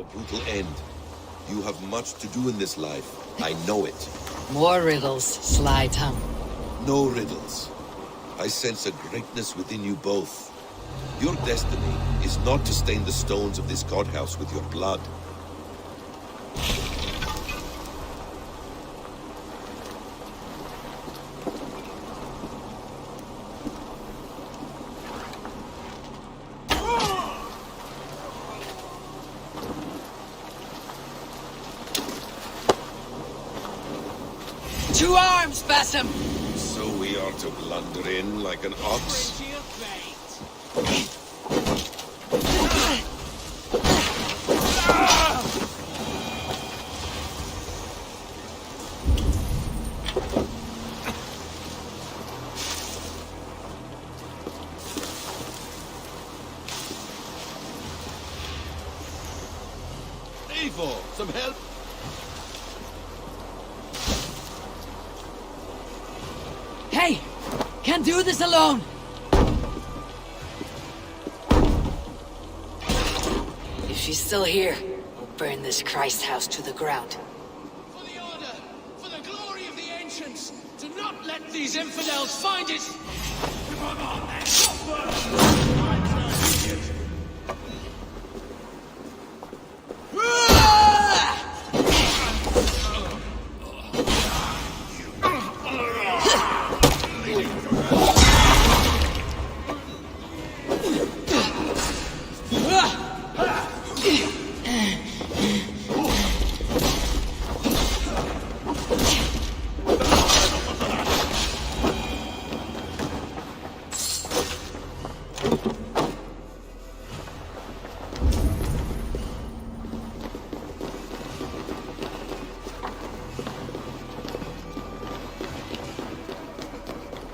to a brutal end. You have much to do in this life. I know it. More riddles, sly tongue. No riddles. I sense a greatness within you both. Your destiny is not to stain the stones of this godhouse with your blood. To arms, Basim! So we are to blunder in like an ox? Eivor, some help? Hey! Can't do this alone! If she's still here, we'll burn this Christ house to the ground. For the Order! For the glory of the Ancients! Do not let these infidels find it! Come on, then!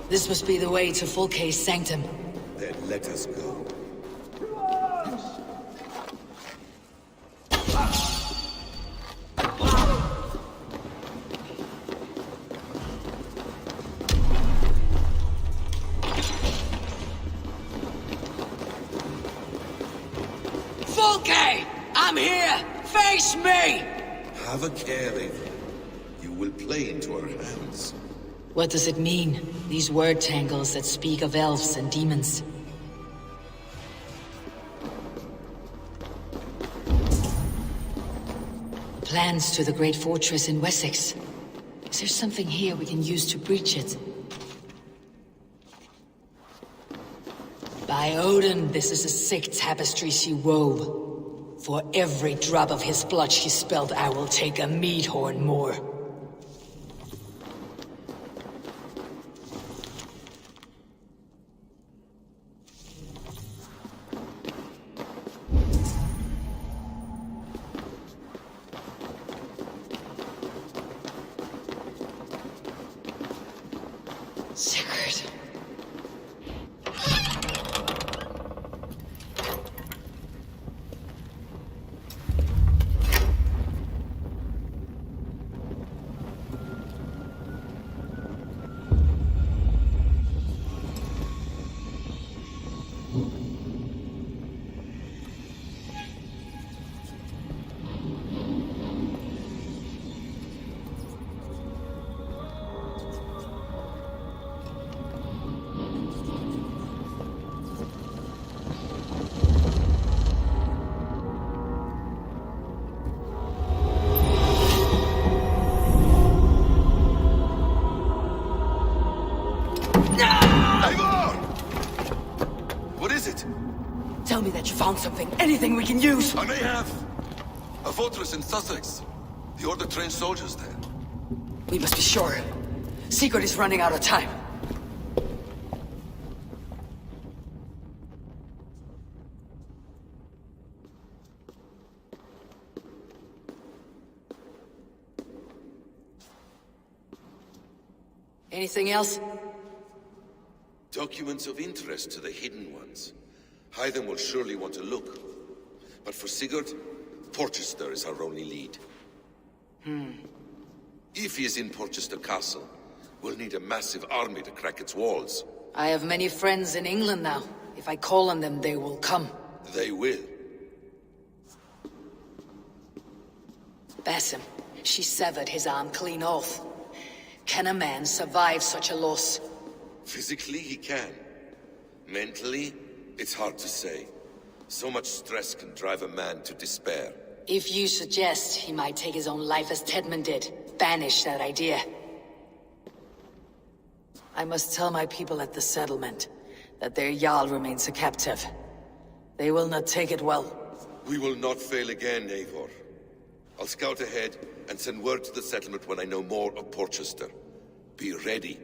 This must be the way to Fulke's sanctum. Then let us go. Fulke! I'm here! Face me! Have a care, Eivor. You will play into our hands. What does it mean? These word tangles that speak of elves and demons. Plans to the great fortress in Wessex. Is there something here we can use to breach it? By Odin, this is a sick tapestry she wove. For every drop of his blood she spilled, I will take a mead horn more. Sigurd. Tell me that you found something, anything we can use! I may have. A fortress in Sussex. The Order trained soldiers there. We must be sure. Sigurd is running out of time. Anything else? Documents of interest to the Hidden Ones. Hyden will surely want to look. But for Sigurd, Porchester is our only lead. If he is in Porchester Castle, we'll need a massive army to crack its walls. I have many friends in England now. If I call on them, they will come. They will. Basim, she severed his arm clean off. Can a man survive such a loss? Physically, he can. Mentally, it's hard to say. So much stress can drive a man to despair. If you suggest he might take his own life as Tedman did, banish that idea. I must tell my people at the settlement that their Jarl remains a captive. They will not take it well. We will not fail again, Eivor. I'll scout ahead and send word to the settlement when I know more of Porchester. Be ready.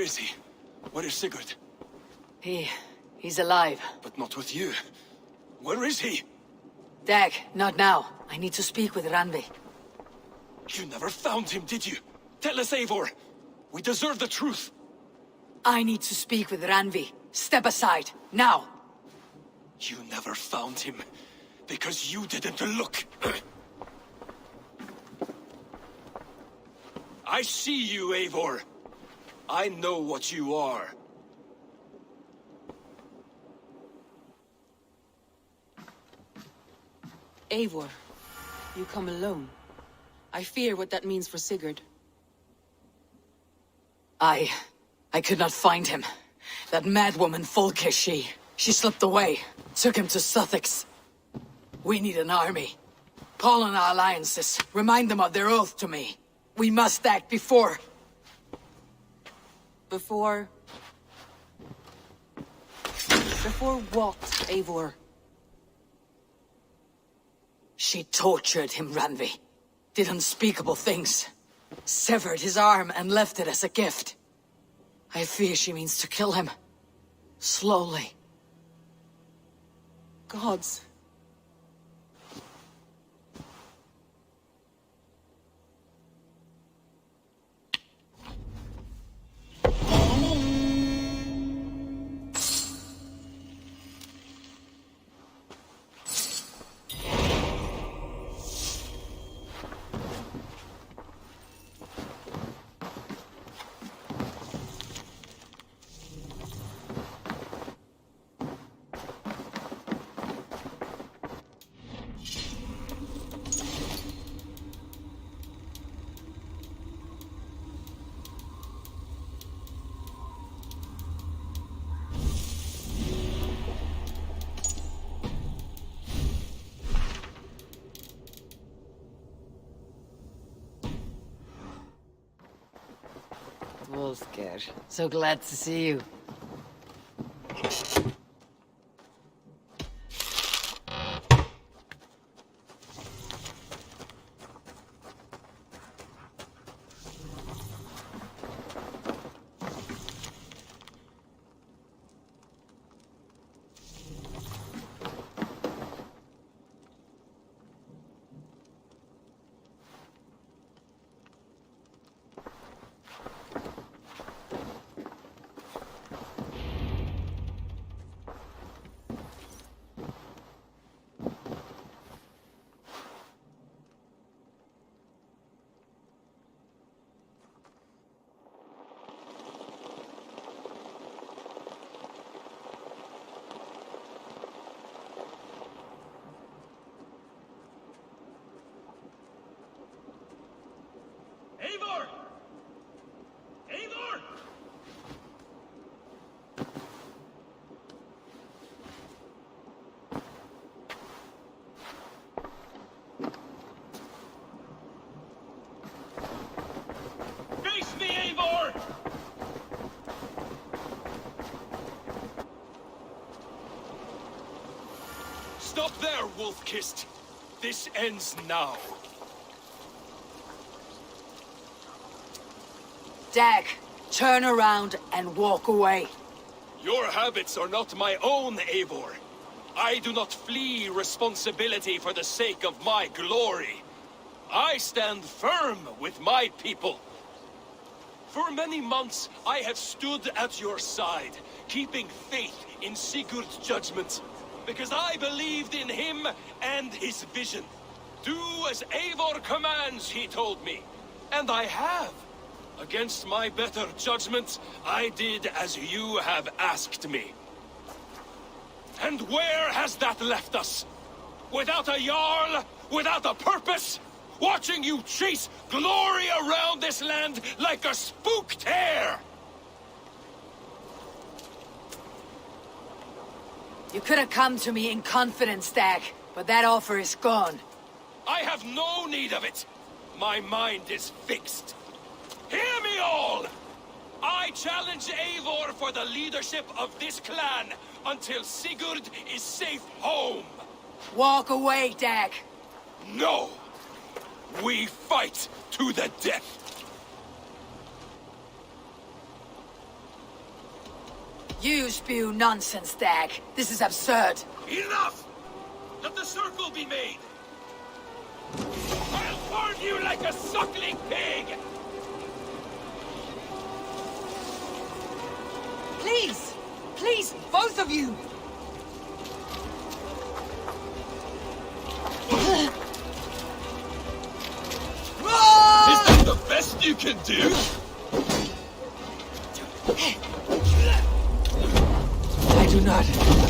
is he? Where is Sigurd? He's alive. But not with you. Where is he? Dag, not now. I need to speak with Randvi. You never found him, did you? Tell us, Eivor. We deserve the truth. I need to speak with Randvi. Step aside, now. You never found him, because you didn't look. I see you, Eivor. I know what you are. Eivor, you come alone. I fear what that means for Sigurd. I could not find him. That madwoman Folke, she slipped away. Took him to Sussex. We need an army. Call on our alliances. Remind them of their oath to me. We must act before... Before what, Eivor? She tortured him, Randvi. Did unspeakable things. Severed his arm and left it as a gift. I fear she means to kill him. Slowly. Gods. Wolfgar, so glad to see you. Eivor! Eivor! Face me, Eivor! Stop there, Wolf-Kissed. This ends now. Dag, turn around and walk away. Your habits are not my own, Eivor. I do not flee responsibility for the sake of my glory. I stand firm with my people. For many months, I have stood at your side, keeping faith in Sigurd's judgment, because I believed in him and his vision. Do as Eivor commands, he told me, and I have. Against my better judgment, I did as you have asked me. And where has that left us? Without a Jarl? Without a purpose? Watching you chase glory around this land like a spooked hare! You could have come to me in confidence, Dag, but that offer is gone. I have no need of it. My mind is fixed. Hear me all! I challenge Eivor for the leadership of this clan until Sigurd is safe home. Walk away, Dag. No! We fight to the death! You spew nonsense, Dag. This is absurd. Enough! Let the circle be made! I'll burn you like a suckling pig! Please! Please, both of you! Is that the best you can do? I do not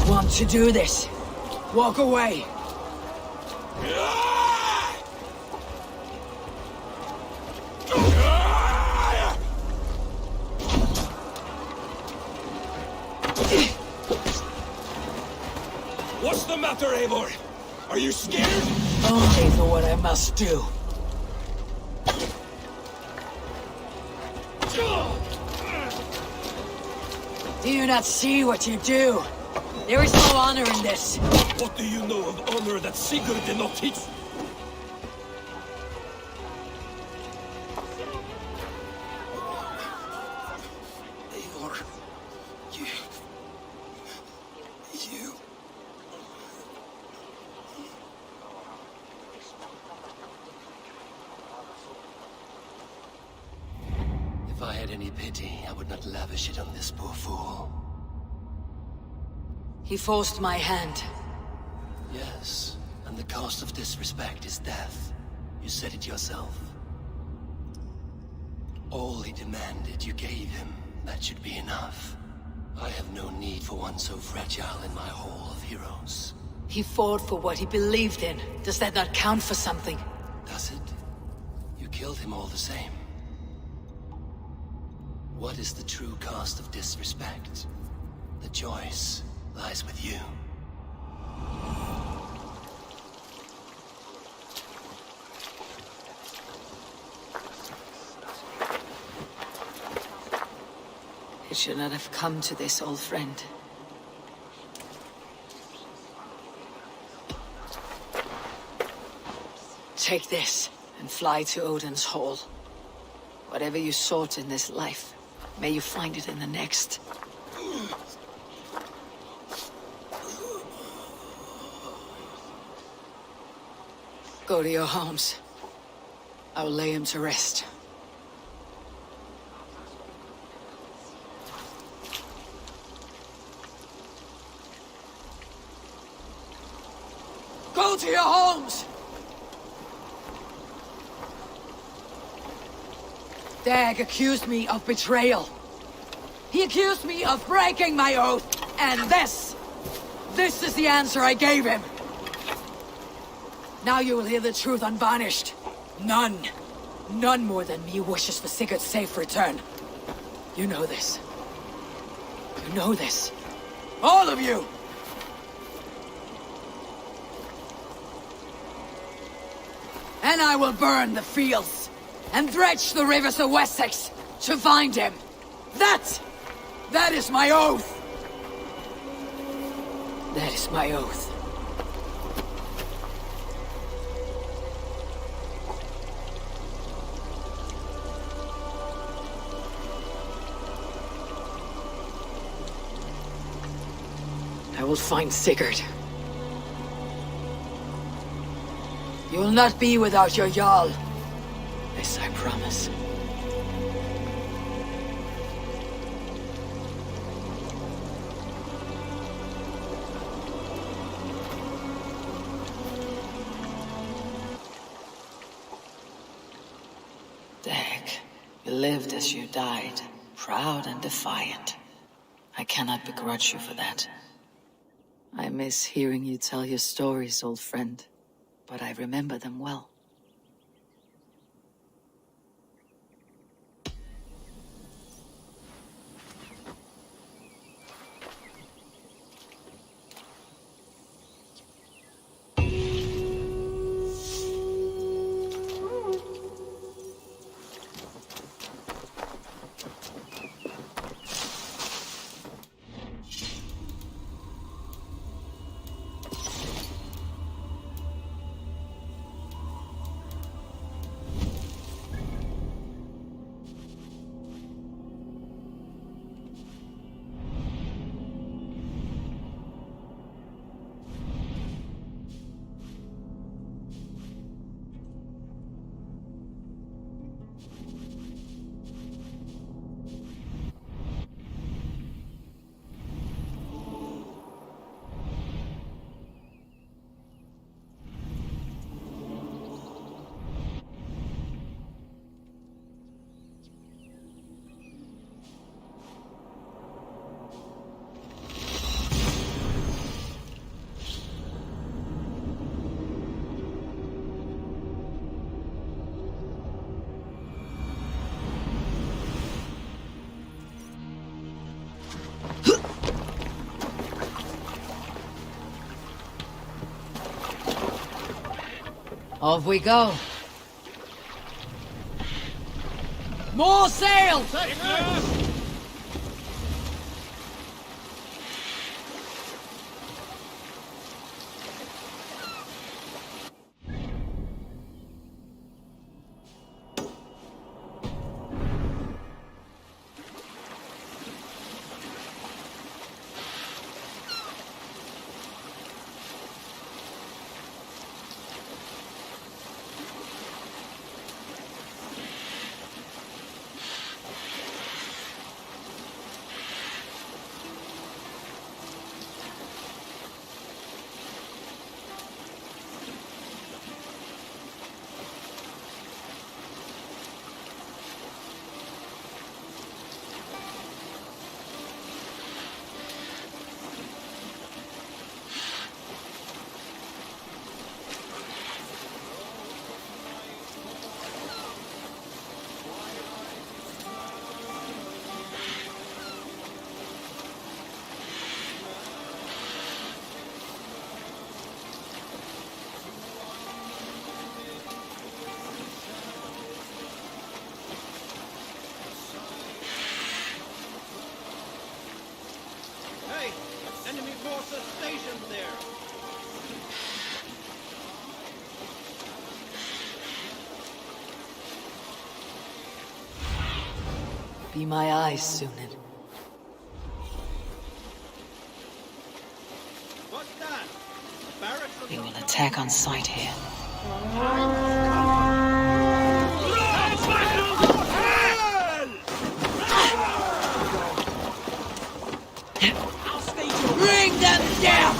want to do this. Walk away. What's the matter, Eivor? Are you scared? Only for what I must do. Do you not see what you do? There is no honor in this. What do you know of honor that Sigurd did not teach? Eivor, you... If I had any pity, I would not lavish it on this poor fool. He forced my hand. Yes, and the cost of disrespect is death. You said it yourself. All he demanded, you gave him. That should be enough. I have no need for one so fragile in my hall of heroes. He fought for what he believed in. Does that not count for something? Does it? You killed him all the same. What is the true cost of disrespect? The choice lies with you. It should not have come to this, old friend. Take this and fly to Odin's Hall. Whatever you sought in this life, may you find it in the next. Go to your homes. I will lay him to rest. Go to your homes! Dag accused me of betrayal. He accused me of breaking my oath, and this is the answer I gave him. Now you will hear the truth unvarnished. None more than me wishes for Sigurd's safe return. You know this. You know this. All of you! And I will burn the fields and dredge the rivers of Wessex to find him. That is my oath. That is my oath. I will find Sigurd. You will not be without your Jarl. This I promise. Dag, you lived as you died, proud and defiant. I cannot begrudge you for that. I miss hearing you tell your stories, old friend, but I remember them well. Off we go. More sail! Hey, enemy forces stationed there. Be my eyes, Sunan. What's that? Barracks of We will attack on sight here. Bring them down!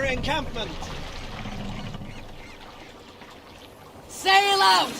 encampment! Sail out!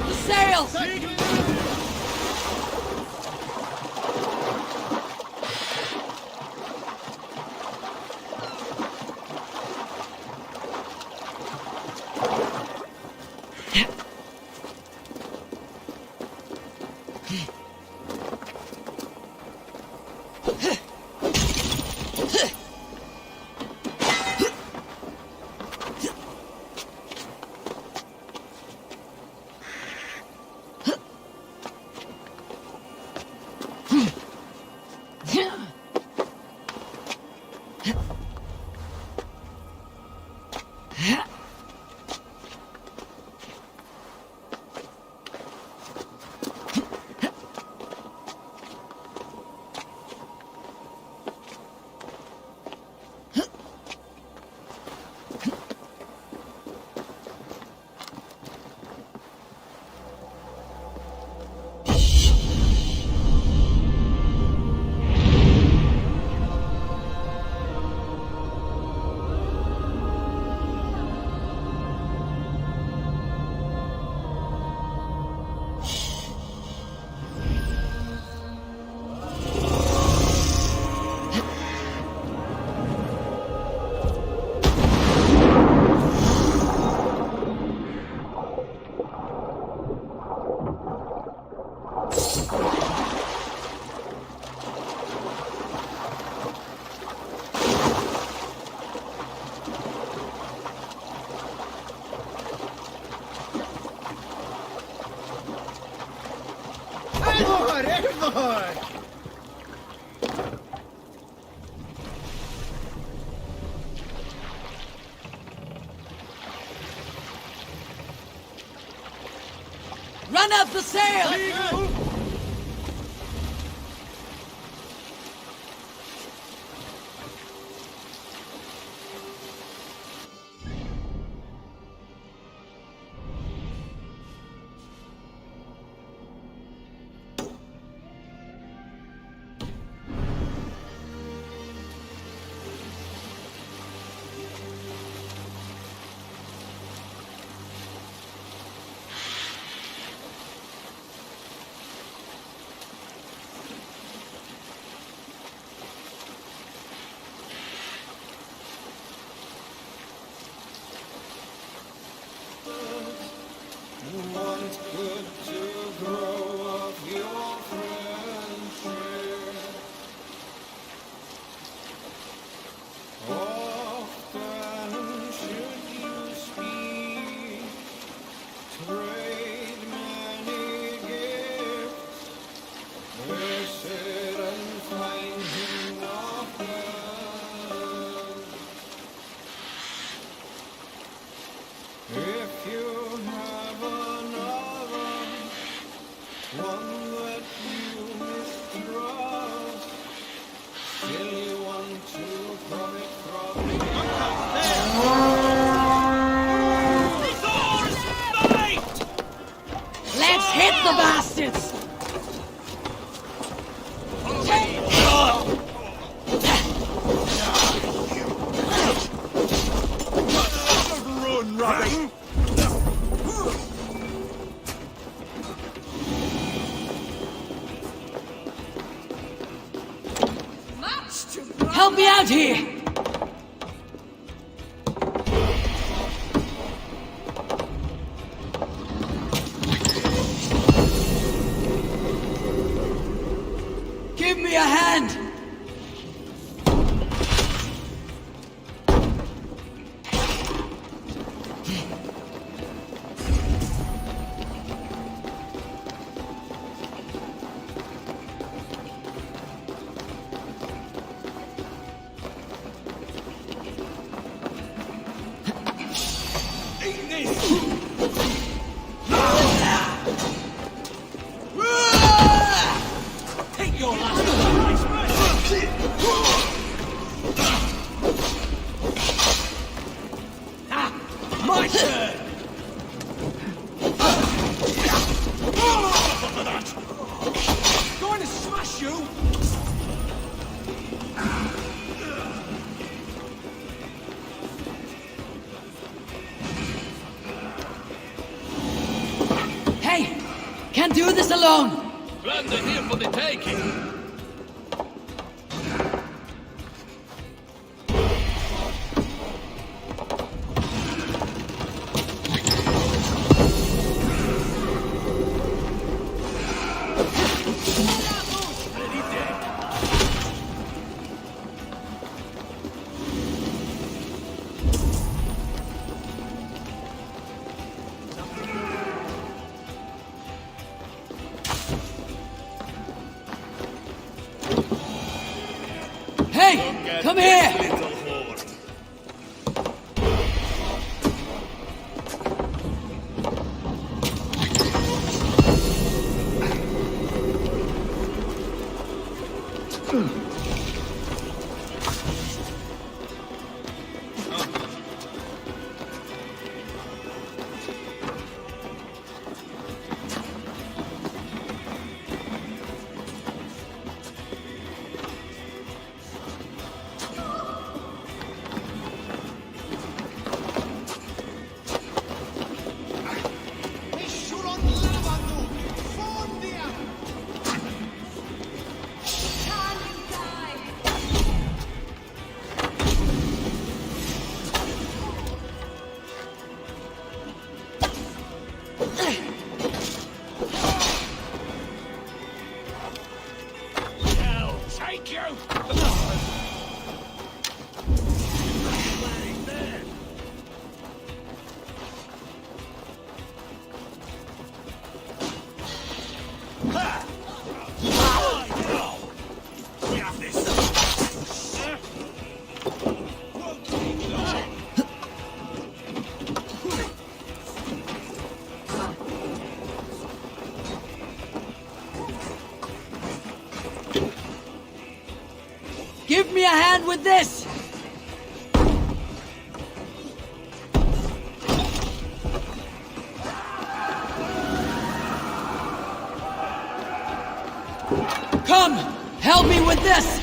The sails! Run up the sail! Let's hit the bastards! Run, Robbie! Help me out here! Give me a hand! Take your last my turn! Going to smash you! Hey! Can't do this alone! Plunder here for the taking. Hey! Come here! Little whore. I'll take you! We have this. Give me a hand with this! Come! Help me with this!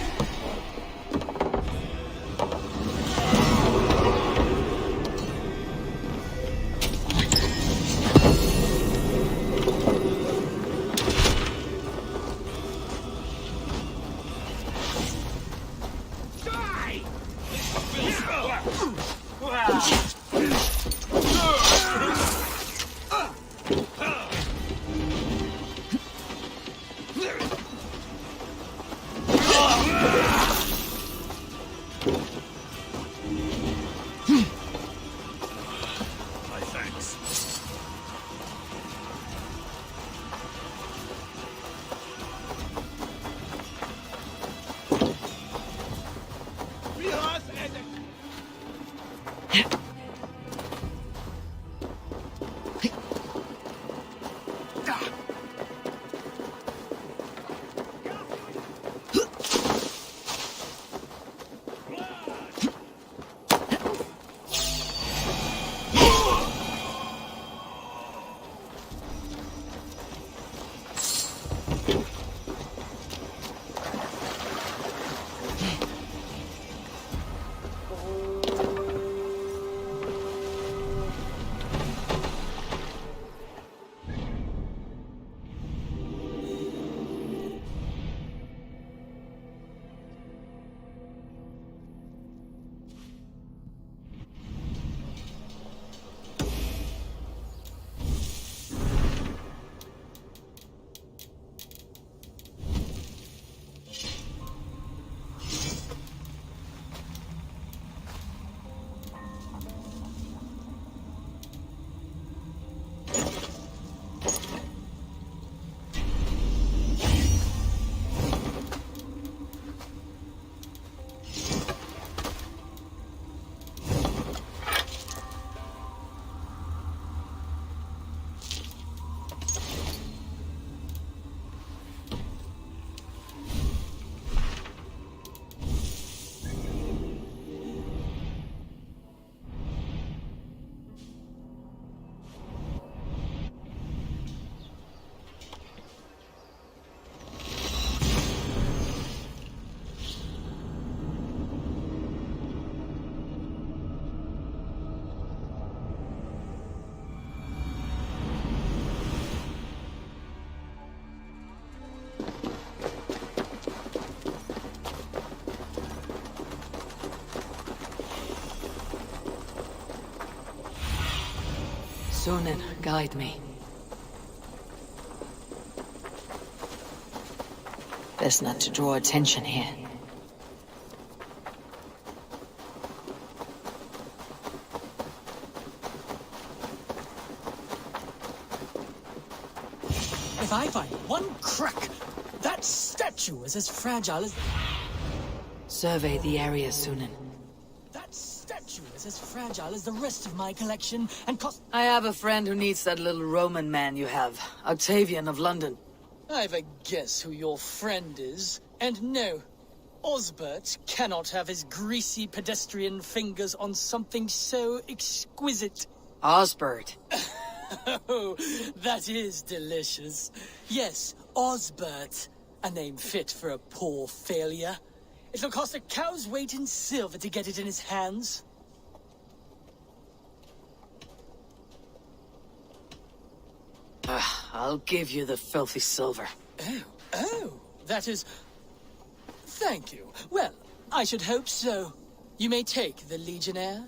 Sunan, guide me. Best not to draw attention here. If I find one crack, that statue is as fragile as... Survey the area, Sunan. That statue is as fragile as the rest of my collection and cost... I have a friend who needs that little Roman man you have. Octavian of London. I've a guess who your friend is. And no, Osbert cannot have his greasy pedestrian fingers on something so exquisite. Osbert. Oh, that is delicious. Yes, Osbert. A name fit for a poor failure. It'll cost a cow's weight in silver to get it in his hands. I'll give you the filthy silver. Oh, that is... Thank you. Well, I should hope so. You may take the Legionnaire.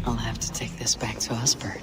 I'll have to take this back to Osbert.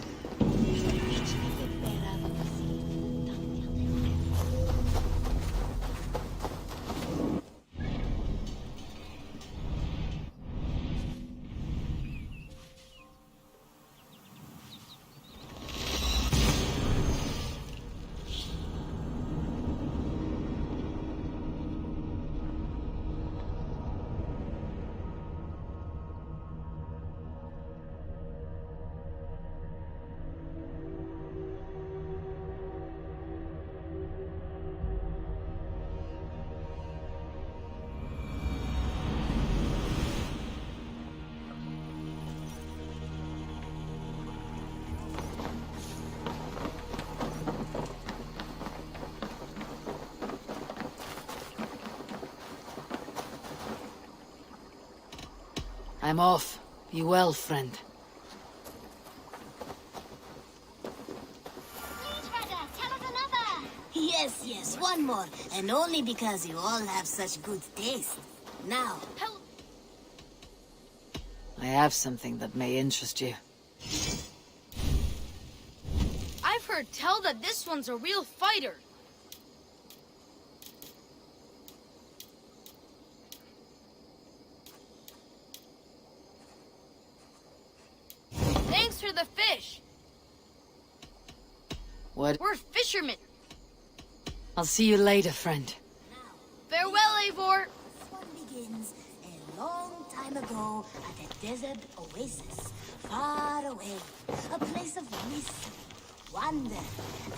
I'm off. Be well, friend. Yes, yes, one more. And only because you all have such good taste. Now, help. I have something that may interest you. I've heard tell that this one's a real fighter. Thanks for the fish. What? We're fishermen. I'll see you later, friend. Farewell, Eivor. This one begins a long time ago at a desert oasis, far away. A place of mystery, wonder,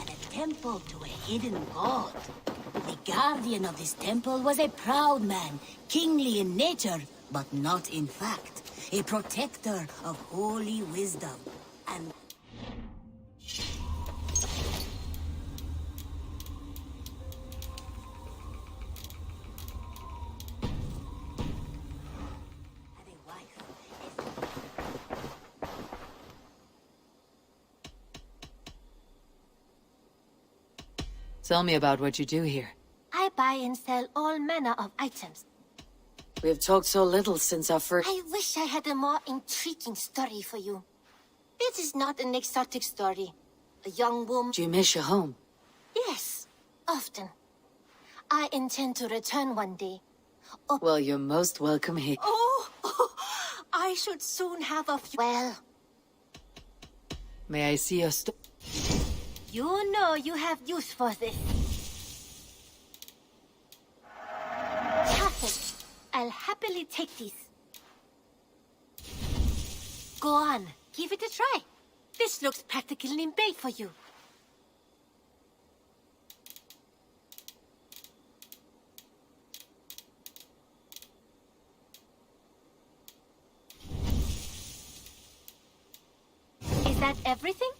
and a temple to a hidden god. The guardian of this temple was a proud man, kingly in nature, but not in fact. A protector of holy wisdom. And Tell me about what you do here. I buy and sell all manner of items. We have talked so little since our first... I wish I had a more intriguing story for you. This is not an exotic story. A young woman... Do you miss your home? Yes, often. I intend to return one day. Oh, Well, you're most welcome here. I should soon have a few... Well, May I see your you know you have use for this. Perfect. I'll happily take this. Go on, give it a try. This looks practically made for you. Is that everything?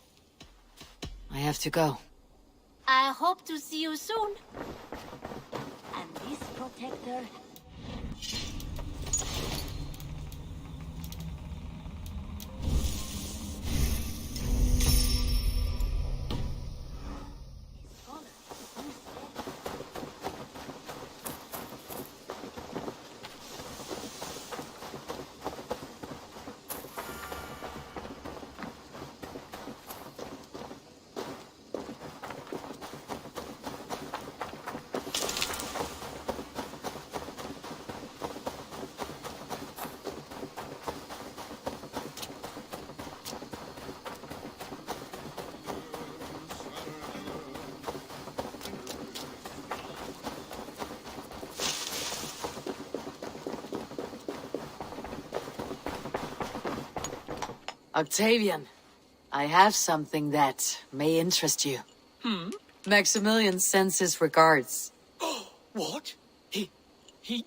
I have to go. I hope to see you soon. and this protector Octavian, I have something that may interest you. Maximilian sends his regards. What? He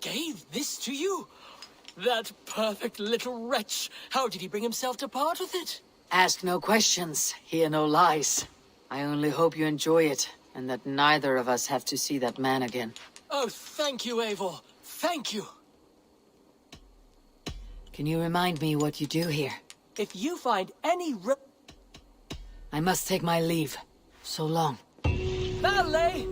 gave this to you? That perfect little wretch. How did he bring himself to part with it? Ask no questions, hear no lies. I only hope you enjoy it, and that neither of us have to see that man again. Oh, thank you, Eivor. Thank you. Can you remind me what you do here? If you find any I must take my leave. So long. ballet!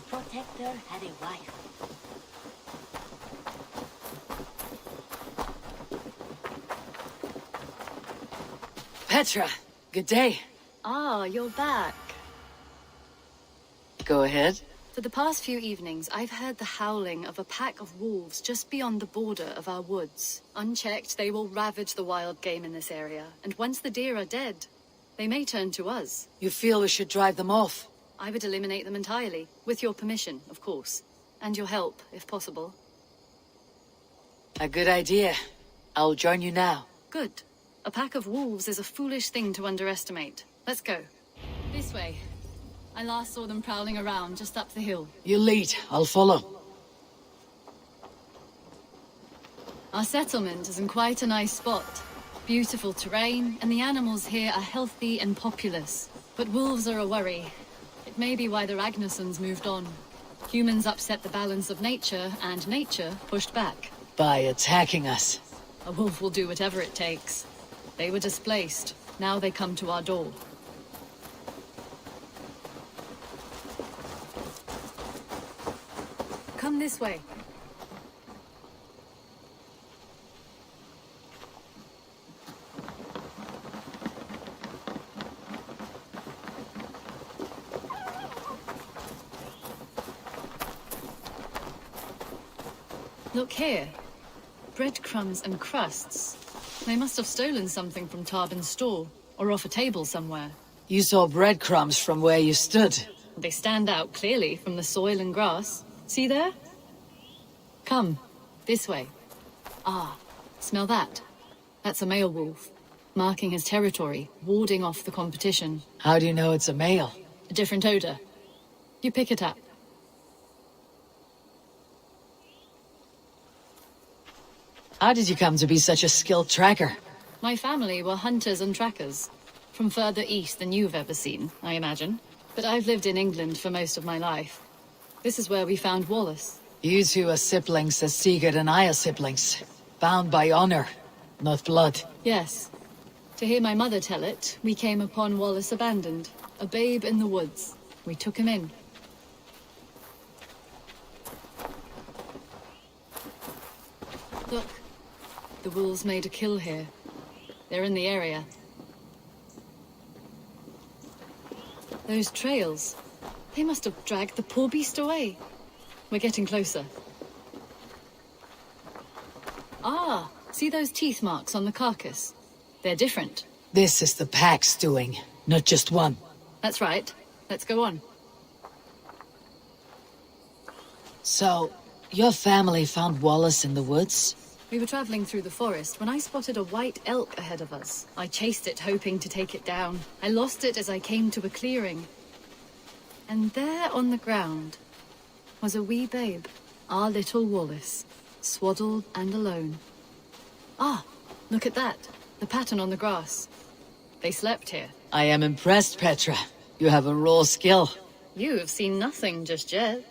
Protector had a wife. Petra, good day. Ah, you're back. Go ahead. For the past few evenings, I've heard the howling of a pack of wolves just beyond the border of our woods. Unchecked, they will ravage the wild game in this area, and once the deer are dead, they may turn to us. You feel we should drive them off? I would eliminate them entirely, with your permission, of course. And your help, if possible. A good idea. I'll join you now. Good. A pack of wolves is a foolish thing to underestimate. Let's go. This way. I last saw them prowling around just up the hill. You lead, I'll follow. Our settlement is in quite a nice spot. Beautiful terrain, and the animals here are healthy and populous. But wolves are a worry. It may be why the Ragnarsons moved on. Humans upset the balance of nature, and nature pushed back. By attacking us. A wolf will do whatever it takes. They were displaced. Now they come to our door. Come this way. Look here. Breadcrumbs and crusts. They must have stolen something from Tarbin's store, or off a table somewhere. You saw breadcrumbs from where you stood. They stand out clearly from the soil and grass. See there? Come, this way. Ah, smell that? That's a male wolf, marking his territory, warding off the competition. How do you know it's a male? A different odor. You pick it up. How did you come to be such a skilled tracker? My family were hunters and trackers. From further east than you've ever seen, I imagine. But I've lived in England for most of my life. This is where we found Wallace. You two are siblings as Sigurd and I are siblings. Bound by honor, not blood. Yes. To hear my mother tell it, we came upon Wallace abandoned. A babe in the woods. We took him in. Look. The wolves made a kill here. They're in the area. Those trails. They must have dragged the poor beast away. We're getting closer. Ah, see those teeth marks on the carcass? They're different. This is the pack's doing, not just one. That's right. Let's go on. So, your family found Wallace in the woods? We were traveling through the forest when I spotted a white elk ahead of us. I chased it, hoping to take it down. I lost it as I came to a clearing. And there on the ground was a wee babe, our little Wallace, swaddled and alone. Ah, look at that. The pattern on the grass. They slept here. I am impressed, Petra. You have a raw skill. You have seen nothing just yet.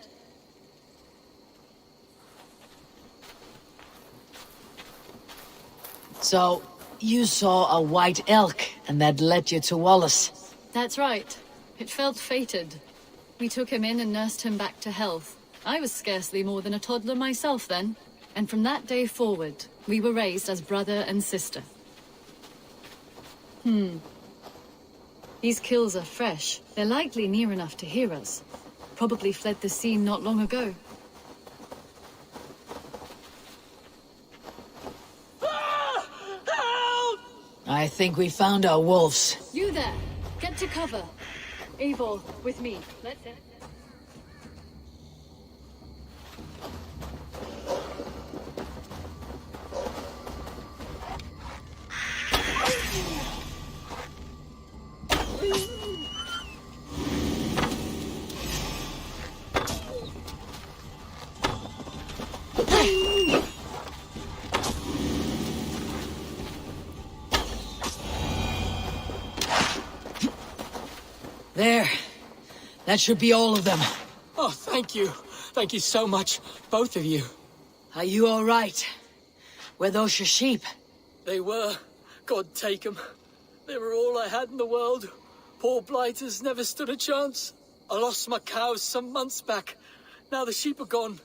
So, you saw a white elk, and that led you to Wallace? That's right. It felt fated. We took him in and nursed him back to health. I was scarcely more than a toddler myself then. And from that day forward, we were raised as brother and sister. These kills are fresh. They're likely near enough to hear us. Probably fled the scene not long ago. I think we found our wolves. You there! Get to cover! Eivor, with me. Let's... There. That should be all of them. Oh, thank you. Thank you so much, both of you. Are you all right? Were those your sheep? They were. God take them. They were all I had in the world. Poor blighters never stood a chance. I lost my cows some months back. Now the sheep are gone.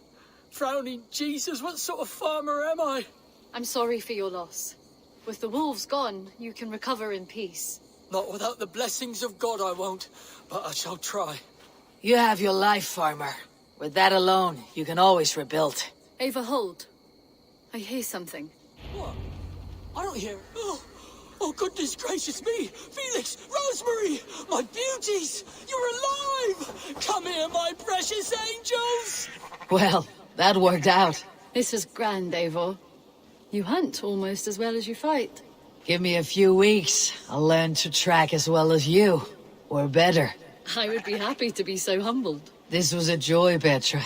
Frowning Jesus, what sort of farmer am I? I'm sorry for your loss. With the wolves gone, you can recover in peace. Not without the blessings of God I won't, but I shall try. You have your life, farmer. With that alone, you can always rebuild. Ava, hold. I hear something. What? I don't hear... Oh, goodness gracious me! Felix! Rosemary! My beauties! You're alive! Come here, my precious angels! Well, that worked out. This is grand, Eivor. You hunt almost as well as you fight. Give me a few weeks. I'll learn to track as well as you. Or better. I would be happy to be so humbled. This was a joy, Petra.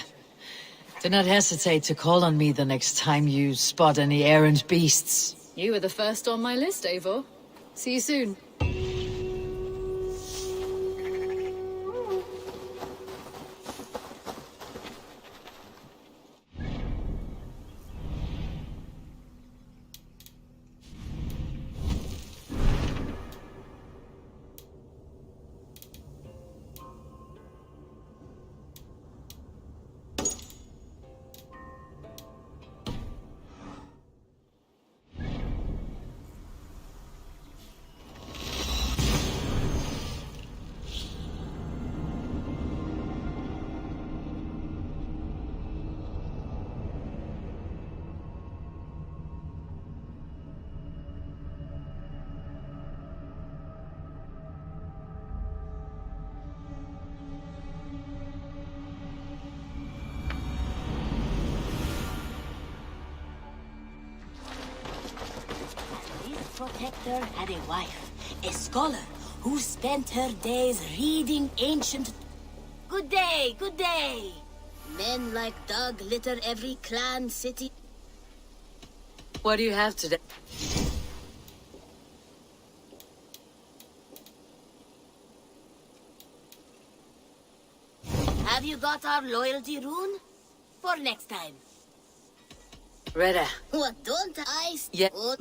Do not hesitate to call on me the next time you spot any errant beasts. You were the first on my list, Eivor. See you soon. protector had a wife, a scholar who spent her days reading ancient... Good day, good day! Men like Doug litter every clan city. What do you have today? Have you got our loyalty rune? For next time. Reda, What don't I... Yeah. Oh,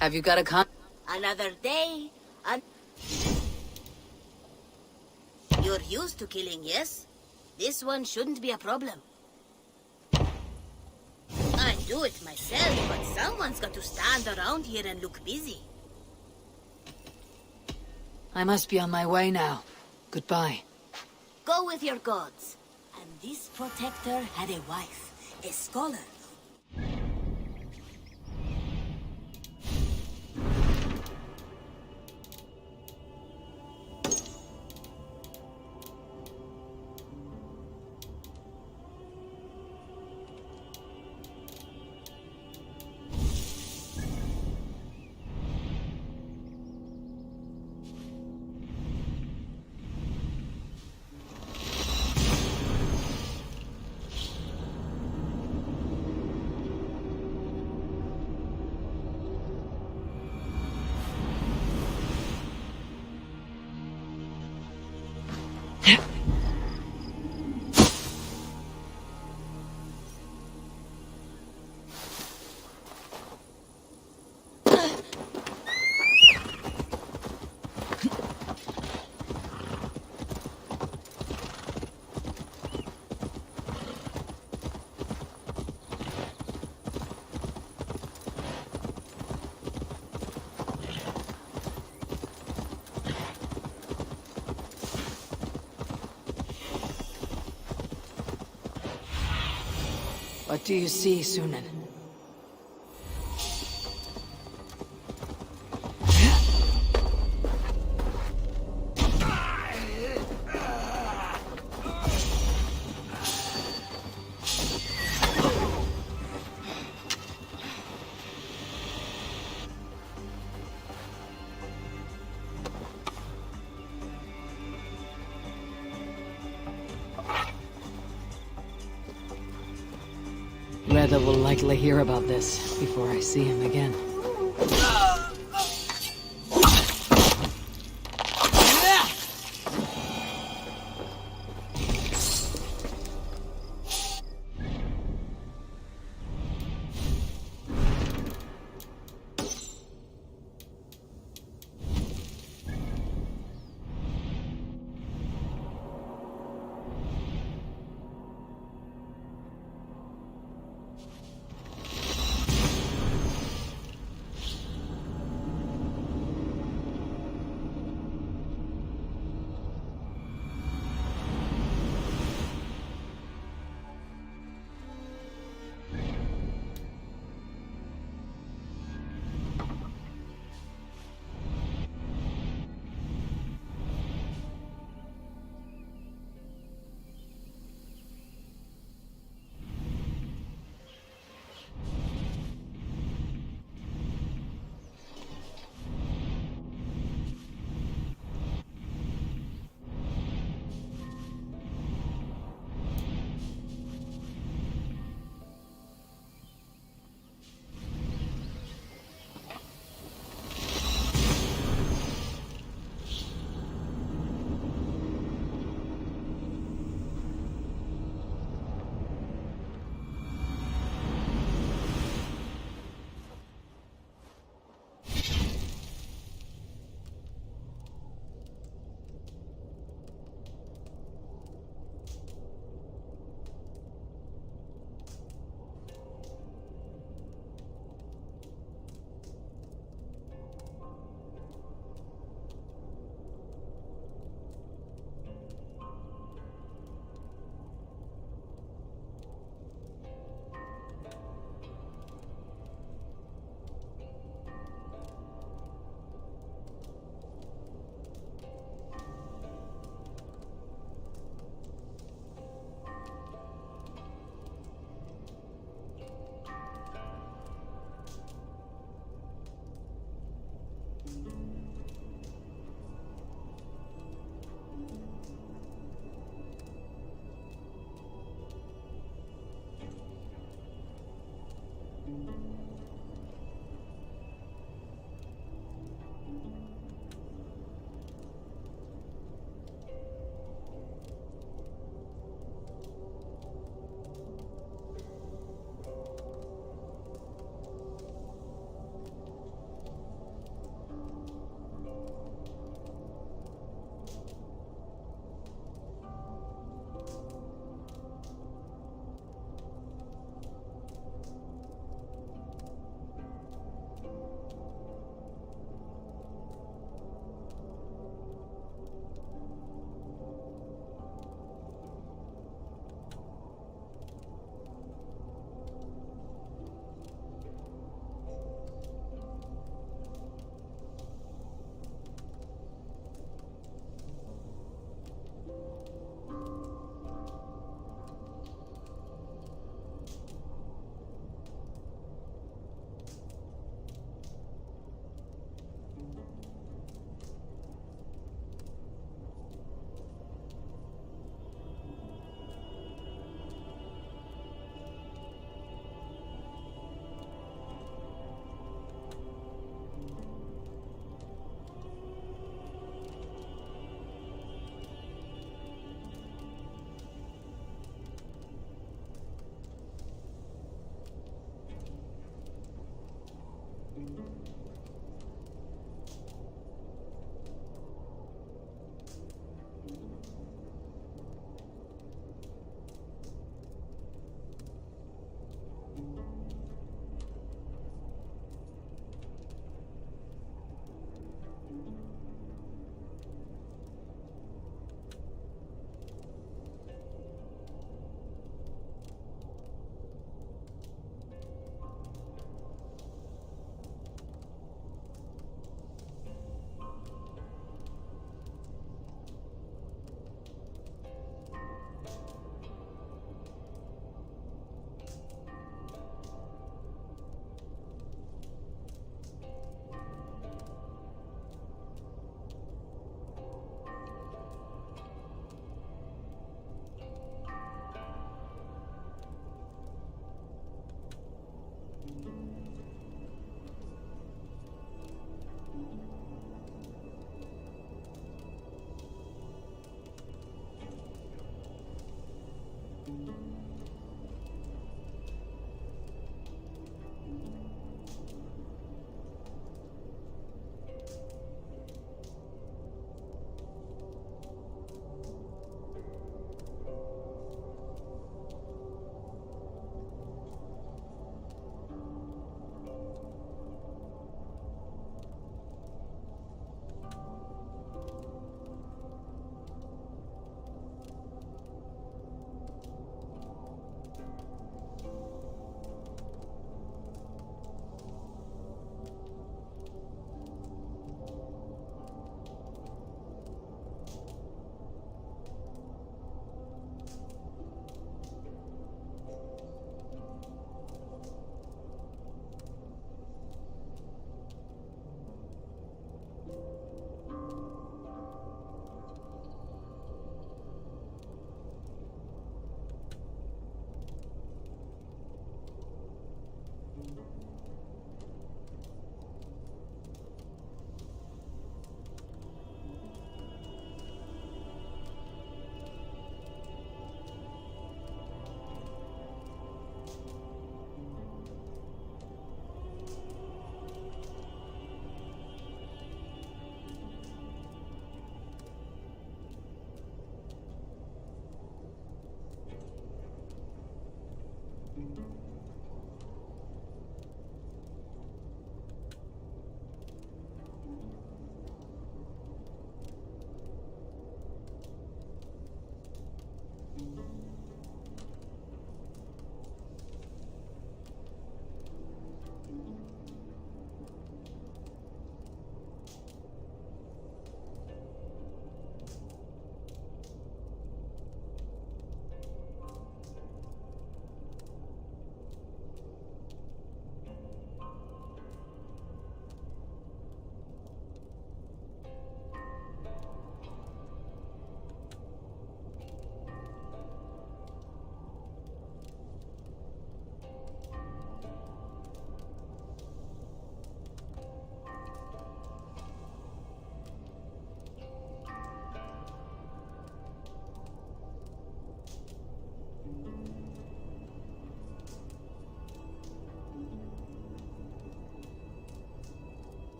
have you got a con? another day, and... You're used to killing, yes? This one shouldn't be a problem. I do it myself, but someone's got to stand around here and look busy. I must be on my way now. Goodbye. Go with your gods. And this protector had a wife, a scholar. What do you see, Sunan? Reda will likely hear about this before I see him again.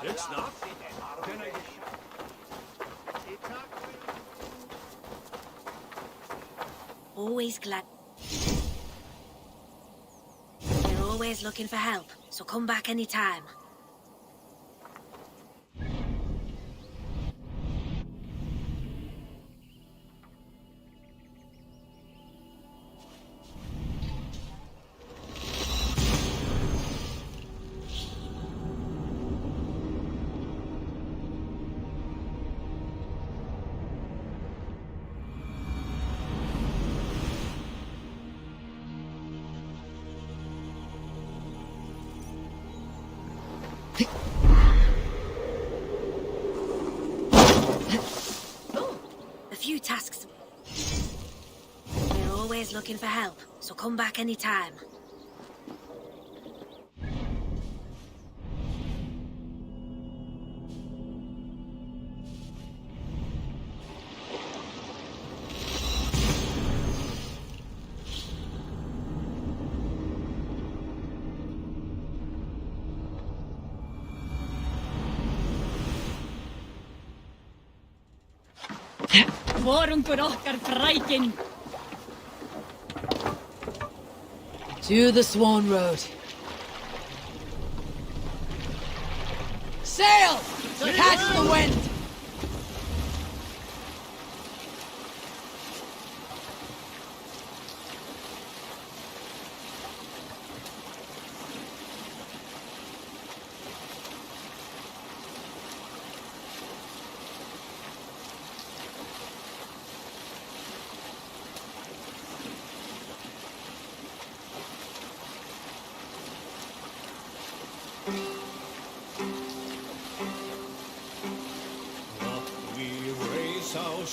It's not. Always glad. We're always looking for help, so come back anytime. A few tasks. We're always looking for help, so come back anytime. Vorungur okkar frækin. To the Swan Road. Sail! Catch the wind!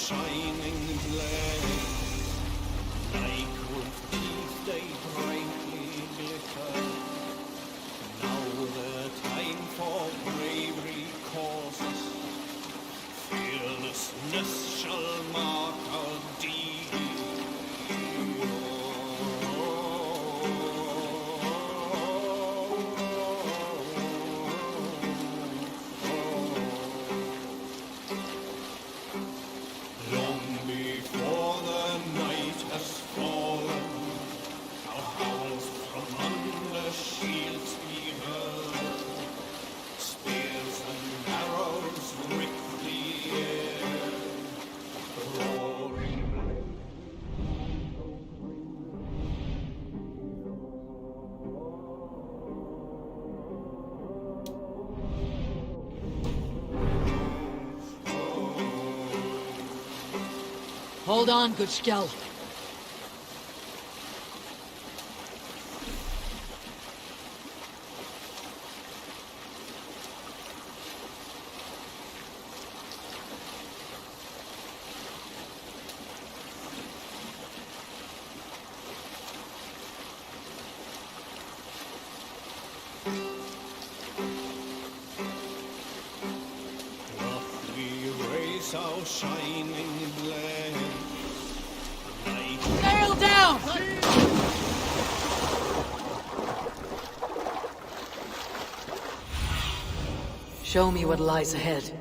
shining blade. Like with teeth they brightly glitter. Now the time for bravery calls us. Fearlessness shall mark our deed. Long before the night has fallen, our howls from under shields we heard. Spears and arrows rip the air, roaring. Hold on, good Skell. Doth we raise our shining blade, like Nail down! Show me what lies ahead.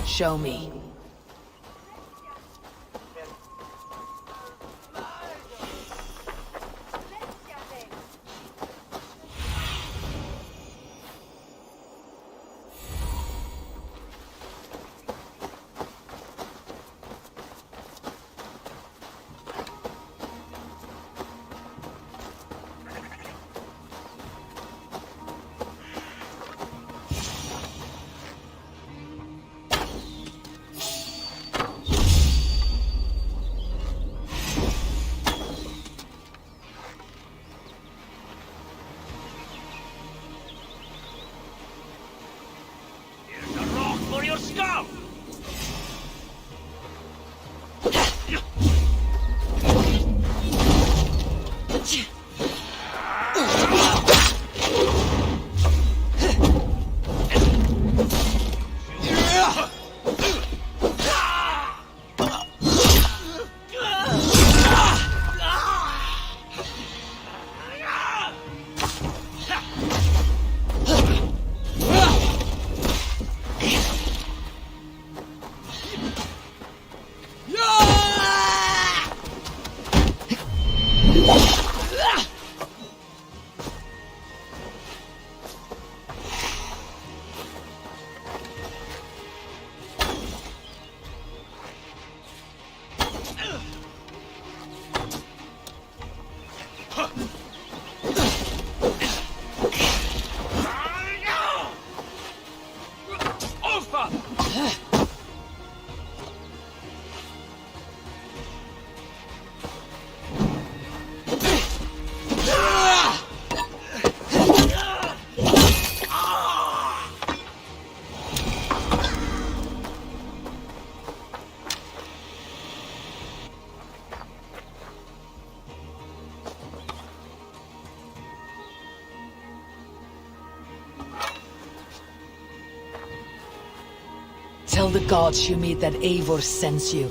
Show me. For your skull! Tell the gods you meet that Eivor sends you.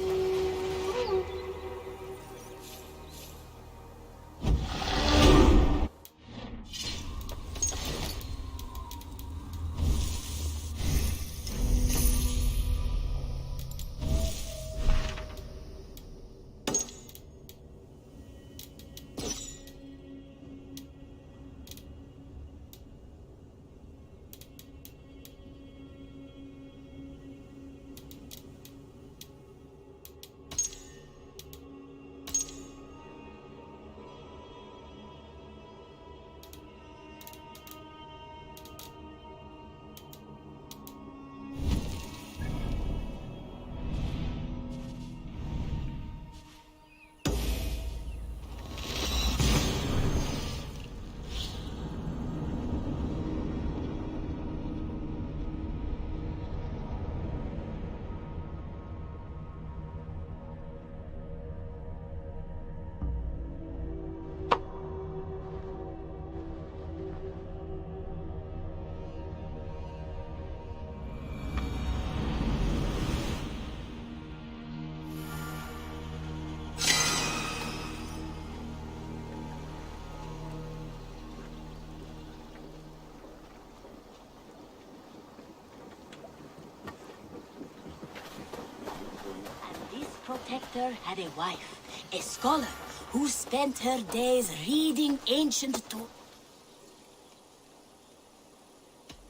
protector had a wife, a scholar who spent her days reading ancient to...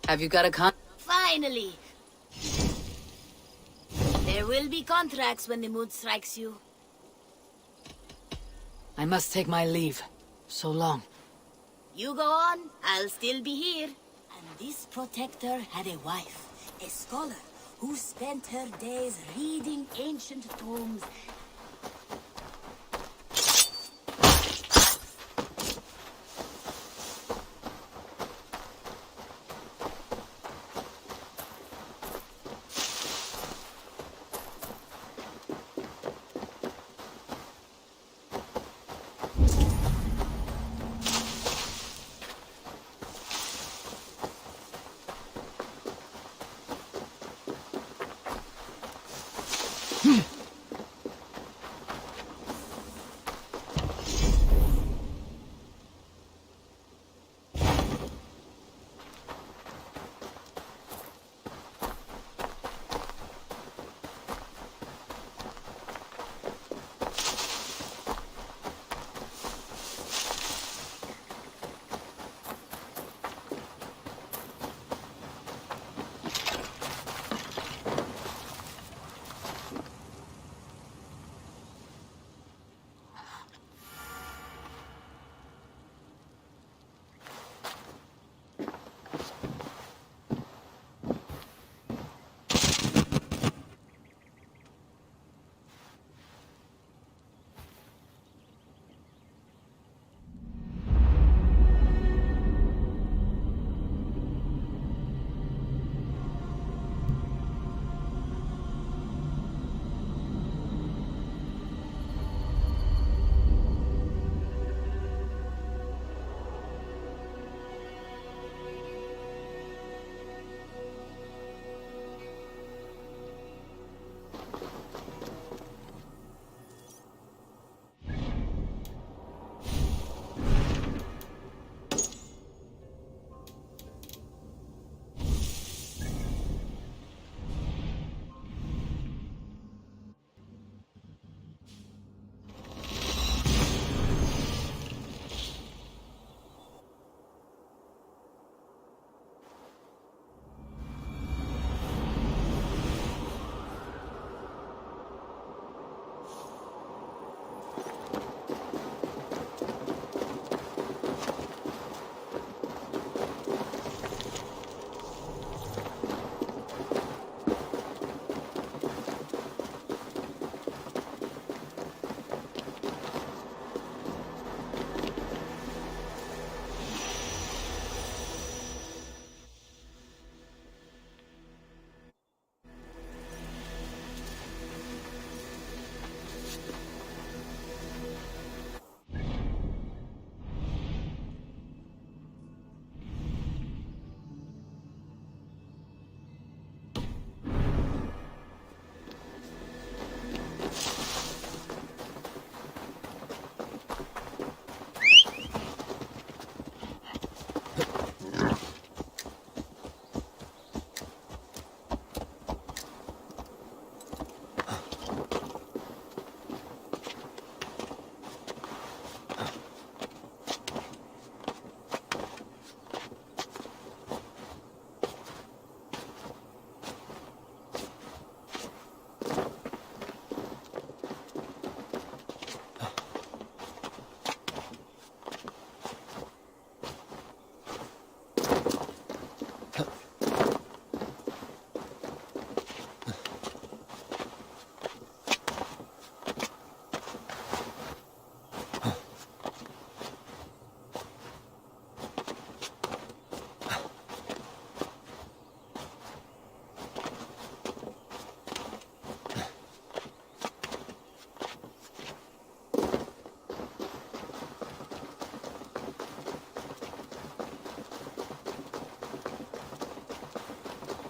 Have you got a con? Finally! There will be contracts when the mood strikes you. I must take my leave. So long. You go on, I'll still be here. And this protector had a wife, a scholar who spent her days reading ancient tomes.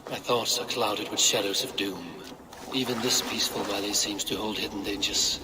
My thoughts are clouded with shadows of doom. Even this peaceful valley seems to hold hidden dangers.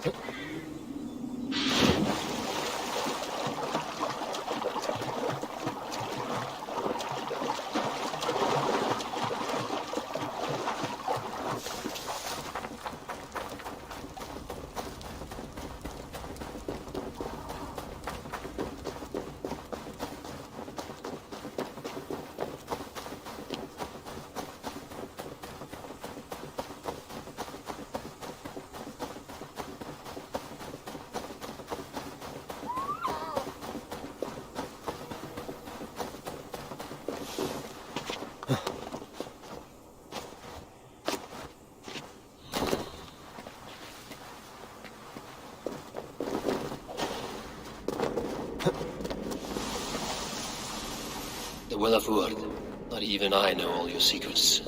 The Well of Word. Not even I know all your secrets.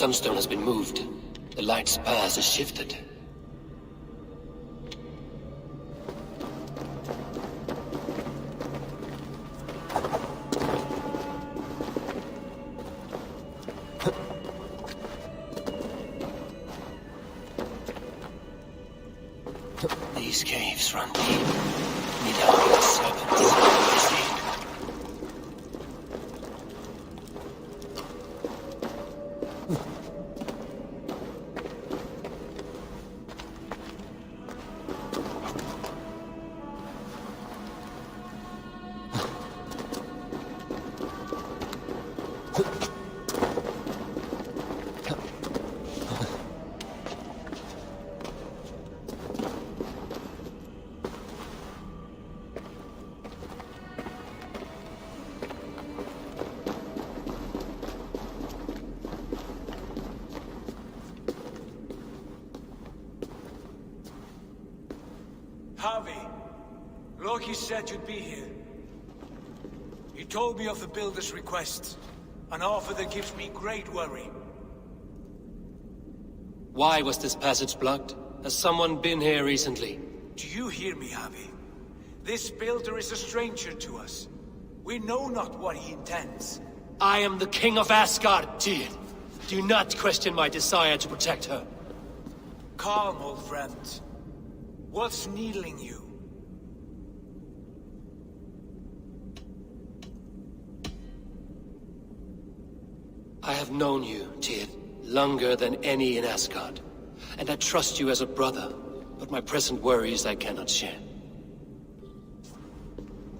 sunstone has been moved. The light's path is shifted. These caves run deep. Need help with the serpents. Harvey, Loki said you'd be here. He told me of the Builder's request, an offer that gives me great worry. Why was this passage blocked? Has someone been here recently? Do you hear me, Harvey? This Builder is a stranger to us. We know not what he intends. I am the king of Asgard, Tyr. Do not question my desire to protect her. Calm, old friend. What's needling you? I have known you, Tyr, longer than any in Asgard. And I trust you as a brother, but my present worries I cannot share.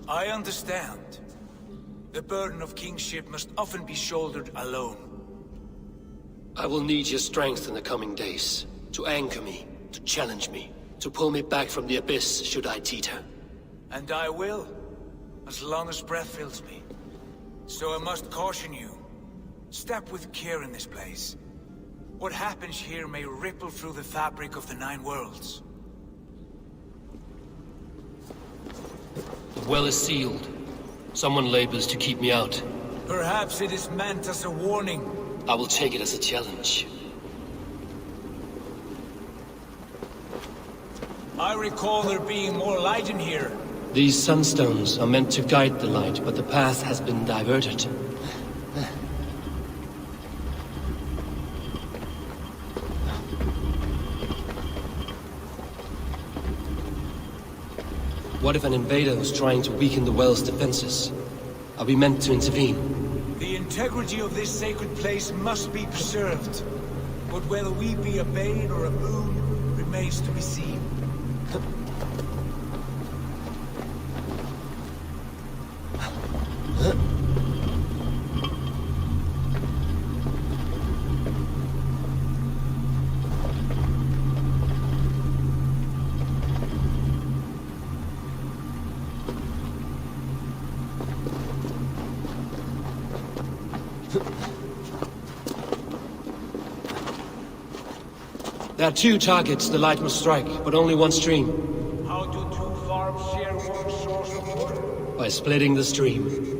I understand. The burden of kingship must often be shouldered alone. I will need your strength in the coming days, to anchor me, to challenge me, to pull me back from the abyss should I teeter. And I will, as long as breath fills me. So I must caution you. Step with care in this place. What happens here may ripple through the fabric of the Nine Worlds. The well is sealed. Someone labors to keep me out. Perhaps it is meant as a warning. I will take it as a challenge. I recall there being more light in here. These sunstones are meant to guide the light, but the path has been diverted. What if an invader was trying to weaken the well's defenses? Are we meant to intervene? The integrity of this sacred place must be preserved. But whether we be a bane or a boon remains to be seen. There are two targets the light must strike, but only one stream. How do two farms share one source of water? By splitting the stream.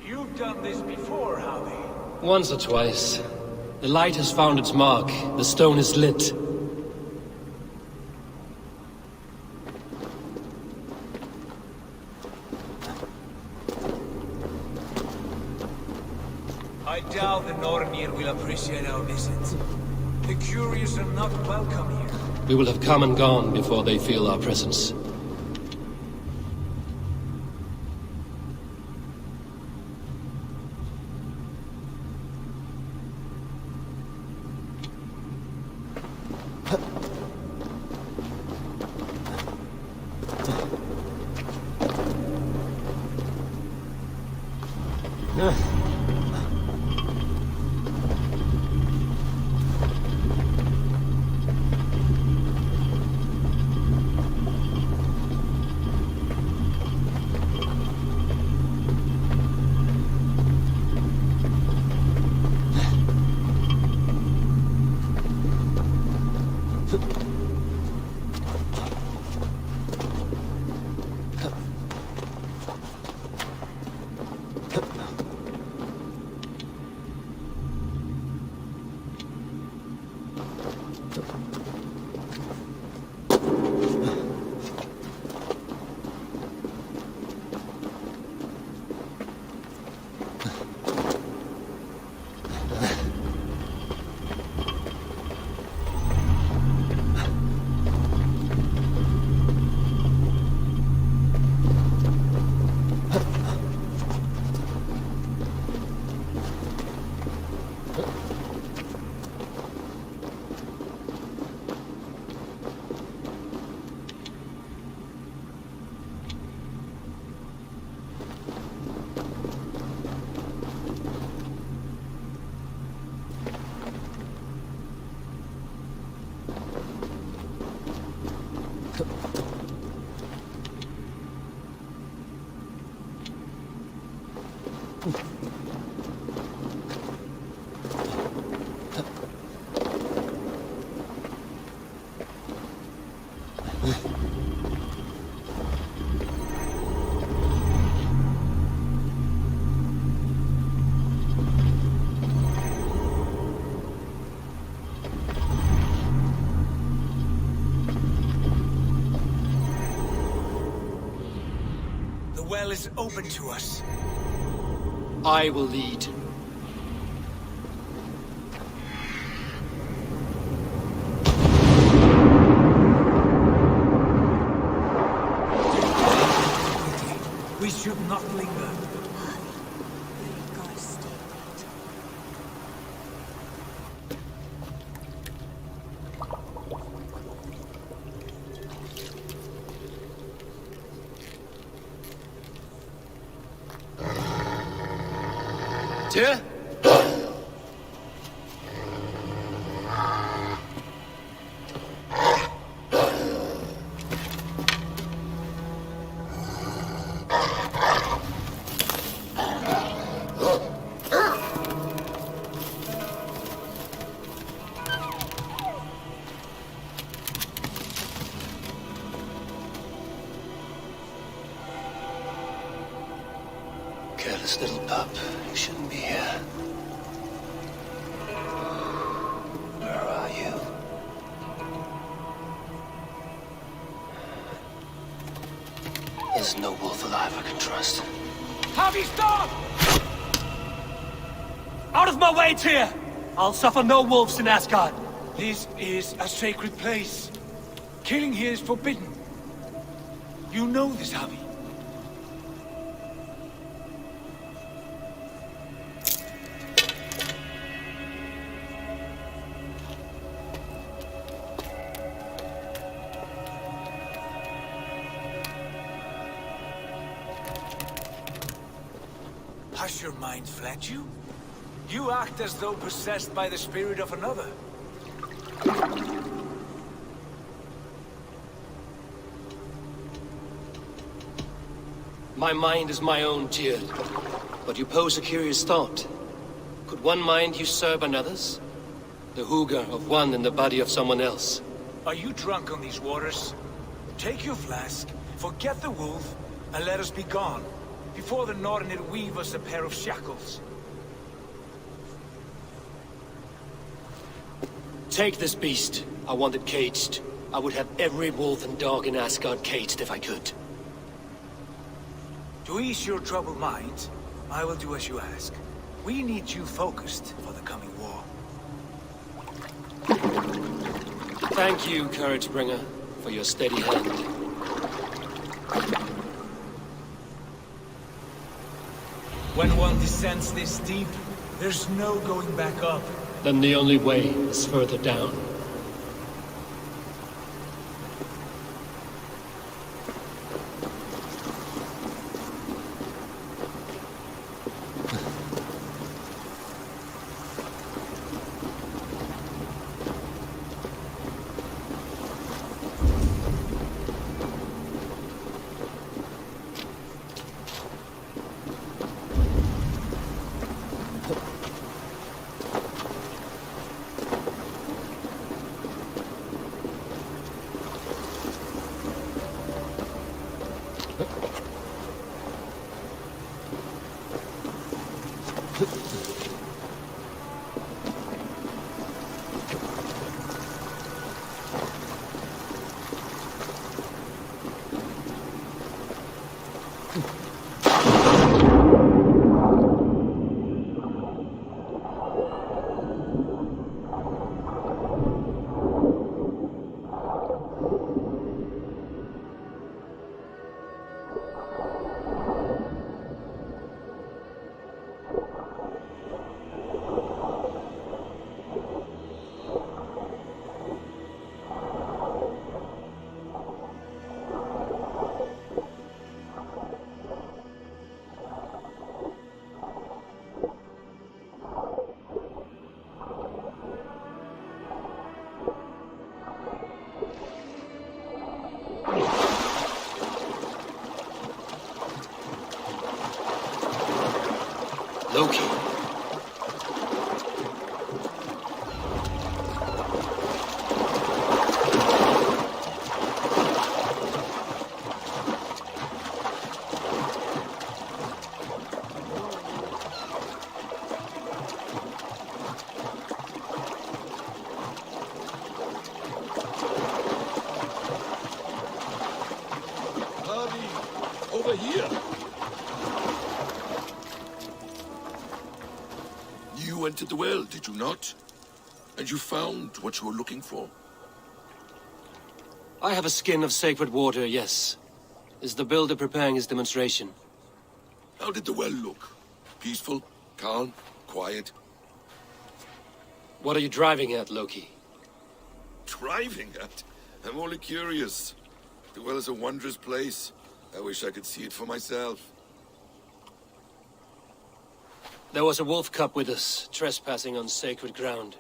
You've done this before, Harvey. Once or twice. The light has found its mark. The stone is lit. I doubt the Nornir will appreciate our visit. The curious are not welcome here. We will have come and gone before they feel our presence. The well is open to us. I will lead. We should not linger. Tyr? Careless little pup. You shouldn't be here. Where are you? There's no wolf alive I can trust. Harvey, stop! Out of my way, Tyr! I'll suffer no wolves in Asgard. This is a sacred place. Killing here is forbidden. You know this, Harvey. Has your mind fled you? You act as though possessed by the spirit of another. My mind is my own, Tyr. But you pose a curious thought. Could one mind usurp another's? The hooga of one in the body of someone else. Are you drunk on these waters? Take your flask, forget the wolf, and let us be gone, before the Nornir weave us a pair of shackles. Take this beast. I want it caged. I would have every wolf and dog in Asgard caged if I could. To ease your troubled mind, I will do as you ask. We need you focused for the coming war. Thank you, Couragebringer, for your steady hand. When one descends this deep, there's no going back up. Then the only way is further down. Loki. Hardy, over here. You entered the well, did you not? And you found what you were looking for? I have a skin of sacred water, yes. Is the builder preparing his demonstration? How did the well look? Peaceful? Calm? Quiet? What are you driving at, Loki? Driving at? I'm only curious. The well is a wondrous place. I wish I could see it for myself. There was a wolf cub with us, trespassing on sacred ground.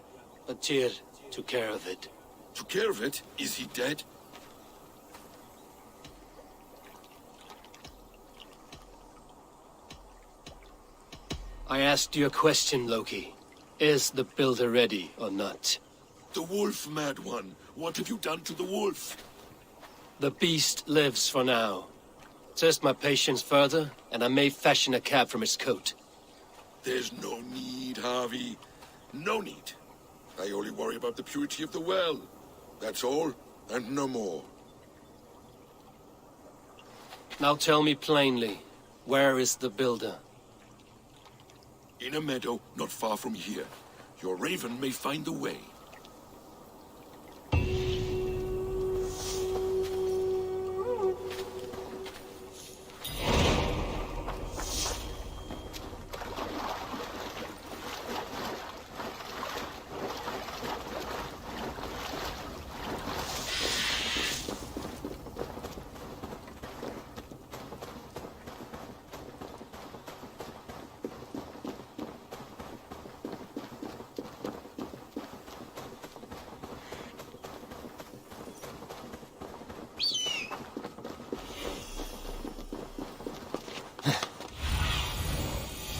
But Tyr took care of it. Took care of it? Is he dead? I asked you a question, Loki. Is the builder ready or not? The wolf, mad one. What have you done to the wolf? The beast lives for now. Test my patience further, and I may fashion a cap from its coat. There's no need, Harvey. No need. I only worry about the purity of the well. That's all, and no more. Now tell me plainly, where is the builder? In a meadow not far from here. Your raven may find the way.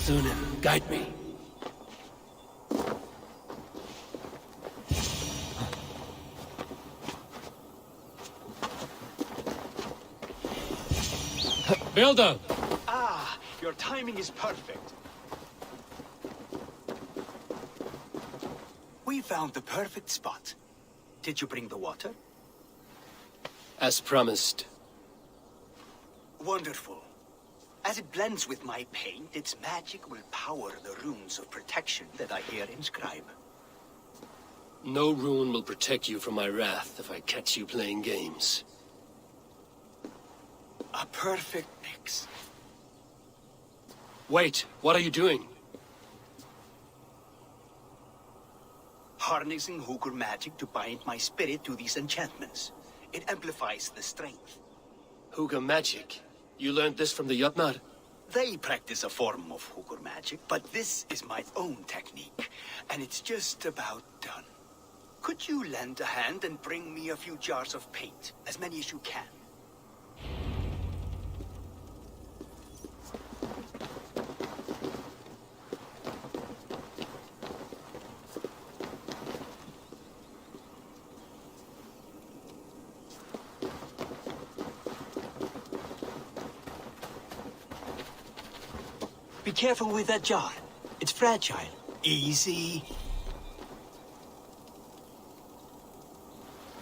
Thunin, guide me. Builder! Ah, your timing is perfect. We found the perfect spot. Did you bring the water? As promised. Wonderful. As it blends with my paint, its magic will power the runes of protection that I here inscribe. No rune will protect you from my wrath if I catch you playing games. A perfect mix. Wait, what are you doing? Harnessing Hooker magic to bind my spirit to these enchantments. It amplifies the strength. Hooker magic? You learned this from the Jotnar? They practice a form of Hooker magic, but this is my own technique, and it's just about done. Could you lend a hand and bring me a few jars of paint? As many as you can. Be careful with that jar. It's fragile. Easy.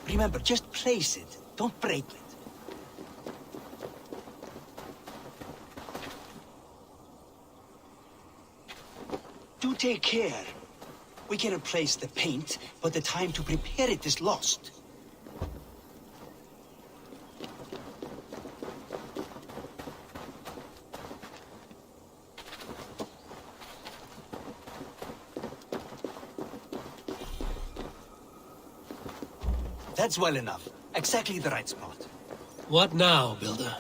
Remember, just place it. Don't break it. Do take care. We can replace the paint, but the time to prepare it is lost. That's well enough. Exactly the right spot. What now, Builder?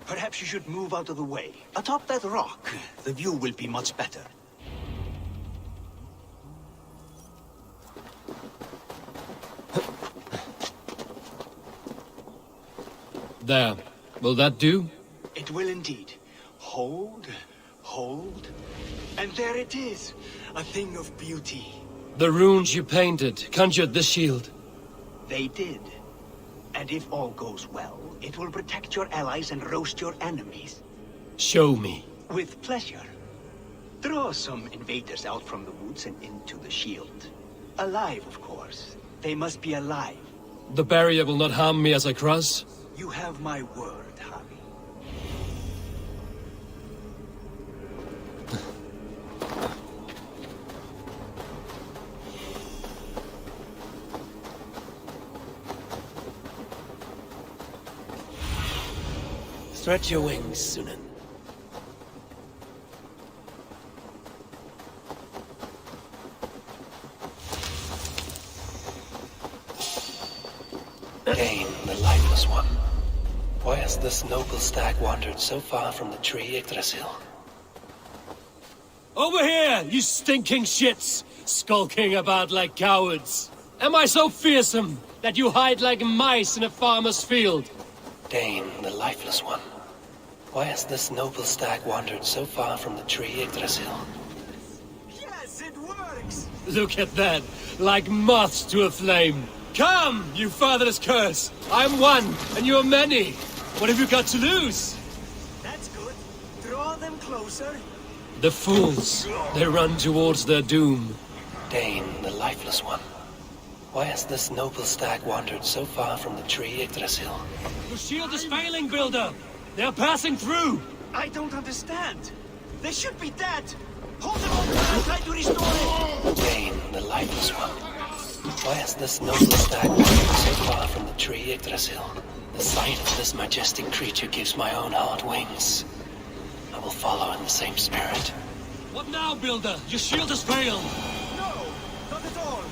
Perhaps you should move out of the way. Atop that rock, the view will be much better. There. Will that do? It will indeed. Hold, hold, and there it is. A thing of beauty. The runes you painted conjured the shield. They did. And if all goes well, it will protect your allies and roast your enemies. Show me. With pleasure. Draw some invaders out from the woods and into the shield. Alive, of course. They must be alive. The barrier will not harm me as I cross? You have my word, Harry. Stretch your wings, Sunan. Cain, the lifeless one. Why has this noble stag wandered so far from the tree Yggdrasil? Over here, you stinking shits! Skulking about like cowards! Am I so fearsome that you hide like mice in a farmer's field? Dane, the lifeless one. Why has this noble stag wandered so far from the tree Yggdrasil? Yes, it works! Look at that, like moths to a flame. Come, you fatherless curse! I'm one, and you're many. What have you got to lose? That's good. Draw them closer. The fools, they run towards their doom. Dane, the lifeless one. Why has this noble stag wandered so far from the tree Yggdrasil? Your shield is failing, Builder! They're passing through! I don't understand. They should be dead. Hold them on while I try to restore it. Dane, the lifeless one. Why has this noble stag wandered so far from the tree Yggdrasil? The sight of this majestic creature gives my own heart wings. I will follow in the same spirit. What now, Builder? Your shield has failed! No, not at all.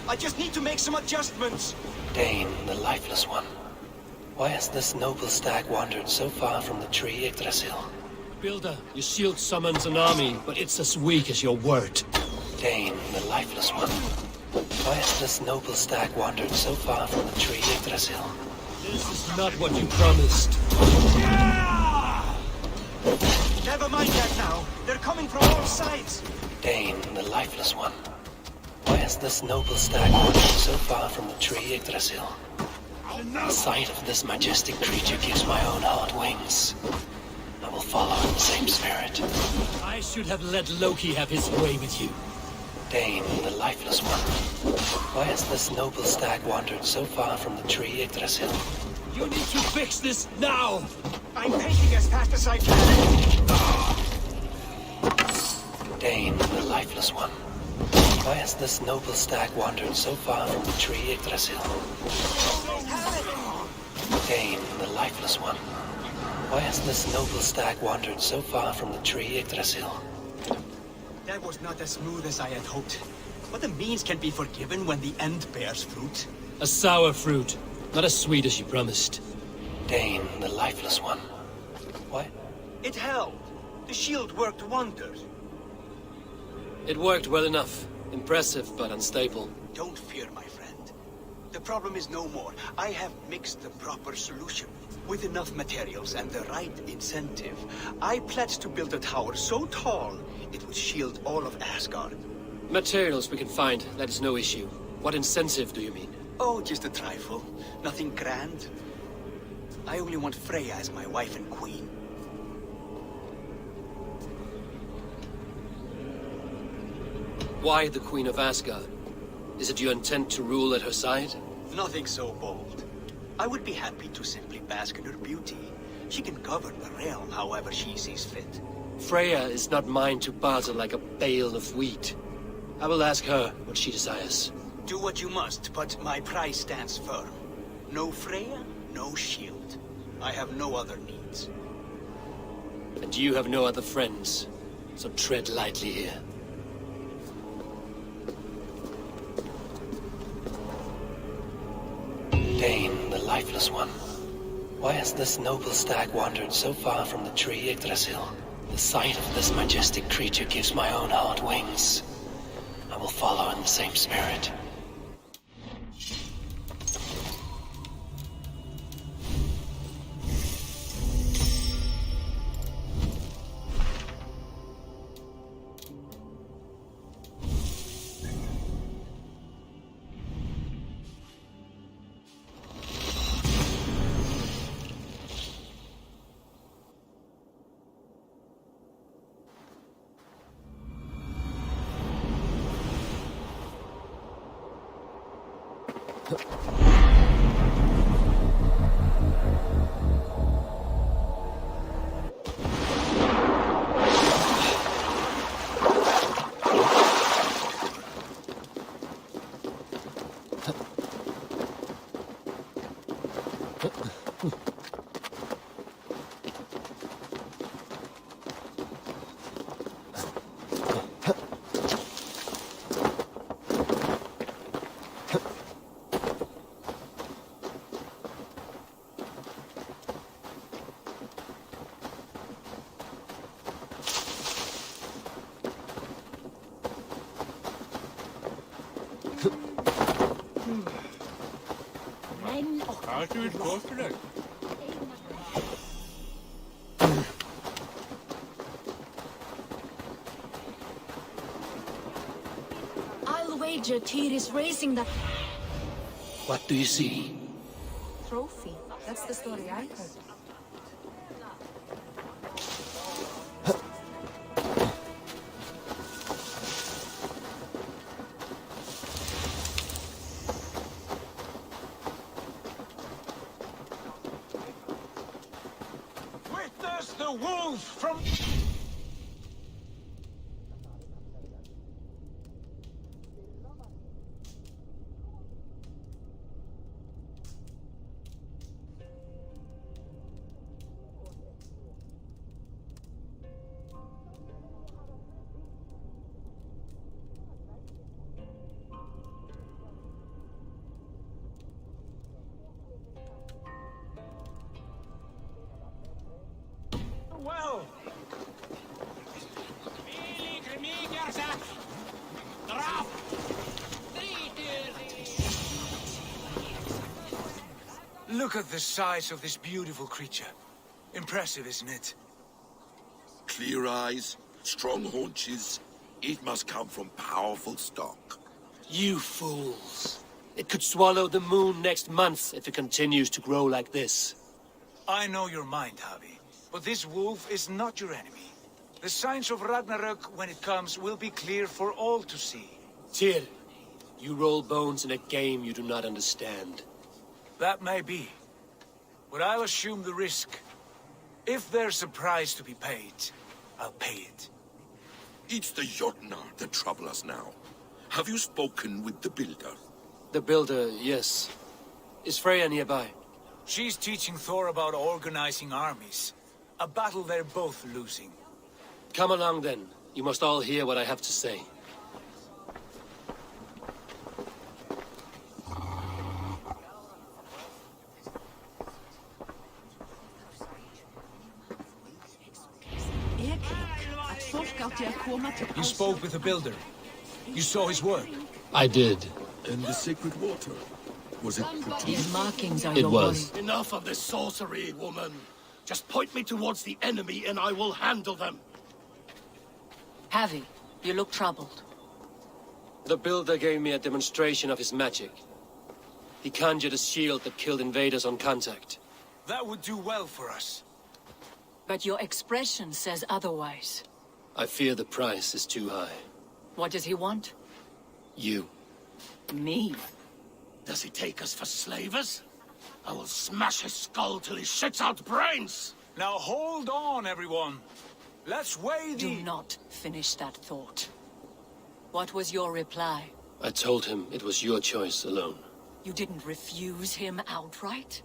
I just need to make some adjustments. Dane, the lifeless one. Why has this noble stag wandered so far from the tree Yggdrasil? Builder, your shield summons an army, but it's as weak as your word. Dane, the lifeless one. Why has this noble stag wandered so far from the tree Yggdrasil? This is not what you promised. Never mind that now. They're coming from all sides. Dane, the lifeless one. Why has this noble stag wandered so far from the tree Yggdrasil? The sight of this majestic creature gives my own heart wings. I will follow in the same spirit. I should have let Loki have his way with you. Dane, the lifeless one. Why has this noble stag wandered so far from the tree Yggdrasil? You need to fix this now! I'm painting as fast as I can. Dane, the lifeless one. Why has this noble stag wandered so far from the tree Yggdrasil? Dane, the lifeless one. Why has this noble stag wandered so far from the tree Yggdrasil? That was not as smooth as I had hoped. But the means can be forgiven when the end bears fruit. A sour fruit, not as sweet as you promised. Dane, the lifeless one. Why? It held. The shield worked wonders. It worked well enough. Impressive, but unstable. Don't fear, my friend. The problem is no more. I have mixed the proper solution. With enough materials and the right incentive, I pledge to build a tower so tall it would shield all of Asgard. Materials we can find, that is no issue. What incentive do you mean? Oh, just a trifle. Nothing grand. I only want Freya as my wife and queen. Why the Queen of Asgard? Is it your intent to rule at her side? Nothing so bold. I would be happy to simply bask in her beauty. She can govern the realm however she sees fit. Freya is not mine to barter like a bale of wheat. I will ask her what she desires. Do what you must, but my price stands firm. No Freya, no shield. I have no other needs. And you have no other friends, so tread lightly here. Dane, the lifeless one. Why has this noble stag wandered so far from the tree Yggdrasil? The sight of this majestic creature gives my own heart wings. I will follow in the same spirit. I'll wager Tyr is raising the What do you see? trophy. That's the story I heard. Witness the wolf from... Well. Look at the size of this beautiful creature. Impressive, isn't it? Clear eyes, strong haunches. It must come from powerful stock. You fools. It could swallow the moon next month if it continues to grow like this. I know your mind, Javi, but this wolf is not your enemy. The signs of Ragnarök, when it comes, will be clear for all to see. Tyr, you roll bones in a game you do not understand. That may be, but I'll assume the risk. If there's a price to be paid, I'll pay it. It's the Jotnar that trouble us now. Have you spoken with the builder? The builder, yes. Is Freya nearby? She's teaching Thor about organizing armies. A battle they're both losing. Come along then. You must all hear what I have to say. You spoke with the builder. You saw his work. I did. And the sacred water? Was it produced? These markings are It was. Enough of this sorcery, woman. Just point me towards the enemy and I will handle them. Javi, you look troubled. The builder gave me a demonstration of his magic. He conjured a shield that killed invaders on contact. That would do well for us. But your expression says otherwise. I fear the price is too high. What does he want? You. Me? Does he take us for slavers? I will smash his skull till he shits out brains! Now hold on, everyone. Let's weigh the... Do not finish that thought. What was your reply? I told him it was your choice alone. You didn't refuse him outright?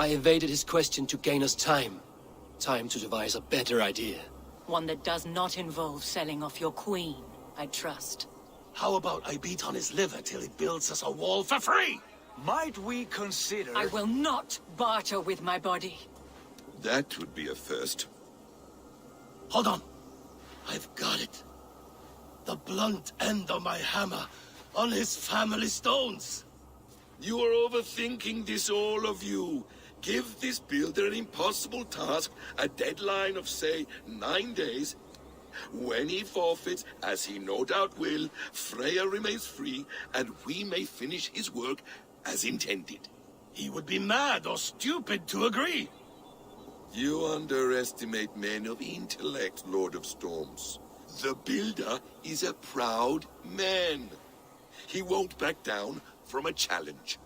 I evaded his question to gain us time. Time to devise a better idea. One that does not involve selling off your queen, I trust. How about I beat on his liver till he builds us a wall for free? Might we consider... I will not barter with my body. That would be a first. Hold on. I've got it. The blunt end of my hammer on his family stones. You are overthinking this, all of you. Give this builder an impossible task, a deadline of, say, 9 days. When he forfeits, as he no doubt will, Freya remains free, and we may finish his work as intended. He would be mad or stupid to agree. You underestimate men of intellect, Lord of Storms. The builder is a proud man. He won't back down from a challenge.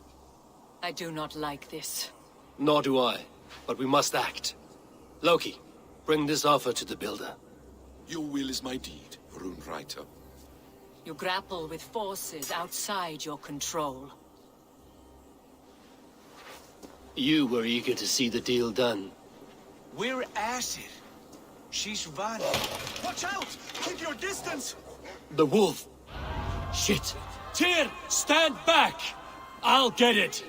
I do not like this. Nor do I, but we must act. Loki, bring this offer to the builder. Your will is my deed, Runewriter. You grapple with forces outside your control. You were eager to see the deal done. We're acid. She's Vani. Watch out! Keep your distance! The wolf! Shit! Tyr, stand back! I'll get it!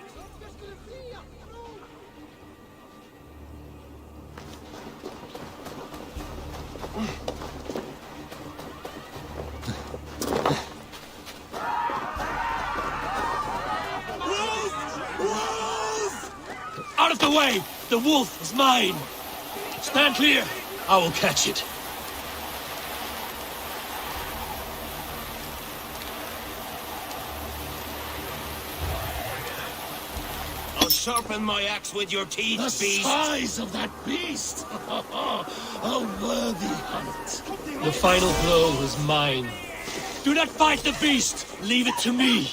Out of the way! The wolf is mine! Stand clear! I will catch it. I'll sharpen my axe with your teeth, beast! The size of that beast! A worthy hunt. The final blow is mine. Do not fight the beast! Leave it to me!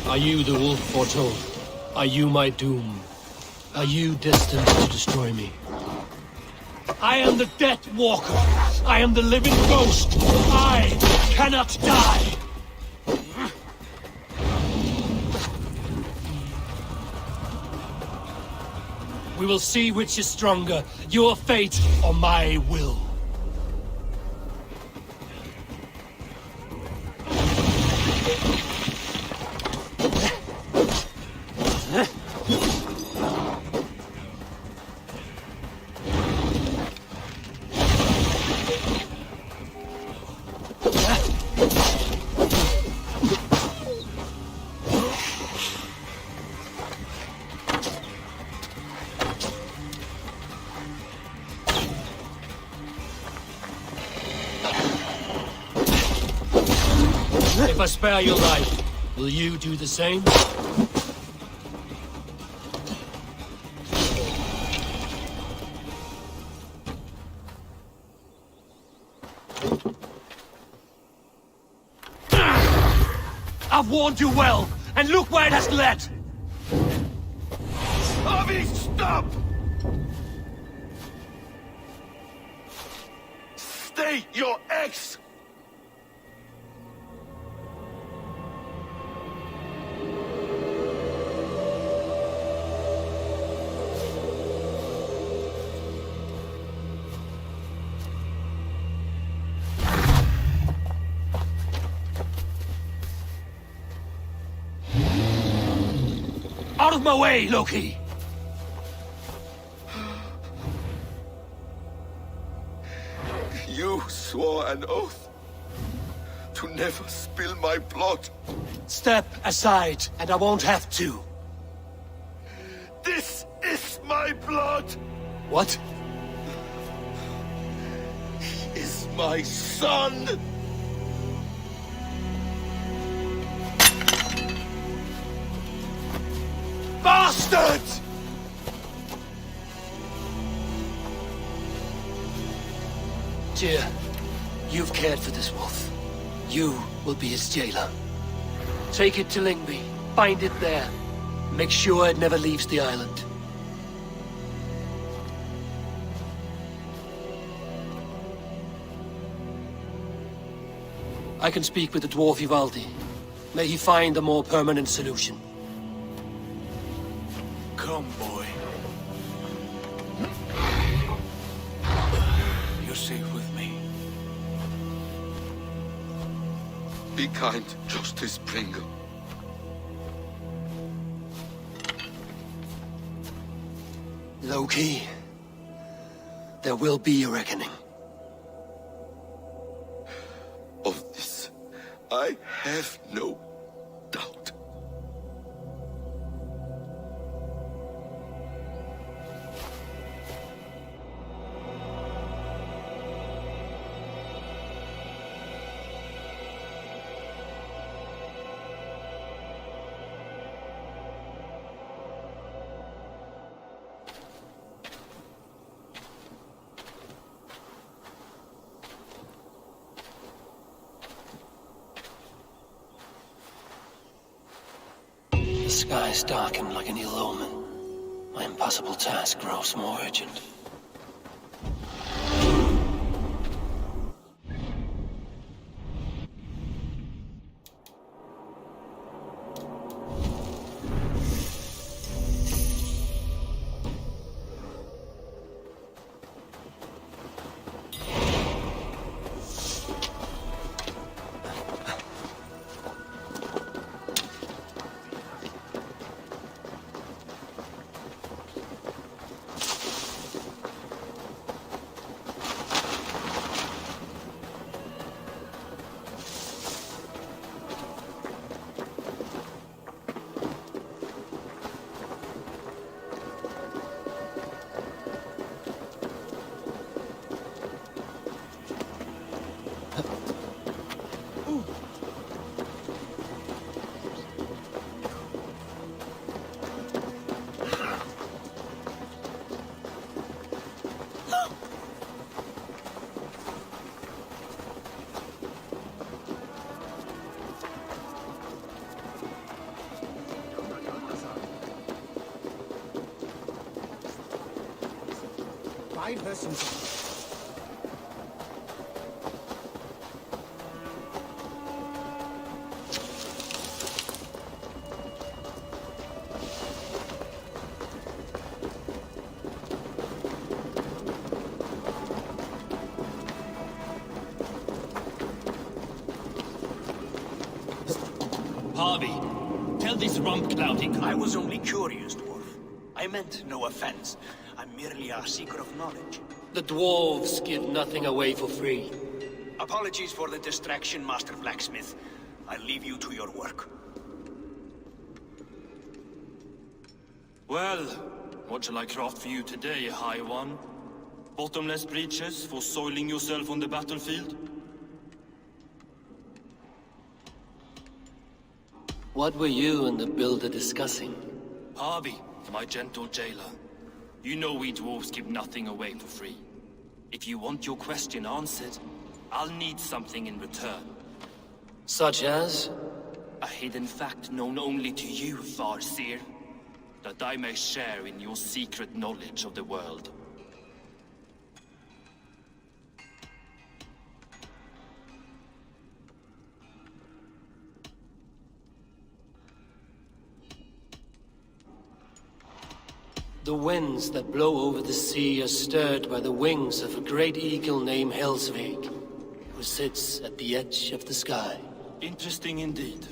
Are you the wolf foretold? Are you my doom? Are you destined to destroy me? I am the Death Walker. I am the living ghost. I cannot die. We will see which is stronger, your fate or my will. must spare your life. Will you do the same? I've warned you well, and look where it has led! Avi, stop! Stay your ex! Out of my way, Loki! You swore an oath to never spill my blood. Step aside, and I won't have to. This is my blood! What? He is my son! Bastard! Tyr, you've cared for this wolf. You will be his jailer. Take it to Lingby, bind it there. Make sure it never leaves the island. I can speak with the dwarf Ivaldi. May he find a more permanent solution. Come, boy. You're safe with me. Be kind, Justice Pringle. Loki, there will be a reckoning. Of this, I have no doubt. The skies darken like an ill omen. My impossible task grows more urgent. Find her some. Harvey, tell this rump clouty. I was only curious, dwarf. I meant no offense. I'm merely a seeker of knowledge. The dwarves give nothing away for free. Apologies for the distraction, Master Blacksmith. I'll leave you to your work. Well, what shall I craft for you today, High One? Bottomless breeches for soiling yourself on the battlefield? What were you and the builder discussing? Harvey, my gentle jailer. You know we dwarves give nothing away for free. If you want your question answered, I'll need something in return. Such as? A hidden fact known only to you, Farseer. That I may share in your secret knowledge of the world. The winds that blow over the sea are stirred by the wings of a great eagle named Helsvig, who sits at the edge of the sky. Interesting indeed.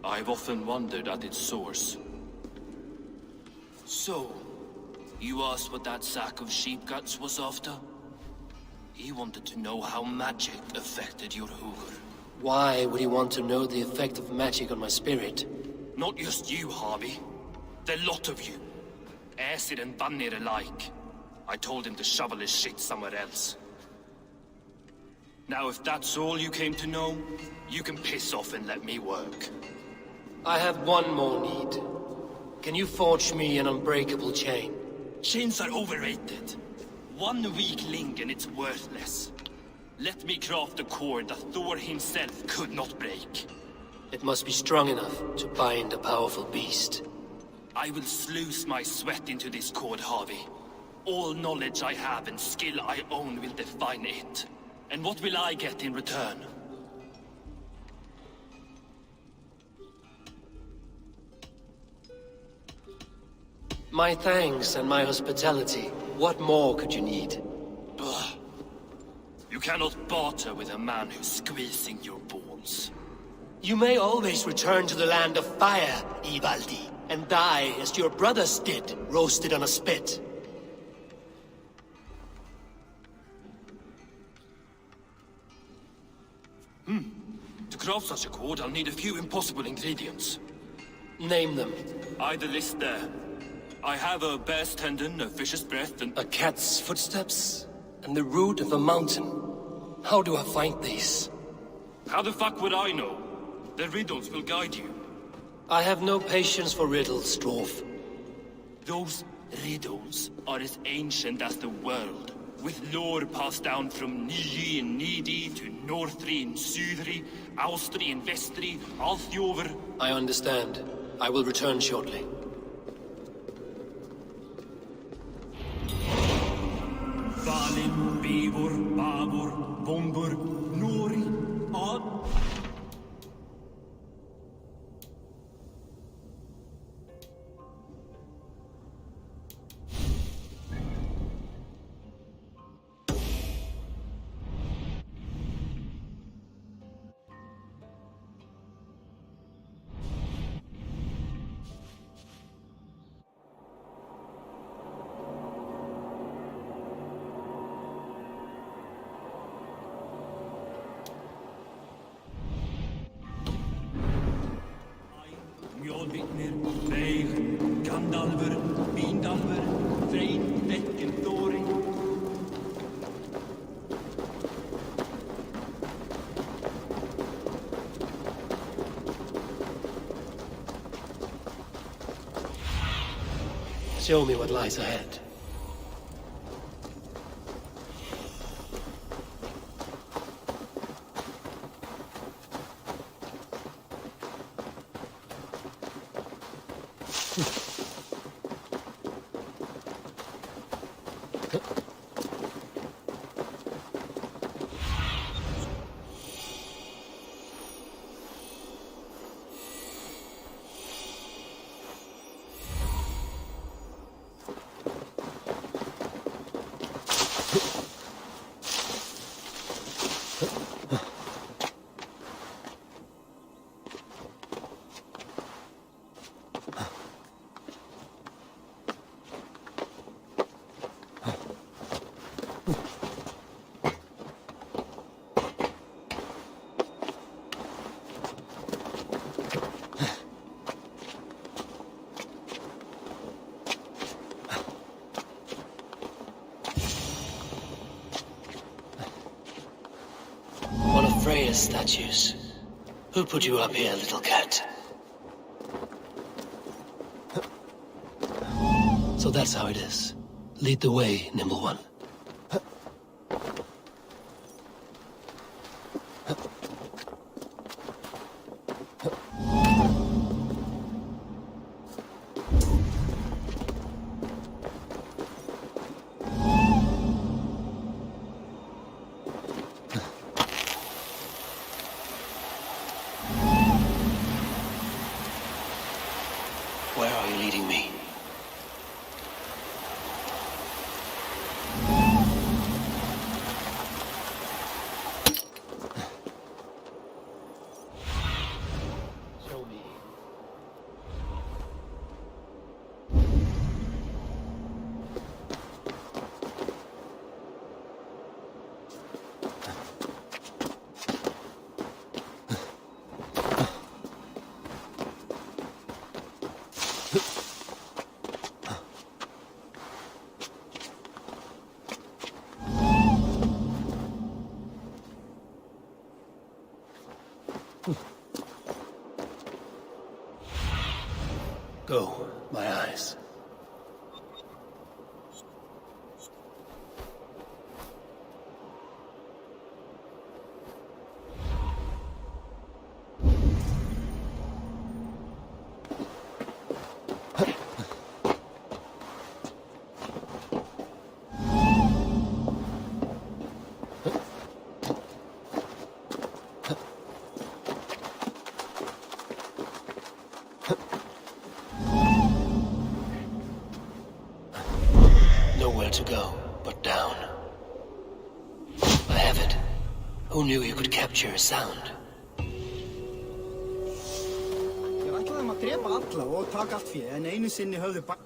I've often wondered at its source. So, you asked what that sack of sheep guts was after? He wanted to know how magic affected your Hugr. Why would he want to know the effect of magic on my spirit? Not just you, Harvey. The lot of you. Aesir and Vanir alike. I told him to shovel his shit somewhere else. Now if that's all you came to know, you can piss off and let me work. I have one more need. Can you forge me an unbreakable chain? Chains are overrated. One weak link and it's worthless. Let me craft a cord that Thor himself could not break. It must be strong enough to bind a powerful beast. I will sluice my sweat into this cord, Harvey. All knowledge I have and skill I own will define it. And what will I get in return? My thanks and my hospitality. What more could you need? Ugh. You cannot barter with a man who's squeezing your balls. You may always return to the land of fire, Ivaldi, and die as your brothers did, roasted on a spit. To craft such a cord, I'll need a few impossible ingredients. Name them. The list there. I have a bear's tendon, a fish's breath, and... A cat's footsteps, and the root of a mountain. How do I find these? How the fuck would I know? The riddles will guide you. I have no patience for riddles, dwarf. Those riddles are as ancient as the world, with lore passed down from Niji and Nidi to Northri and Sudri, Austri and Vestri, Althjover. I understand. I will return shortly. Valin, Bivor, Babur, Vombur, Nori, Ad... Mjolvitnir, Veig, Gandalfur, Vindalfur, Þrein, Vekken, Þori. Show me what lies ahead. Freya's statues. Who put you up here, little cat? So that's how it is. Lead the way, nimble one. Where are you leading me? Show me. Go, my eyes. Nowhere to go but down. I have it. Who knew you could capture a sound? Ég ætlaði að drepa alla og taka allt fyrir, en einu sinni höfðu bara...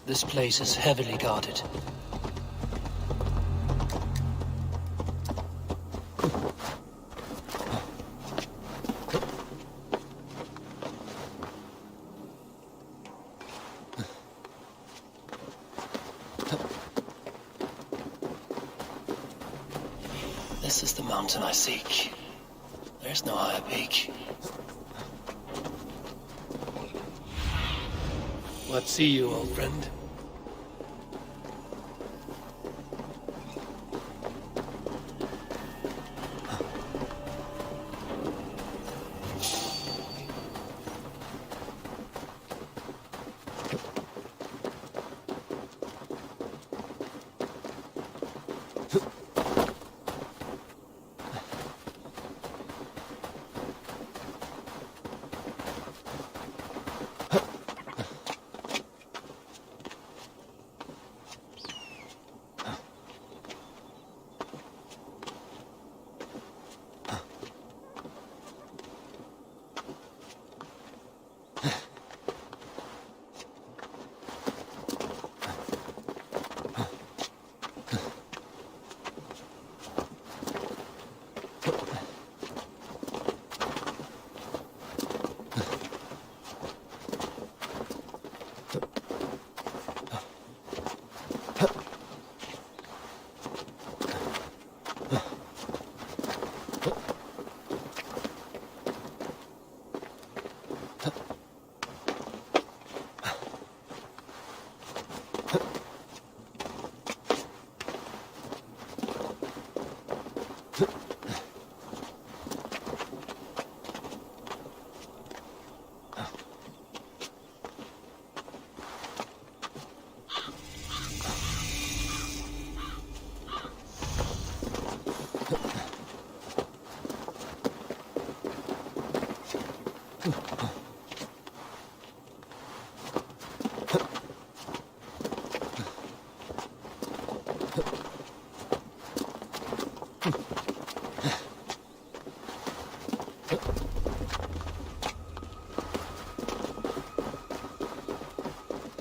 This place is heavily guarded. This is the mountain I seek. There's no higher peak. What see you, old friend?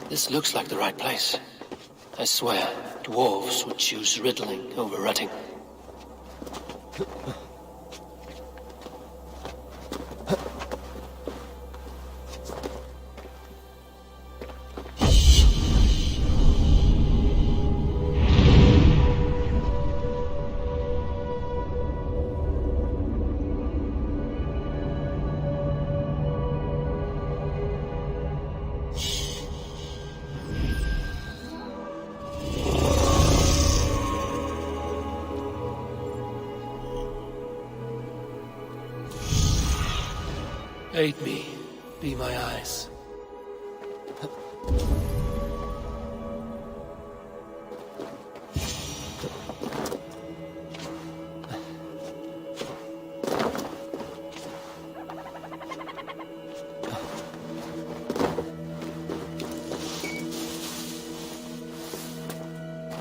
This looks like the right place. I swear, dwarves would choose riddling over rutting. Aid me, be my eyes.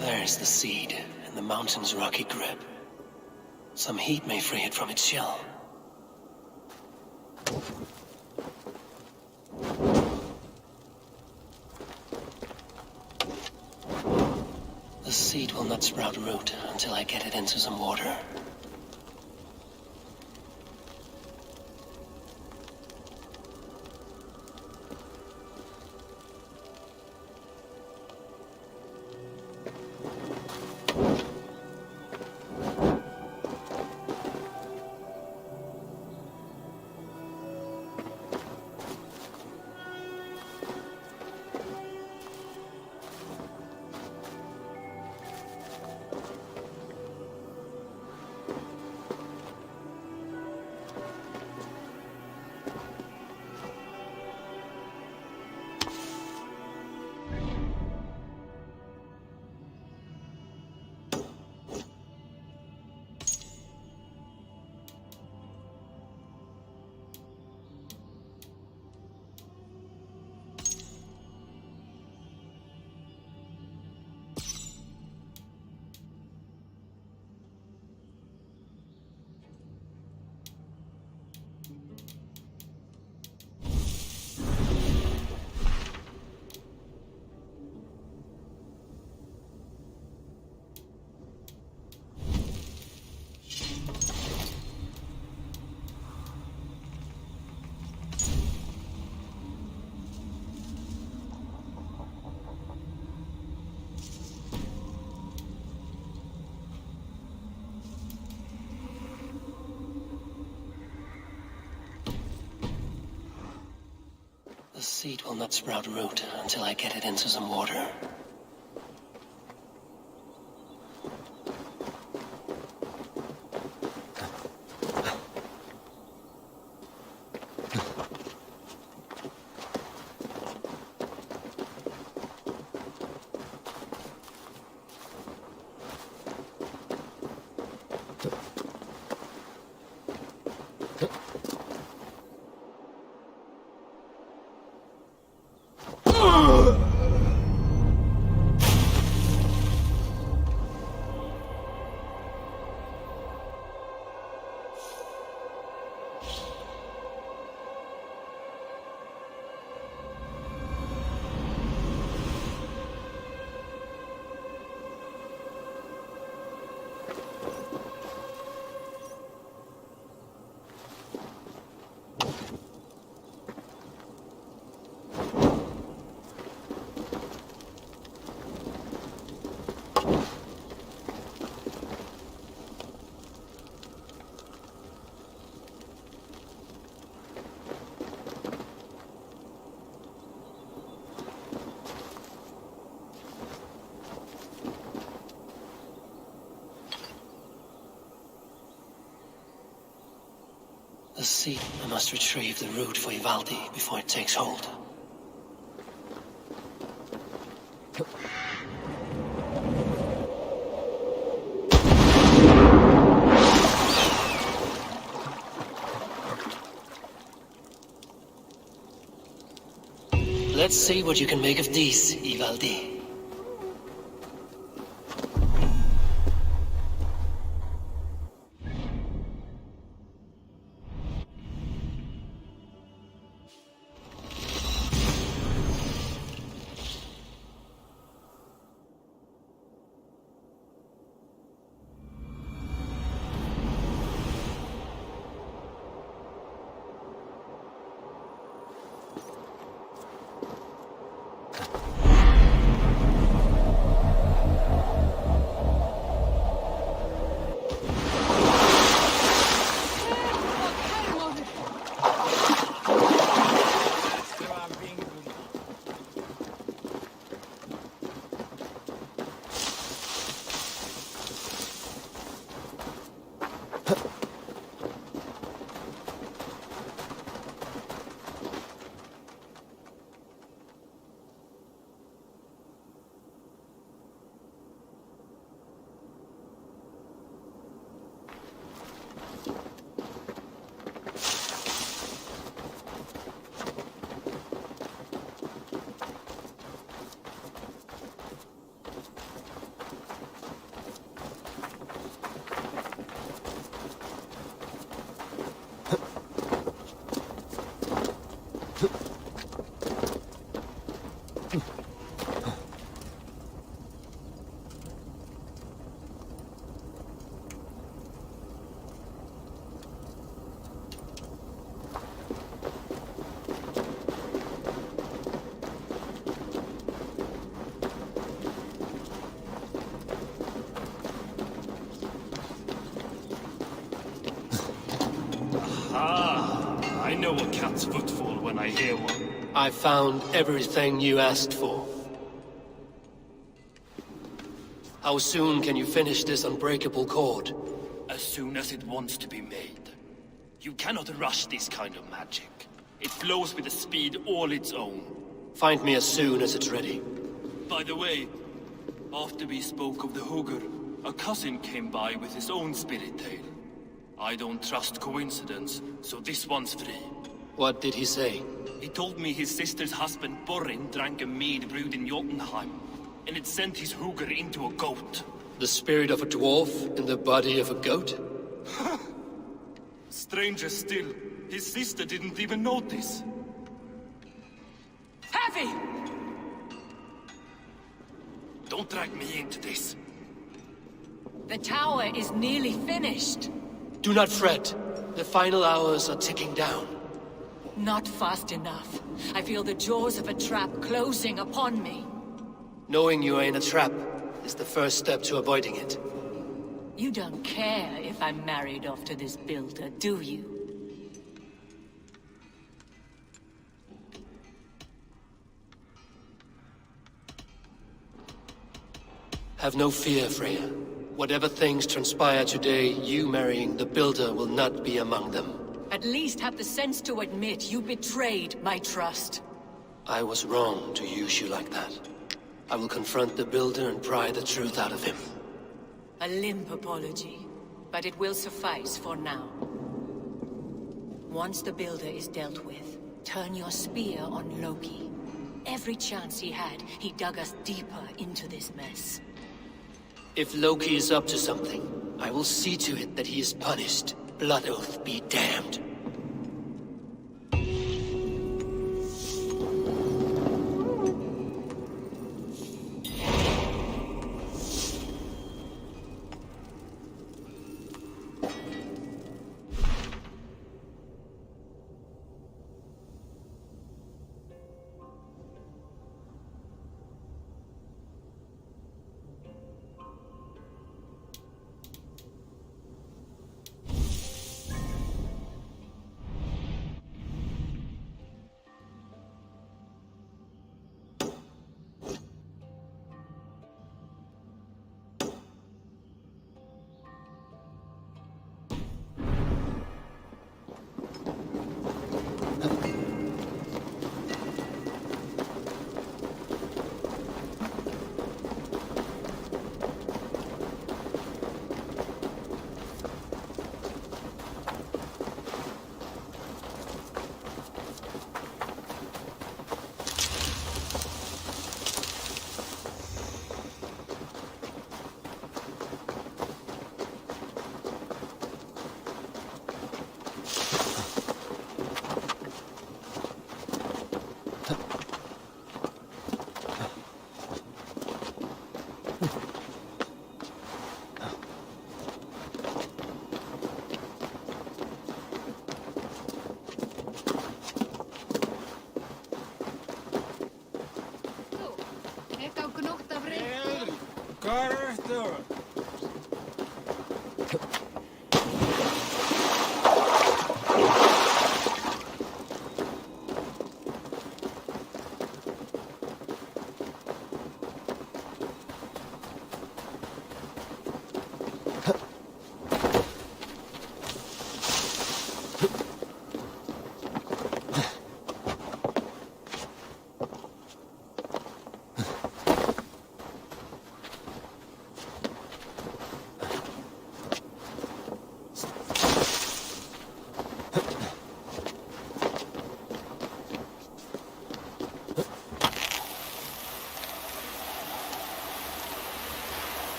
There's the seed in the mountain's rocky grip. Some heat may free it from its shell. The seed will not sprout root until I get it into some water. seed will not sprout root until I get it into some water. The seed. I must retrieve the root for Ivaldi before it takes hold. Let's see what you can make of these, Ivaldi. I know a cat's footfall when I hear one. I found everything you asked for. How soon can you finish this unbreakable cord? As soon as it wants to be made. You cannot rush this kind of magic. It flows with a speed all its own. Find me as soon as it's ready. By the way, after we spoke of the Hugr, a cousin came by with his own spirit tale. I don't trust coincidence, so this one's free. What did he say? He told me his sister's husband Borin drank a mead brewed in Jotunheim, and it sent his Hugr into a goat. The spirit of a dwarf in the body of a goat? Stranger still, his sister didn't even notice. Heavy! Don't drag me into this. The tower is nearly finished. Do not fret. The final hours are ticking down. Not fast enough. I feel the jaws of a trap closing upon me. Knowing you are in a trap is the first step to avoiding it. You don't care if I'm married off to this builder, do you? Have no fear, Freya. Whatever things transpire today, you marrying the Builder will not be among them. At least have the sense to admit you betrayed my trust. I was wrong to use you like that. I will confront the Builder and pry the truth out of him. A limp apology, but it will suffice for now. Once the Builder is dealt with, turn your spear on Loki. Every chance he had, he dug us deeper into this mess. If Loki is up to something, I will see to it that he is punished. Blood Oath be damned.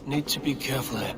Need to be careful here.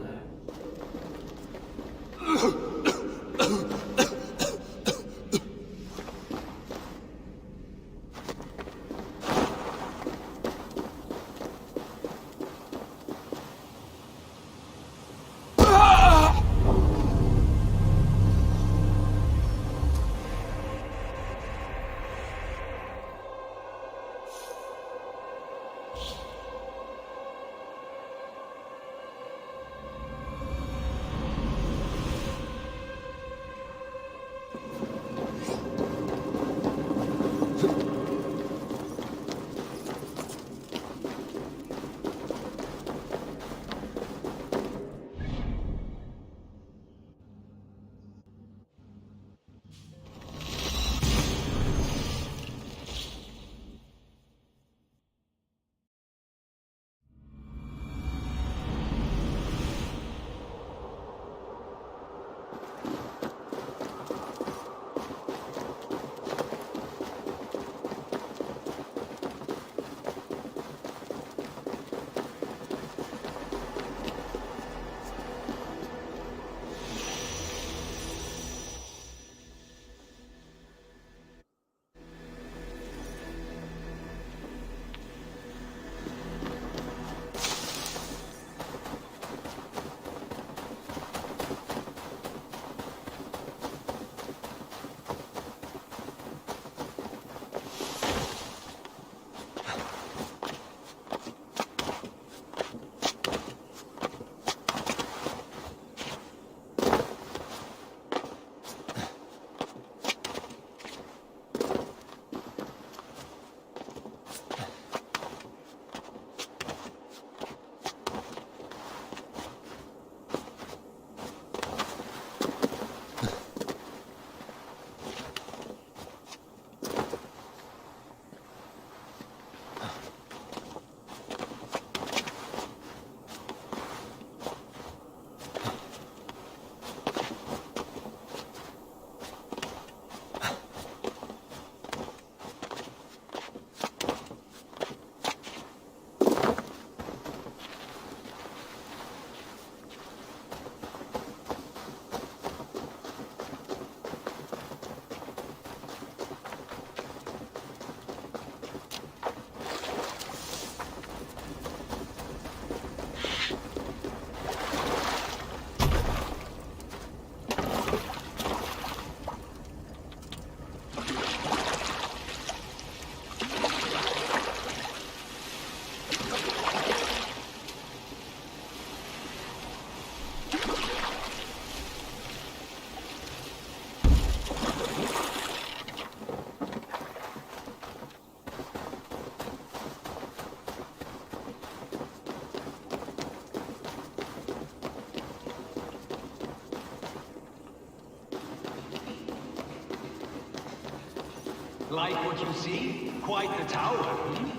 Like what you see? Quite the tower, hmm?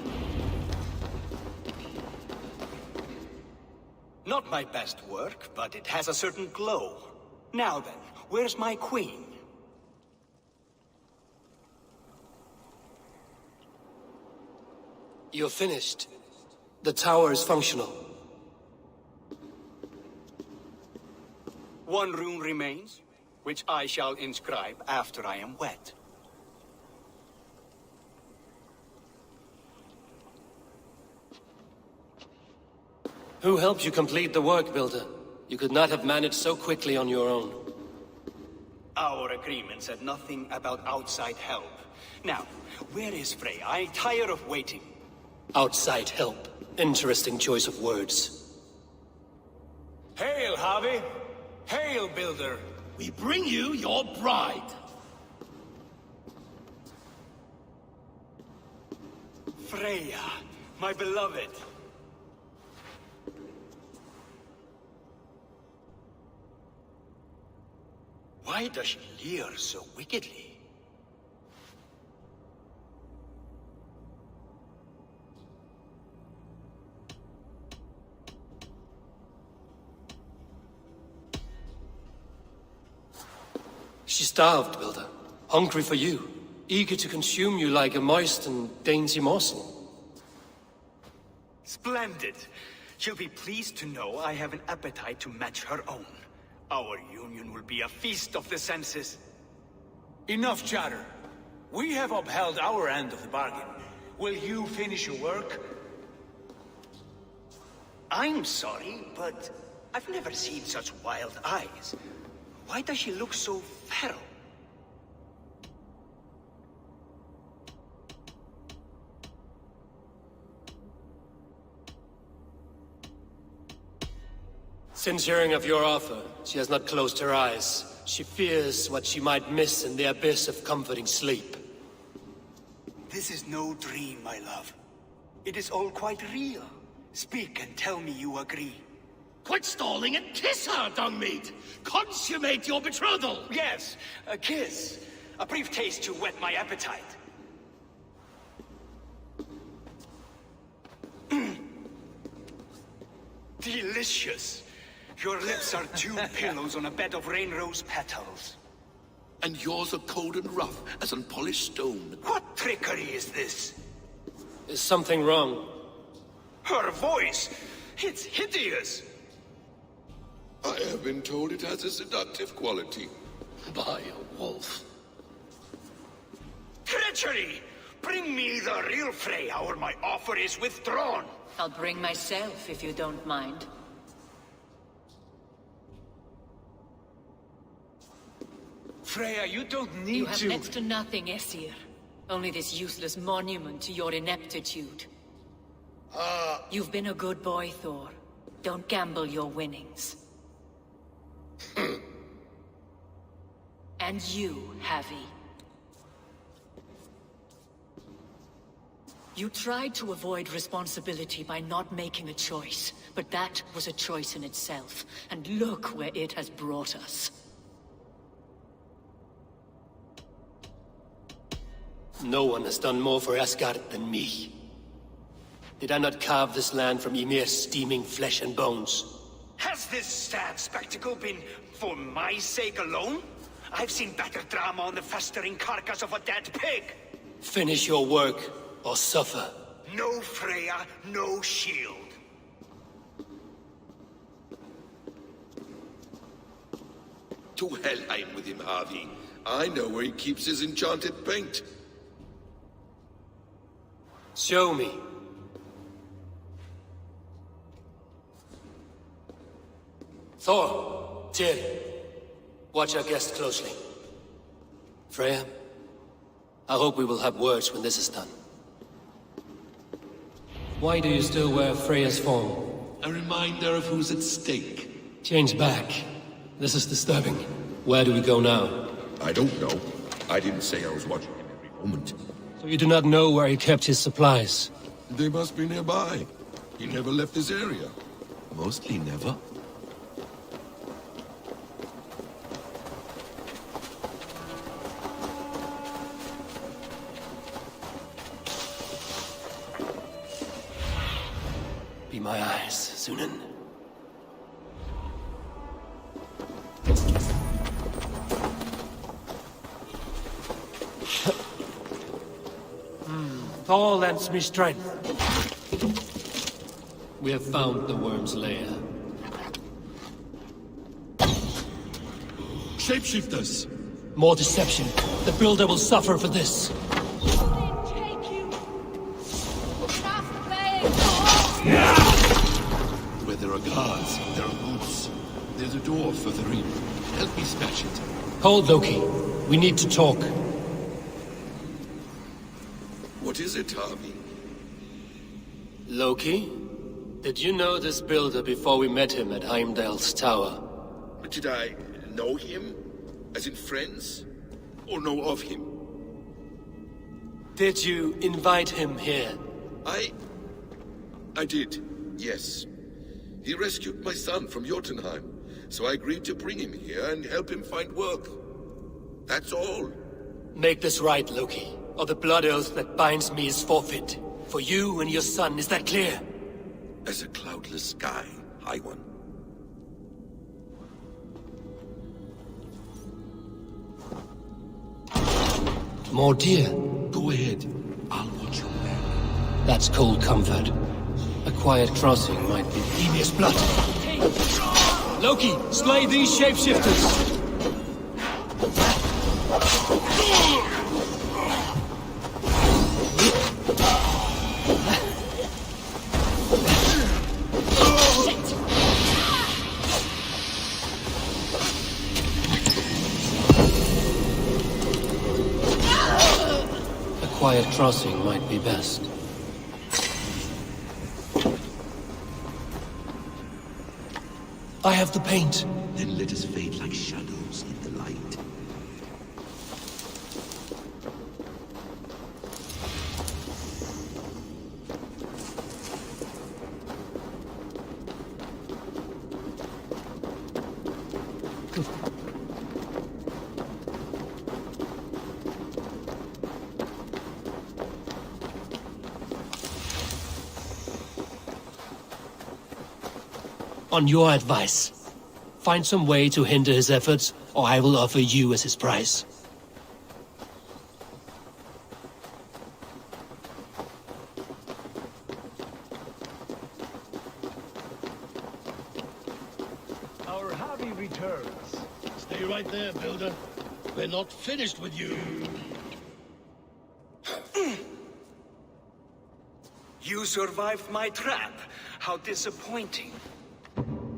Not my best work, but it has a certain glow. Now then, where's my queen? You're finished. The tower is functional. One rune remains, which I shall inscribe after I am wet. Who helped you complete the work, Builder? You could not have managed so quickly on your own. Our agreement said nothing about outside help. Now, where is Freya? I tire of waiting. Outside help. Interesting choice of words. Hail, Harvey! Hail, Builder! We bring you your bride. Freya, my beloved. Why does she leer so wickedly? She starved, Builder. Hungry for you. Eager to consume you like a moist and dainty morsel. Splendid. She'll be pleased to know I have an appetite to match her own. Our union will be a feast of the senses. Enough chatter. We have upheld our end of the bargain. Will you finish your work? I'm sorry, but I've never seen such wild eyes. Why does she look so feral? Since hearing of your offer, she has not closed her eyes. She fears what she might miss in the abyss of comforting sleep. This is no dream, my love. It is all quite real. Speak and tell me you agree. Quit stalling and kiss her, Dungmeat! Consummate your betrothal! Yes, a kiss. A brief taste to whet my appetite. Delicious. Your lips are two pillows on a bed of rain rose petals. And yours are cold and rough as unpolished stone. What trickery is this? Is something wrong? Her voice! It's hideous! I have been told it has a seductive quality. By a wolf. Treachery! Bring me the real Freya, or my offer is withdrawn! I'll bring myself, if you don't mind. Freya, you don't need You have next to nothing, Aesir. Only this useless monument to your ineptitude. You've been a good boy, Thor. Don't gamble your winnings. And you, Havi. You tried to avoid responsibility by not making a choice, but that was a choice in itself, and look where it has brought us. No one has done more for Asgard than me. Did I not carve this land from Ymir's steaming flesh and bones? Has this sad spectacle been for my sake alone? I've seen better drama on the festering carcass of a dead pig! Finish your work, or suffer. No Freya, no shield. To Helheim with him, Harvey. I know where he keeps his enchanted paint. Show me. Thor, Tyr, watch our guest closely. Freya, I hope we will have words when this is done. Why do you still wear Freya's form? A reminder of who's at stake. Change back. This is disturbing. Where do we go now? I don't know. I didn't say I was watching him every moment. So you do not know where he kept his supplies? They must be nearby. He never left this area. Mostly never. my eyes, Sunan. Thor lends me strength. We have found the worm's lair. Shapeshifters! More deception. The Builder will suffer for this. Where there are guards, there are boots. There's a door further in. Help me smash it. Hold, Loki. We need to talk. What is it, Harvey? Loki? Did you know this Builder before we met him at Heimdall's tower? Did I know him? As in friends? Or know of him? Did you invite him here? I did, yes. He rescued my son from Jotunheim, so I agreed to bring him here and help him find work. That's all. Make this right, Loki, or the blood oath that binds me is forfeit. For you and your son, is that clear? As a cloudless sky, High One. More deer. Go ahead. I'll watch your back. That's cold comfort. A quiet crossing might be devious blood. Loki, slay these shapeshifters! A quiet crossing might be best. I have the paint. Then let us fade like shadows in the light. On your advice, find some way to hinder his efforts, or I will offer you as his prize. Our Harvey returns. Stay right there, Builder. We're not finished with you. You survived my trap. How disappointing.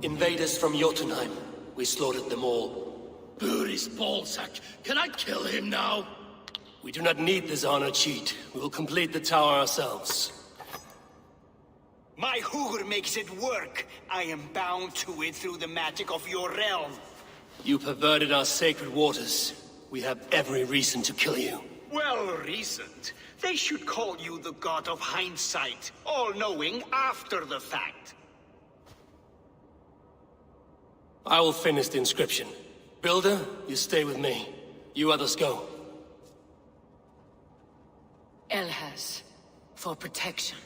Invaders from Jotunheim. We slaughtered them all. Buri's ballsack. Can I kill him now? We do not need this honor cheat. We will complete the tower ourselves. My Hugr makes it work. I am bound to it through the magic of your realm. You perverted our sacred waters. We have every reason to kill you. Well reasoned. They should call you the god of hindsight, all-knowing after the fact. I will finish the inscription. Builder, you stay with me. You others go. Elhaz, for protection.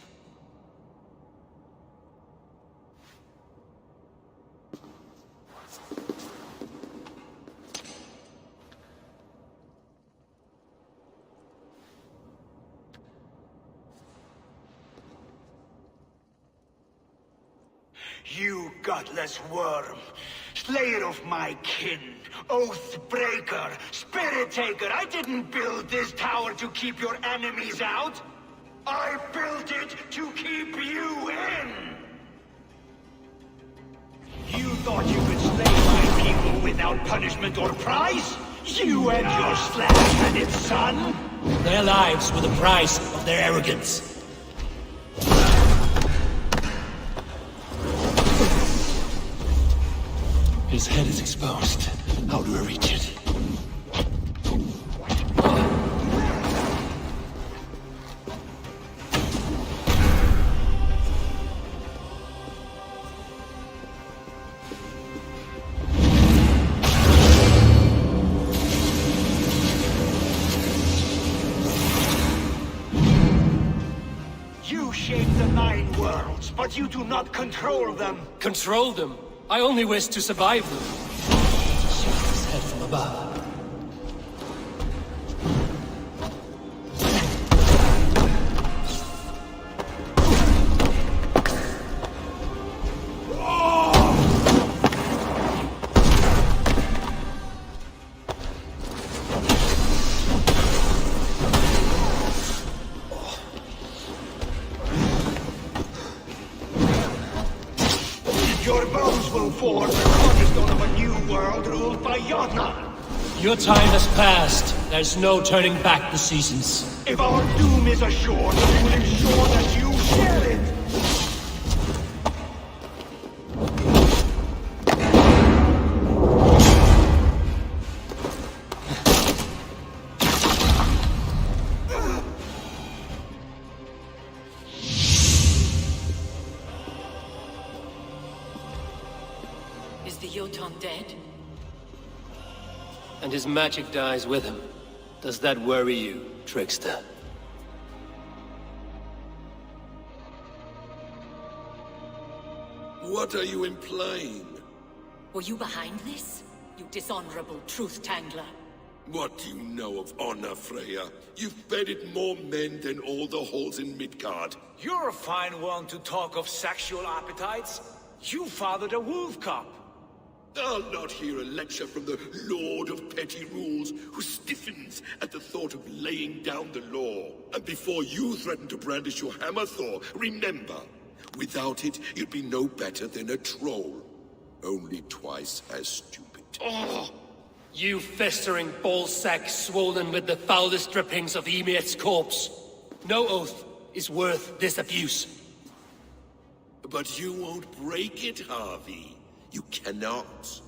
You godless worm, slayer of my kin, oath breaker, spirit taker, I didn't build this tower to keep your enemies out. I built it to keep you in. You thought you could slay my people without punishment or prize? You and your slash-headed son? Their lives were the price of their arrogance. His head is exposed. How do I reach it? You shape the 9 worlds, but you do not control them. Control them? I only wish to survive them. Shoots his head from above. Your bones will form the cornerstone of a new world ruled by Yodna. Your time has passed. There's no turning back the seasons. If our doom is assured, we will ensure that you share it. Is the Jotun dead? And his magic dies with him. Does that worry you, trickster? What are you implying? Were you behind this? You dishonorable truth-tangler. What do you know of honor, Freya? You've bedded more men than all the halls in Midgard. You're a fine one to talk of sexual appetites. You fathered a wolf cub. I'll not hear a lecture from the Lord of Petty Rules, who stiffens at the thought of laying down the law. And before you threaten to brandish your hammer, Thor, remember, without it, you'd be no better than a troll. Only twice as stupid. Oh! You festering ballsack swollen with the foulest drippings of Ymir's corpse. No oath is worth this abuse. But you won't break it, Harvey. You cannot.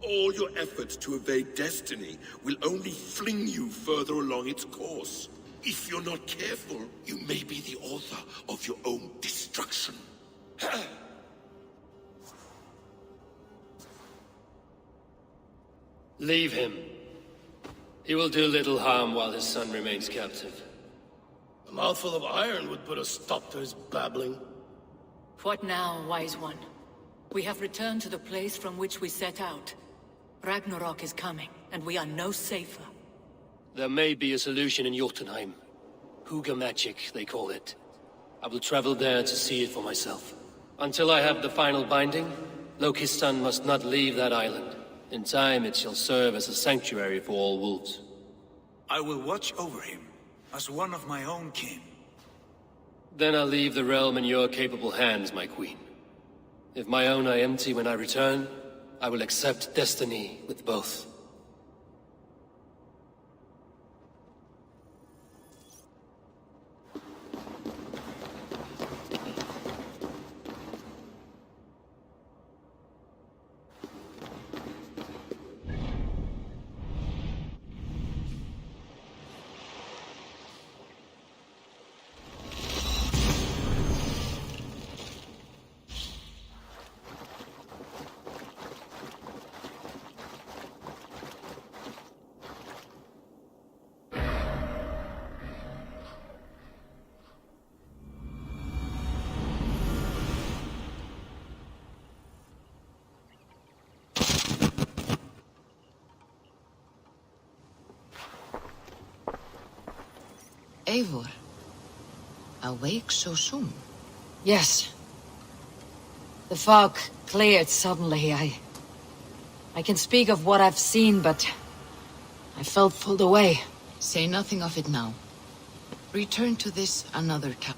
All your efforts to evade destiny will only fling you further along its course. If you're not careful, you may be the author of your own destruction. Leave him. He will do little harm while his son remains captive. A mouthful of iron would put a stop to his babbling. What now, wise one? We have returned to the place from which we set out. Ragnarok is coming, and we are no safer. There may be a solution in Jotunheim. Hugger magic, they call it. I will travel there to see it for myself. Until I have the final binding, Loki's son must not leave that island. In time, it shall serve as a sanctuary for all wolves. I will watch over him, as one of my own kin. Then I'll leave the realm in your capable hands, my queen. If my own are empty when I return, I will accept destiny with both. Eivor, awake so soon? Yes. The fog cleared suddenly. I can speak of what I've seen, but I felt pulled away. Say nothing of it now. Return to this another time.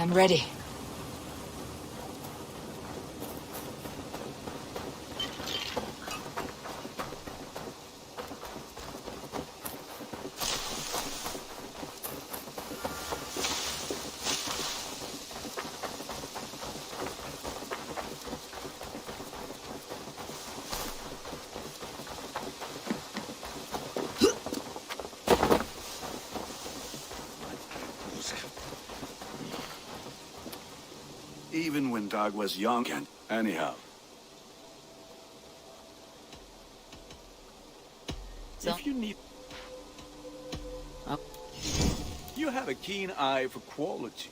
I'm ready. Even when Dog was young and anyhow. If you need... You have a keen eye for quality.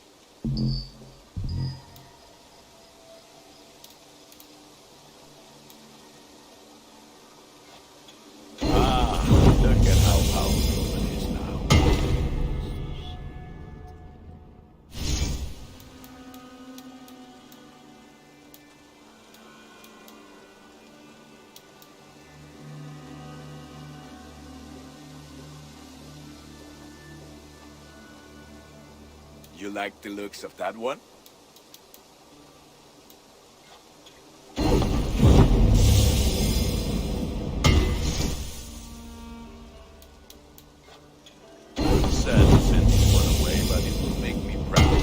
Look at how powerful it is now. You like the looks of that one? Sad since it went away, but it will make me proud.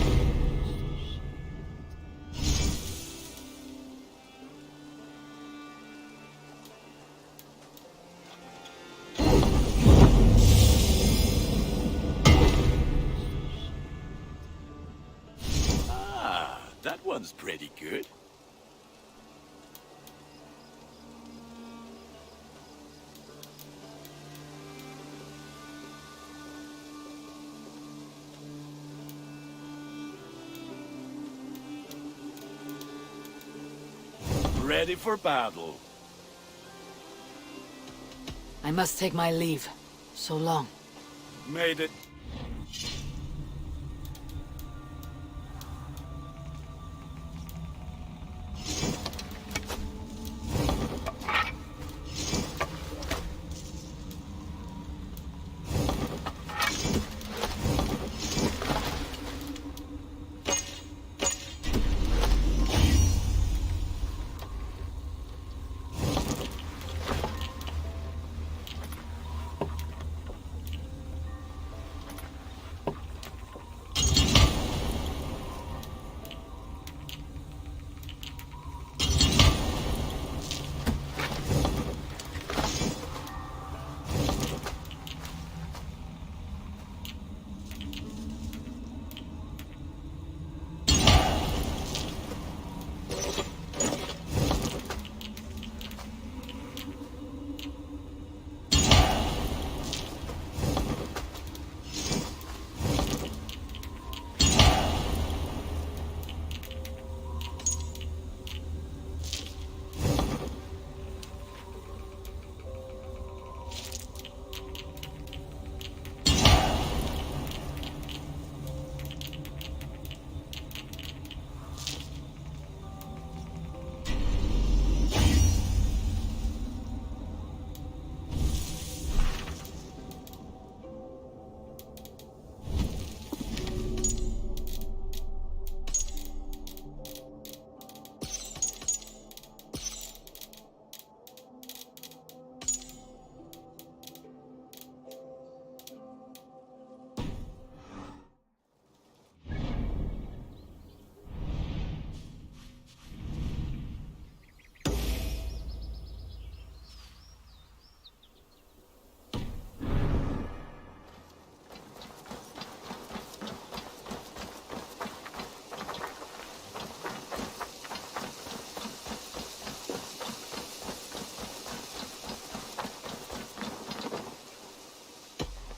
That one's pretty good. Ready for battle. I must take my leave. So long. Made it.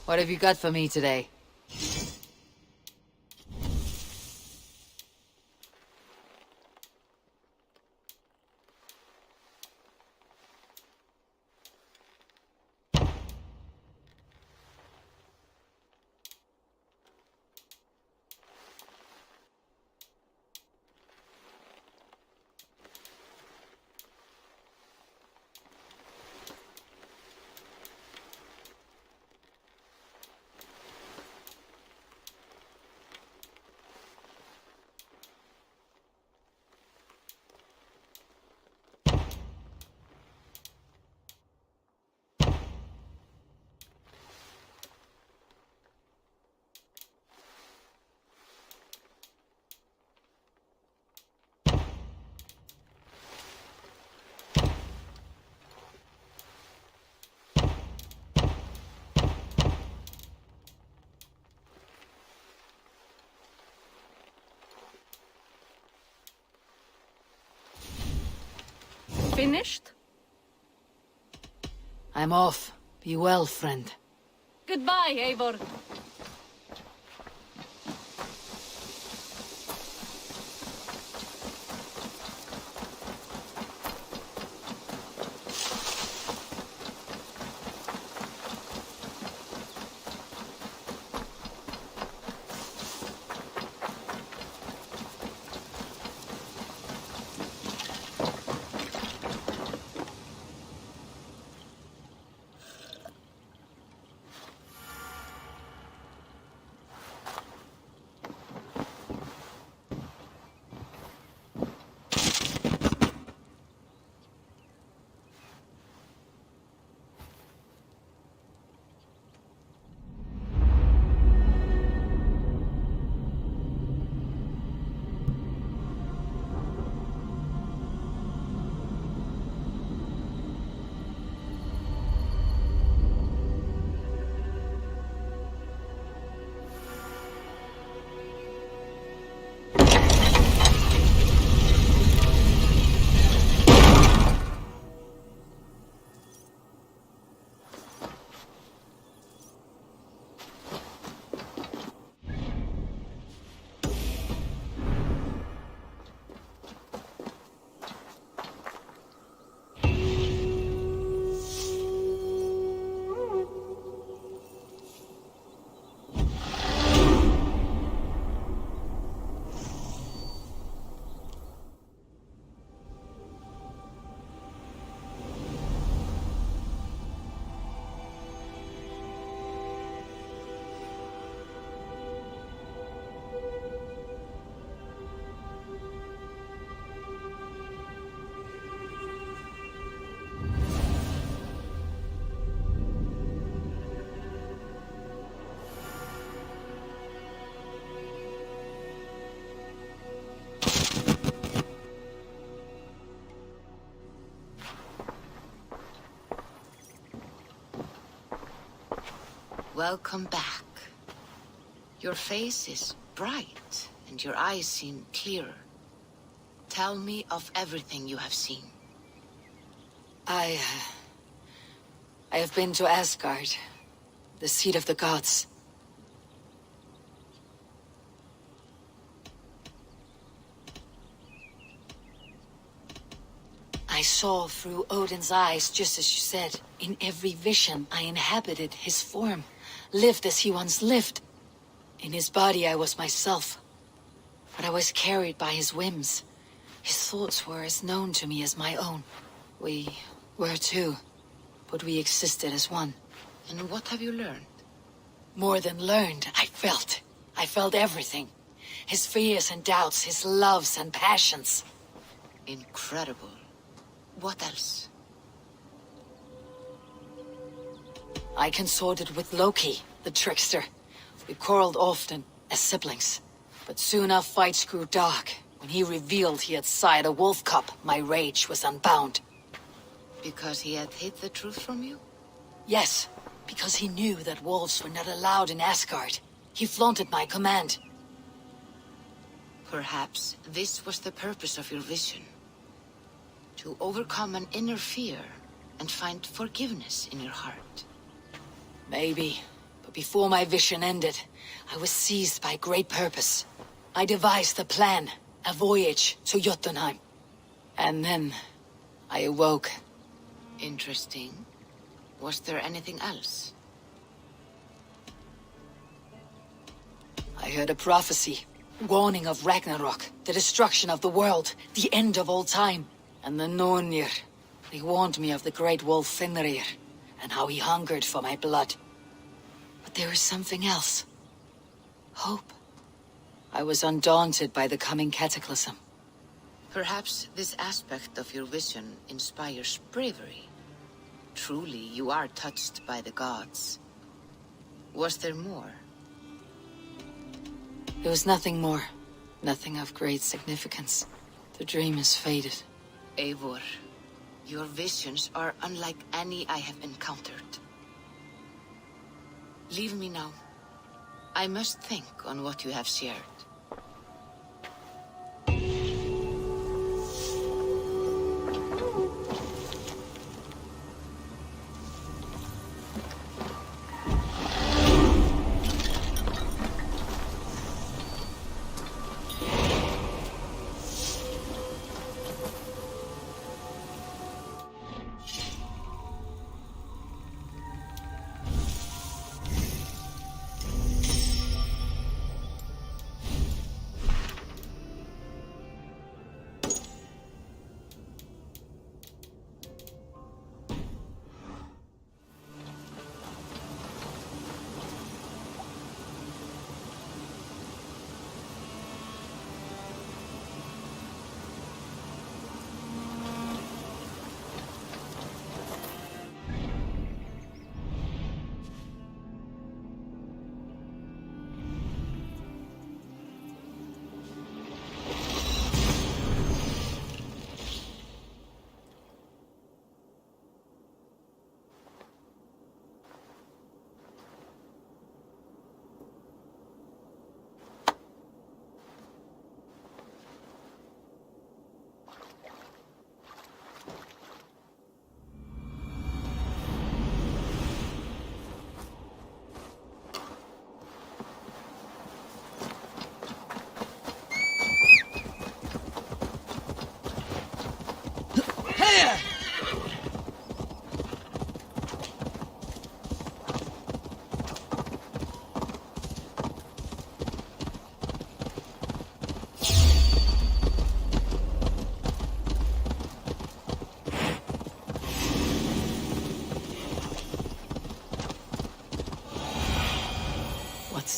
What have you got for me today? Finished? I'm off. Be well, friend. Goodbye, Eivor. Welcome back. Your face is bright, and your eyes seem clearer. Tell me of everything you have seen. I have been to Asgard, the seat of the gods. I saw through Odin's eyes, just as you said. In every vision, I inhabited his form, lived as he once lived. In his body, I was myself. But I was carried by his whims. His thoughts were as known to me as my own. We were two, but we existed as one. And what have you learned? More than learned, I felt. I felt everything. His fears and doubts, his loves and passions. Incredible. What else? I consorted with Loki, the trickster. We quarreled often, as siblings. But soon our fights grew dark. When he revealed he had sired a wolf cub, my rage was unbound. Because he had hid the truth from you? Yes, because he knew that wolves were not allowed in Asgard. He flaunted my command. Perhaps this was the purpose of your vision. To overcome an inner fear and find forgiveness in your heart. Maybe, but before my vision ended, I was seized by great purpose. I devised a plan, a voyage to Jotunheim. And then, I awoke. Interesting. Was there anything else? I heard a prophecy, warning of Ragnarok, the destruction of the world, the end of all time. And the Nornir, they warned me of the great wolf Fenrir, and how he hungered for my blood. But there is something else. Hope. I was undaunted by the coming cataclysm. Perhaps this aspect of your vision inspires bravery. Truly, you are touched by the gods. Was there more? There was nothing more. Nothing of great significance. The dream is faded. Eivor, your visions are unlike any I have encountered. Leave me now. I must think on what you have shared.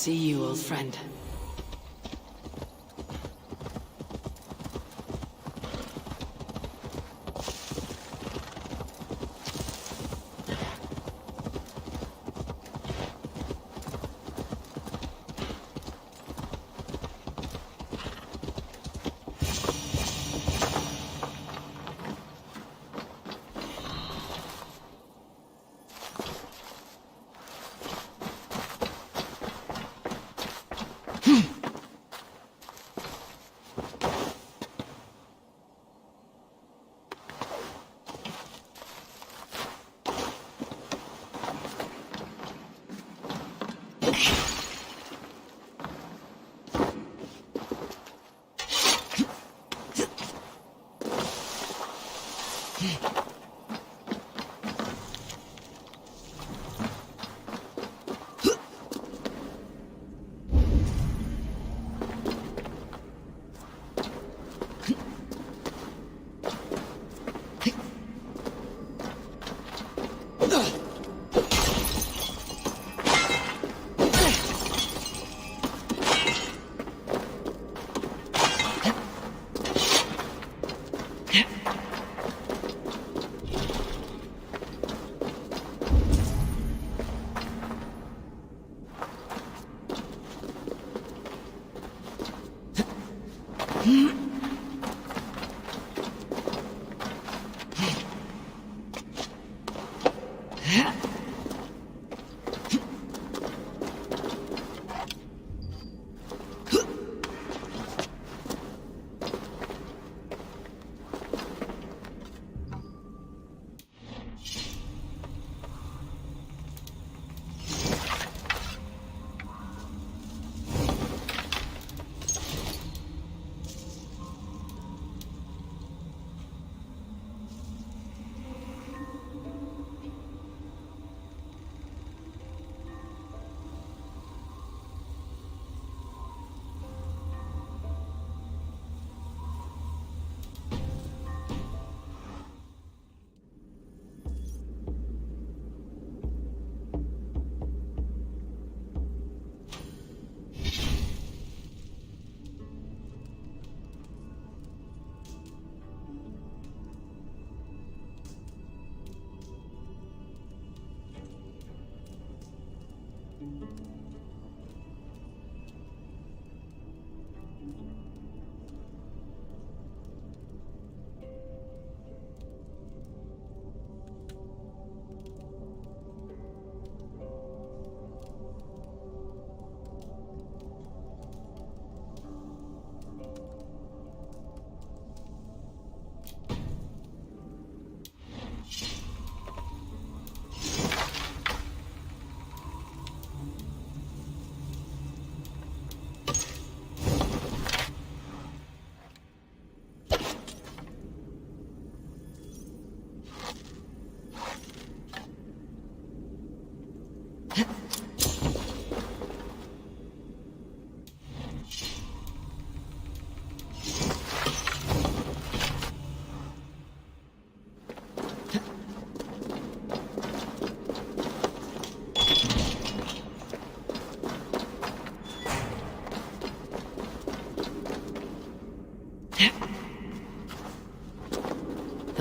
see you, old friend.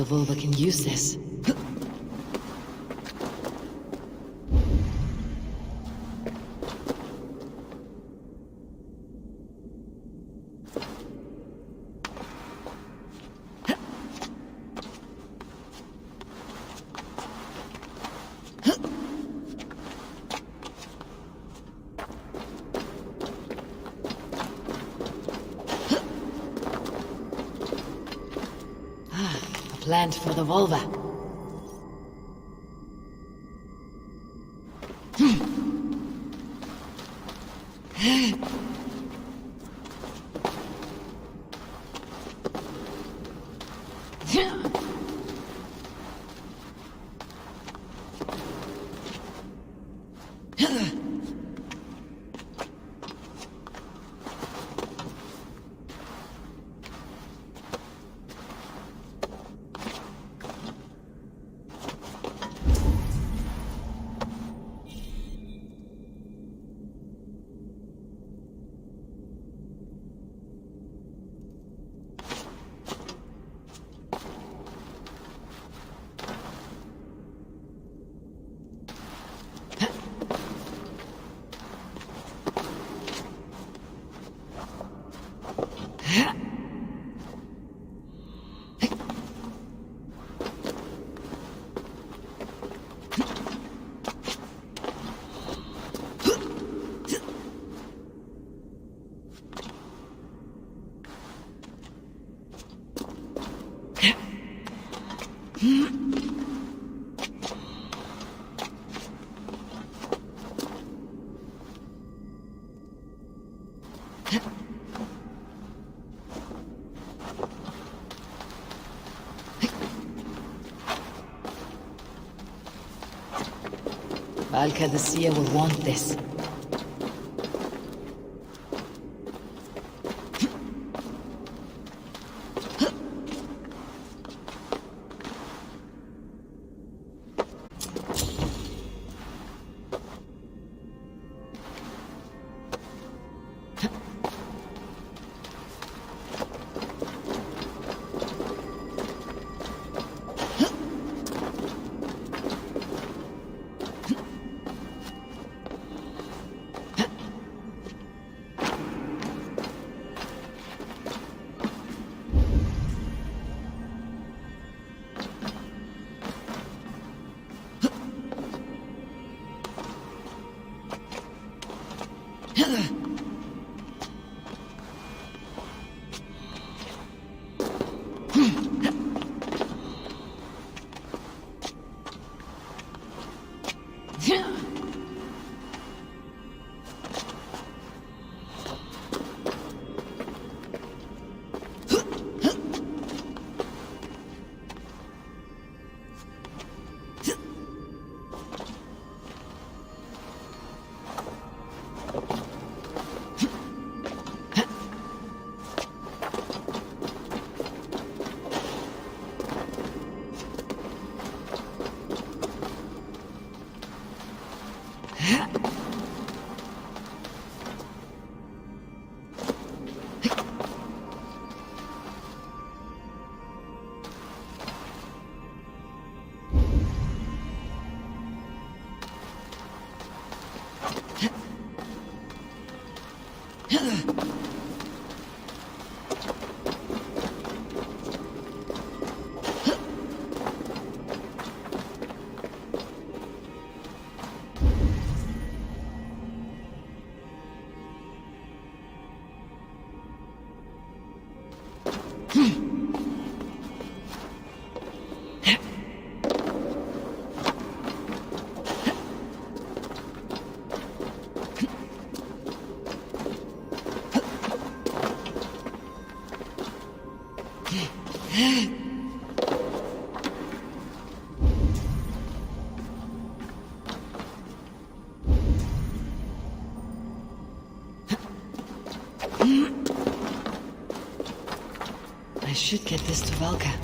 The Volva can use this. Plant for the vulva. Valka the Seer will want this. I should get this to Valka.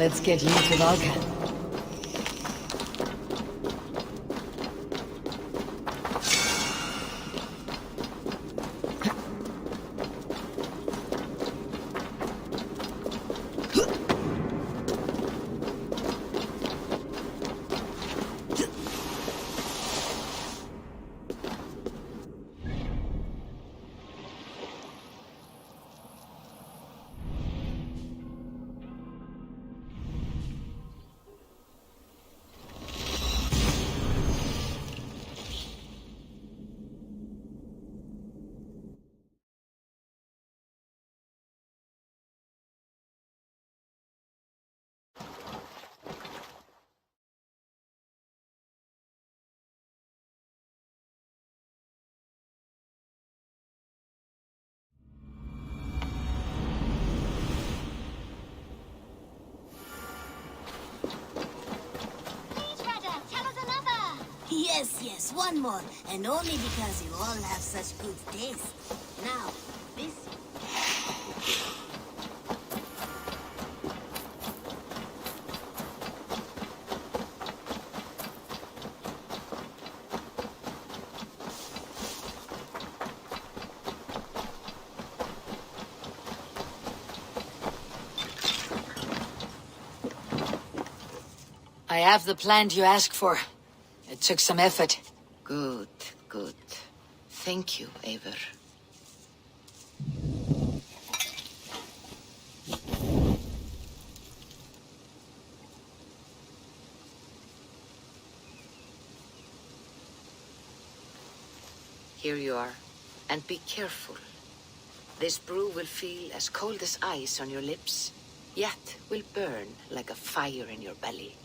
Let's get you to Valka. Yes, one more. And only because you all have such good taste. Now, this... I have the plant you asked for. It took some effort. Good, good. Thank you, Eivor. Here you are. And be careful. This brew will feel as cold as ice on your lips, yet will burn like a fire in your belly.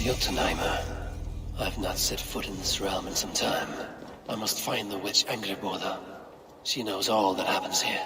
Jotunheimer. I've not set foot in this realm in some time. I must find the witch Angrboda. She knows all that happens here.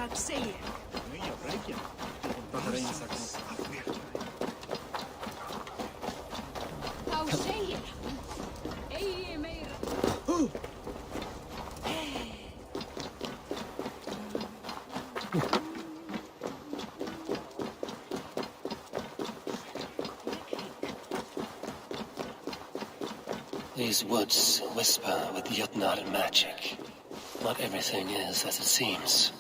Vad säger jag? Nya bräcken. Vad insats. Vad säger han? Ej mer. These woods whisper with Jotnar magic. Not everything is as it seems.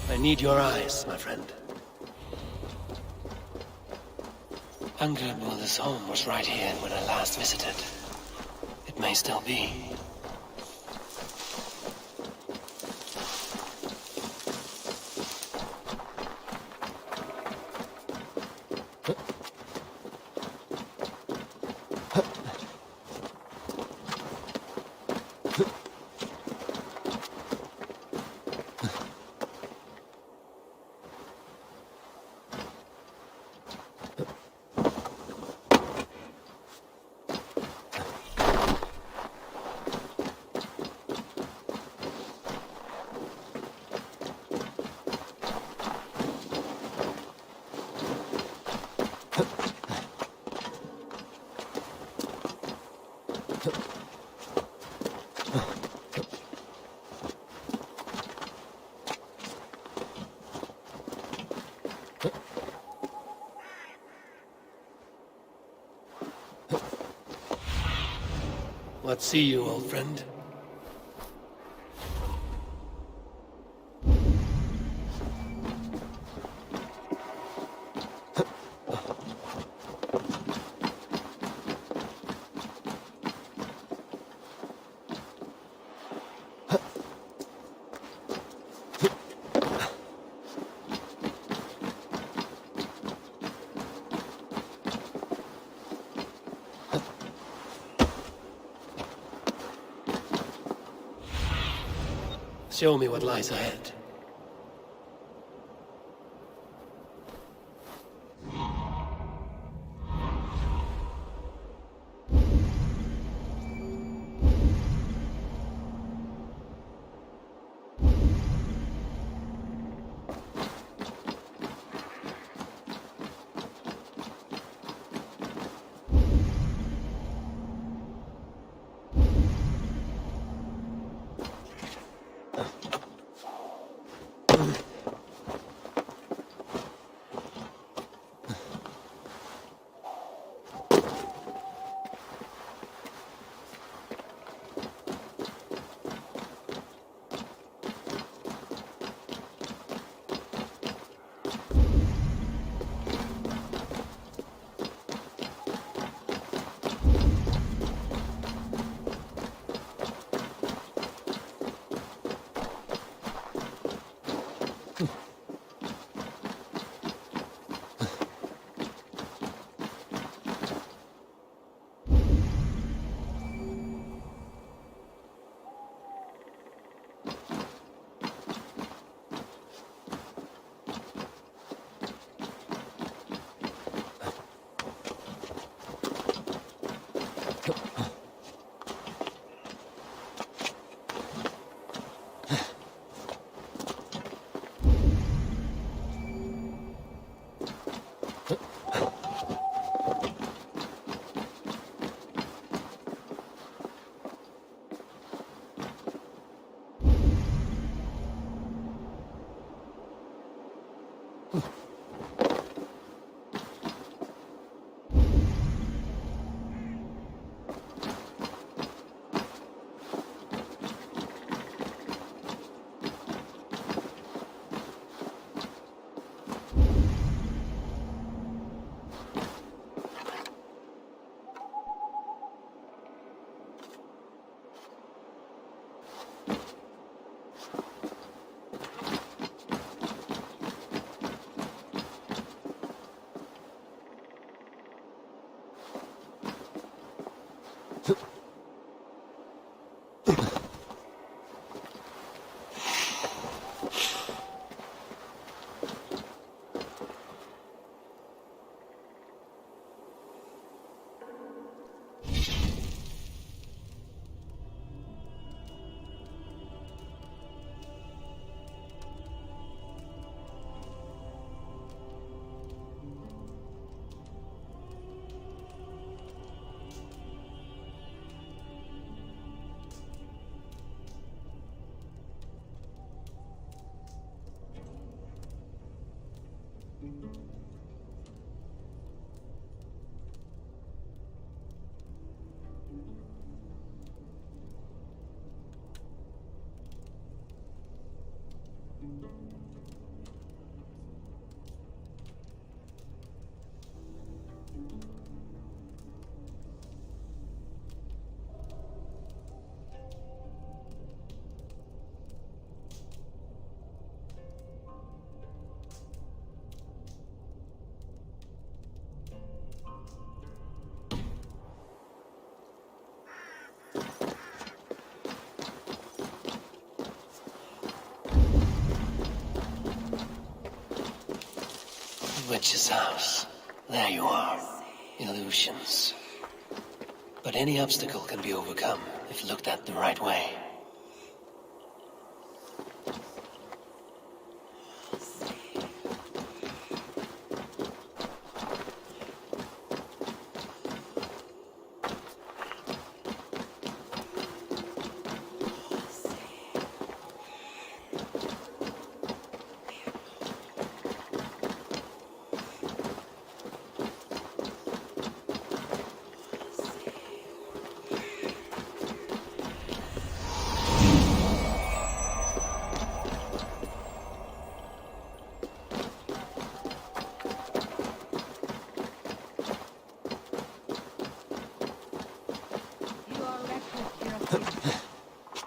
I need your eyes, my friend. Angrboda's home was right here when I last visited. It may still be. What see you, old friend? Show me what lies ahead. witch's house. There you are. Illusions. But any obstacle can be overcome if looked at the right way.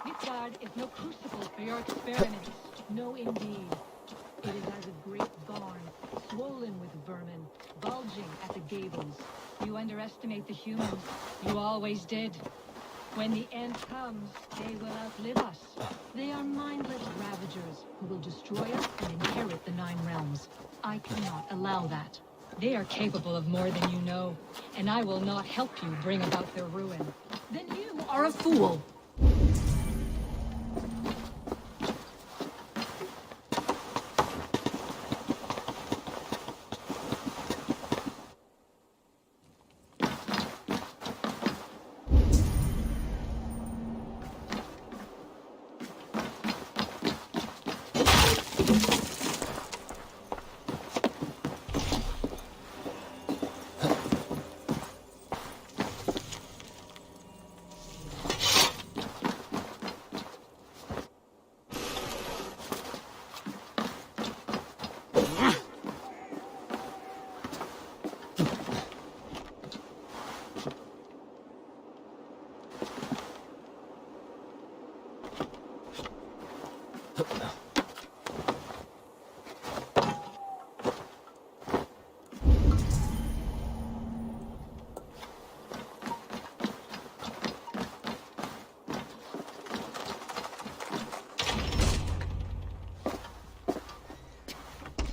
Midgard is no crucible for your experiments. No, indeed. It is as a great barn, swollen with vermin, bulging at the gables. You underestimate the humans. You always did. When the end comes, they will outlive us. They are mindless ravagers who will destroy us and inherit the 9 realms. I cannot allow that. They are capable of more than you know, and I will not help you bring about their ruin. Then you are a fool.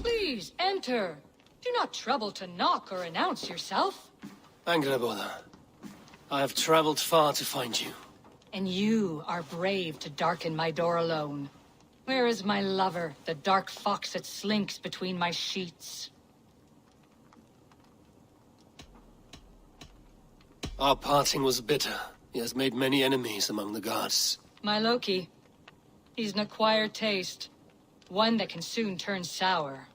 Please, enter. Do not trouble to knock or announce yourself. Angreboda, I have traveled far to find you. And you are brave to darken my door alone. Where is my lover, the dark fox that slinks between my sheets? Our parting was bitter. He has made many enemies among the gods. My Loki. He's an acquired taste. One that can soon turn sour.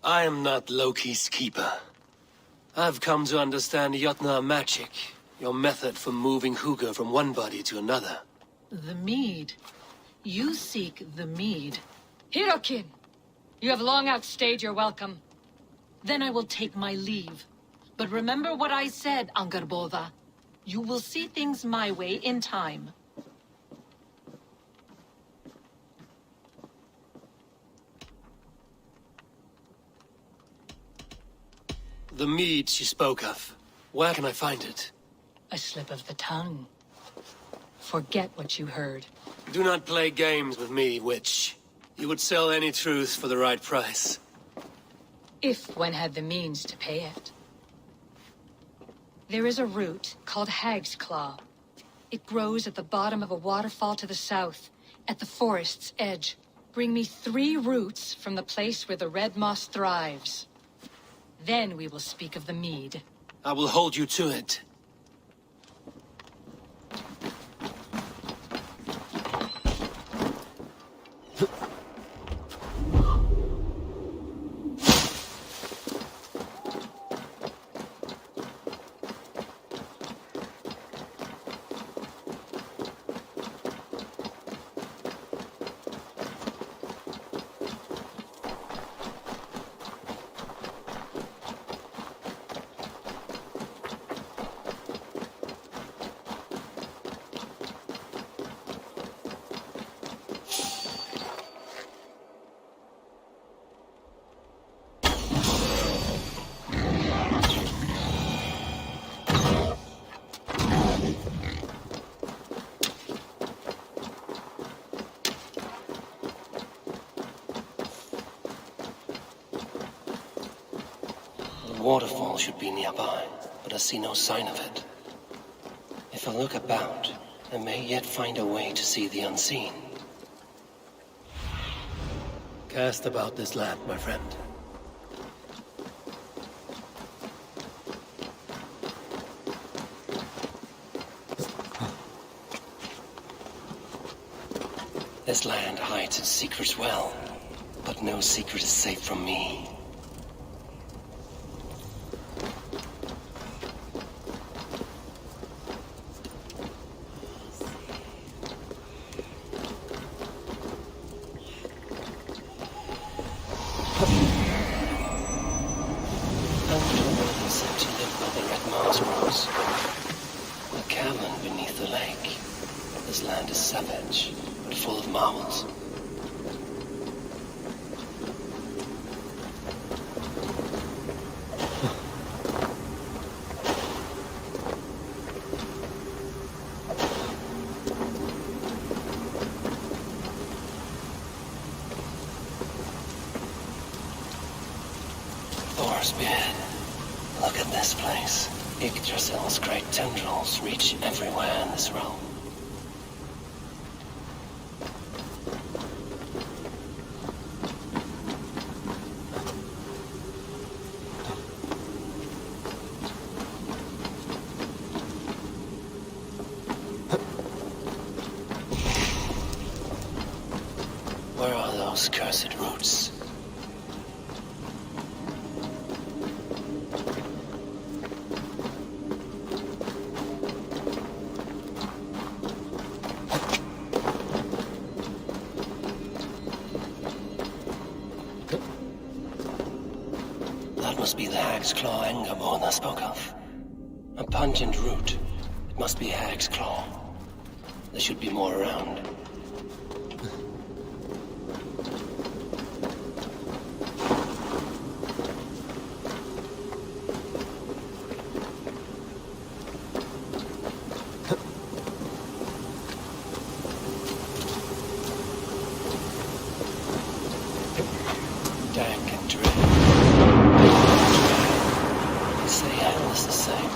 I am not Loki's keeper. I've come to understand Jotnar magic, your method for moving Hugr from one body to another. The mead. You seek the mead. Hirokin! You have long outstayed your welcome. Then I will take my leave. But remember what I said, Angrboda. You will see things my way in time. The mead she spoke of. Where can I find it? A slip of the tongue. Forget what you heard. Do not play games with me, witch. You would sell any truth for the right price. If one had the means to pay it. There is a root called Hag's Claw. It grows at the bottom of a waterfall to the south, at the forest's edge. Bring me 3 roots from the place where the red moss thrives. Then we will speak of the mead. I will hold you to it. waterfall should be nearby, but I see no sign of it. If I look about, I may yet find a way to see the unseen. Cast about this land, my friend. This land hides its secrets well, but no secret is safe from me. A cavern beneath the lake. This land is savage, but full of marvels. Thor's beard. Look at this place. Yggdrasil's great tendrils reach everywhere in this realm. Where are those cursed roots? That must be the Hag's Claw Engaborn I spoke of. A pungent root. It must be Hag's Claw. There should be more around. Dank and dread. They say hell is the same.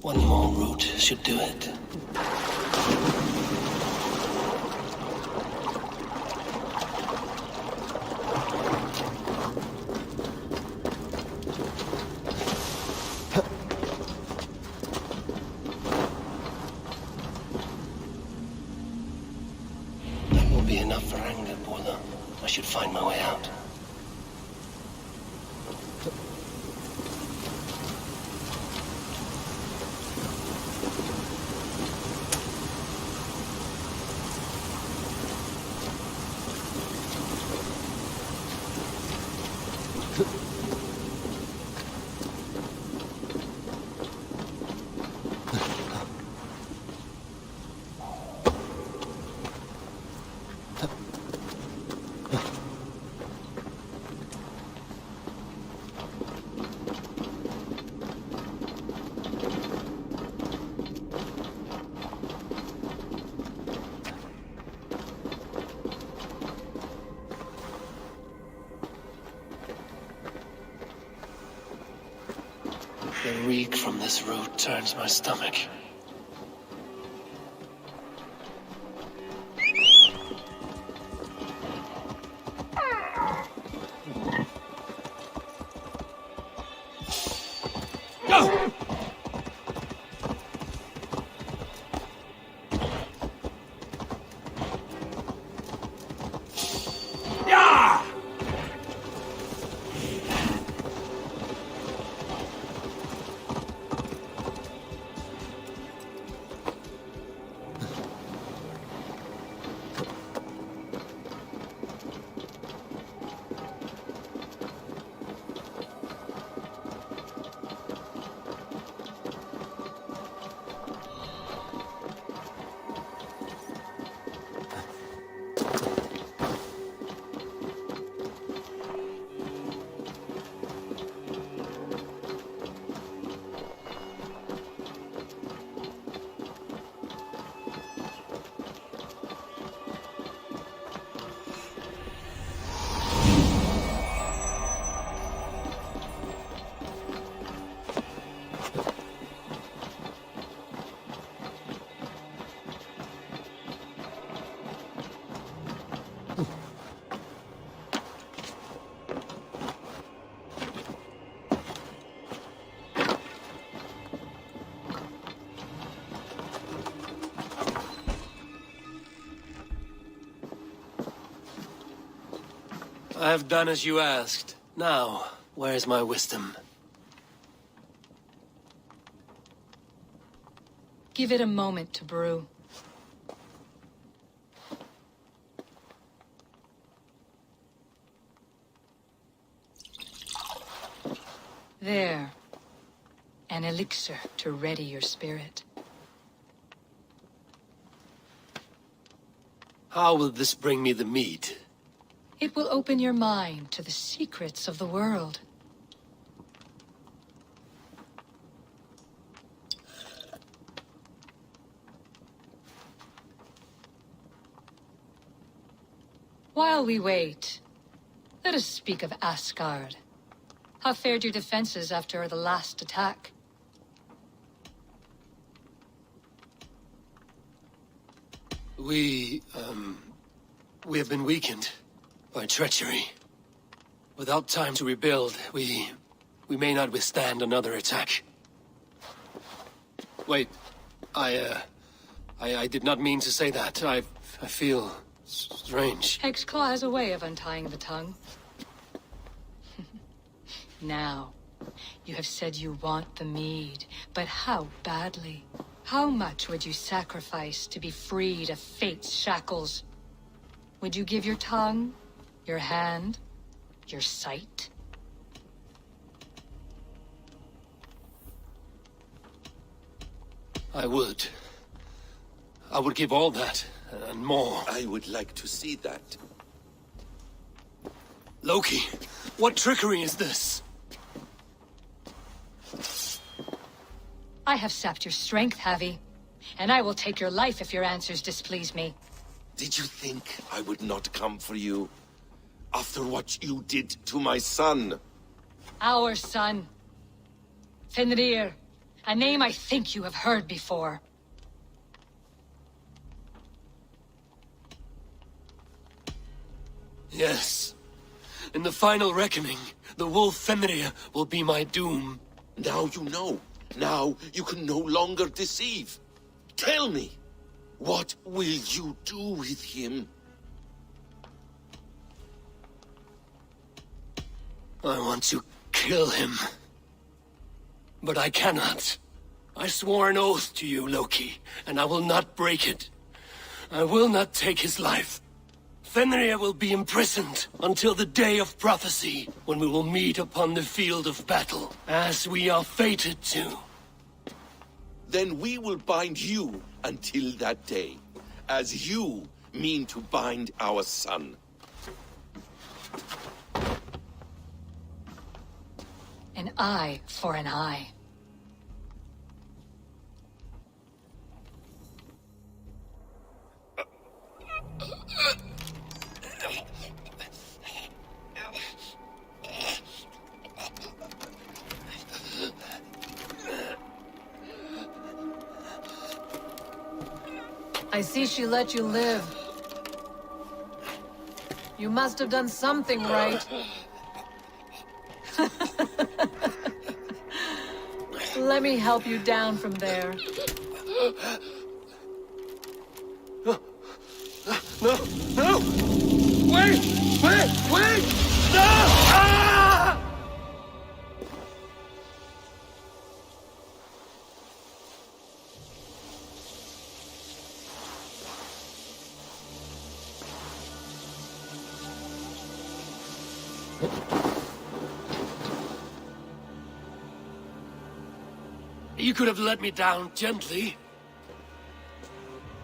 One more route should do it. That will be enough for anger, Borla. I should find my way out. The reek from this root turns my stomach. I have done as you asked. Now, where's my wisdom? Give it a moment to brew. There. An elixir to ready your spirit. How will this bring me the meat? It will open your mind to the secrets of the world. While we wait, let us speak of Asgard. How fared your defenses after the last attack? We have been weakened by treachery. Without time to rebuild, we may not withstand another attack. Wait, I did not mean to say that. I feel strange. Hexclaw has a way of untying the tongue. Now, you have said you want the mead, but how badly? How much would you sacrifice to be freed of fate's shackles? Would you give your tongue, your hand, your sight? I would. I would give all that, and more. I would like to see that. Loki, what trickery is this? I have sapped your strength, Havi. And I will take your life if your answers displease me. Did you think I would not come for you? After what you did to my son? Our son. Fenrir. A name I think you have heard before. Yes. In the final reckoning, the wolf Fenrir will be my doom. Now you know. Now you can no longer deceive. Tell me, what will you do with him? I want to kill him. But I cannot. I swore an oath to you, Loki, and I will not break it. I will not take his life. Fenrir will be imprisoned until the day of prophecy, when we will meet upon the field of battle, as we are fated to. Then we will bind you until that day, as you mean to bind our son. An eye for an eye. I see she let you live. You must have done something right. Let me help you down from there. No! No! Wait! Wait! Wait! No! Ah! You could have let me down gently.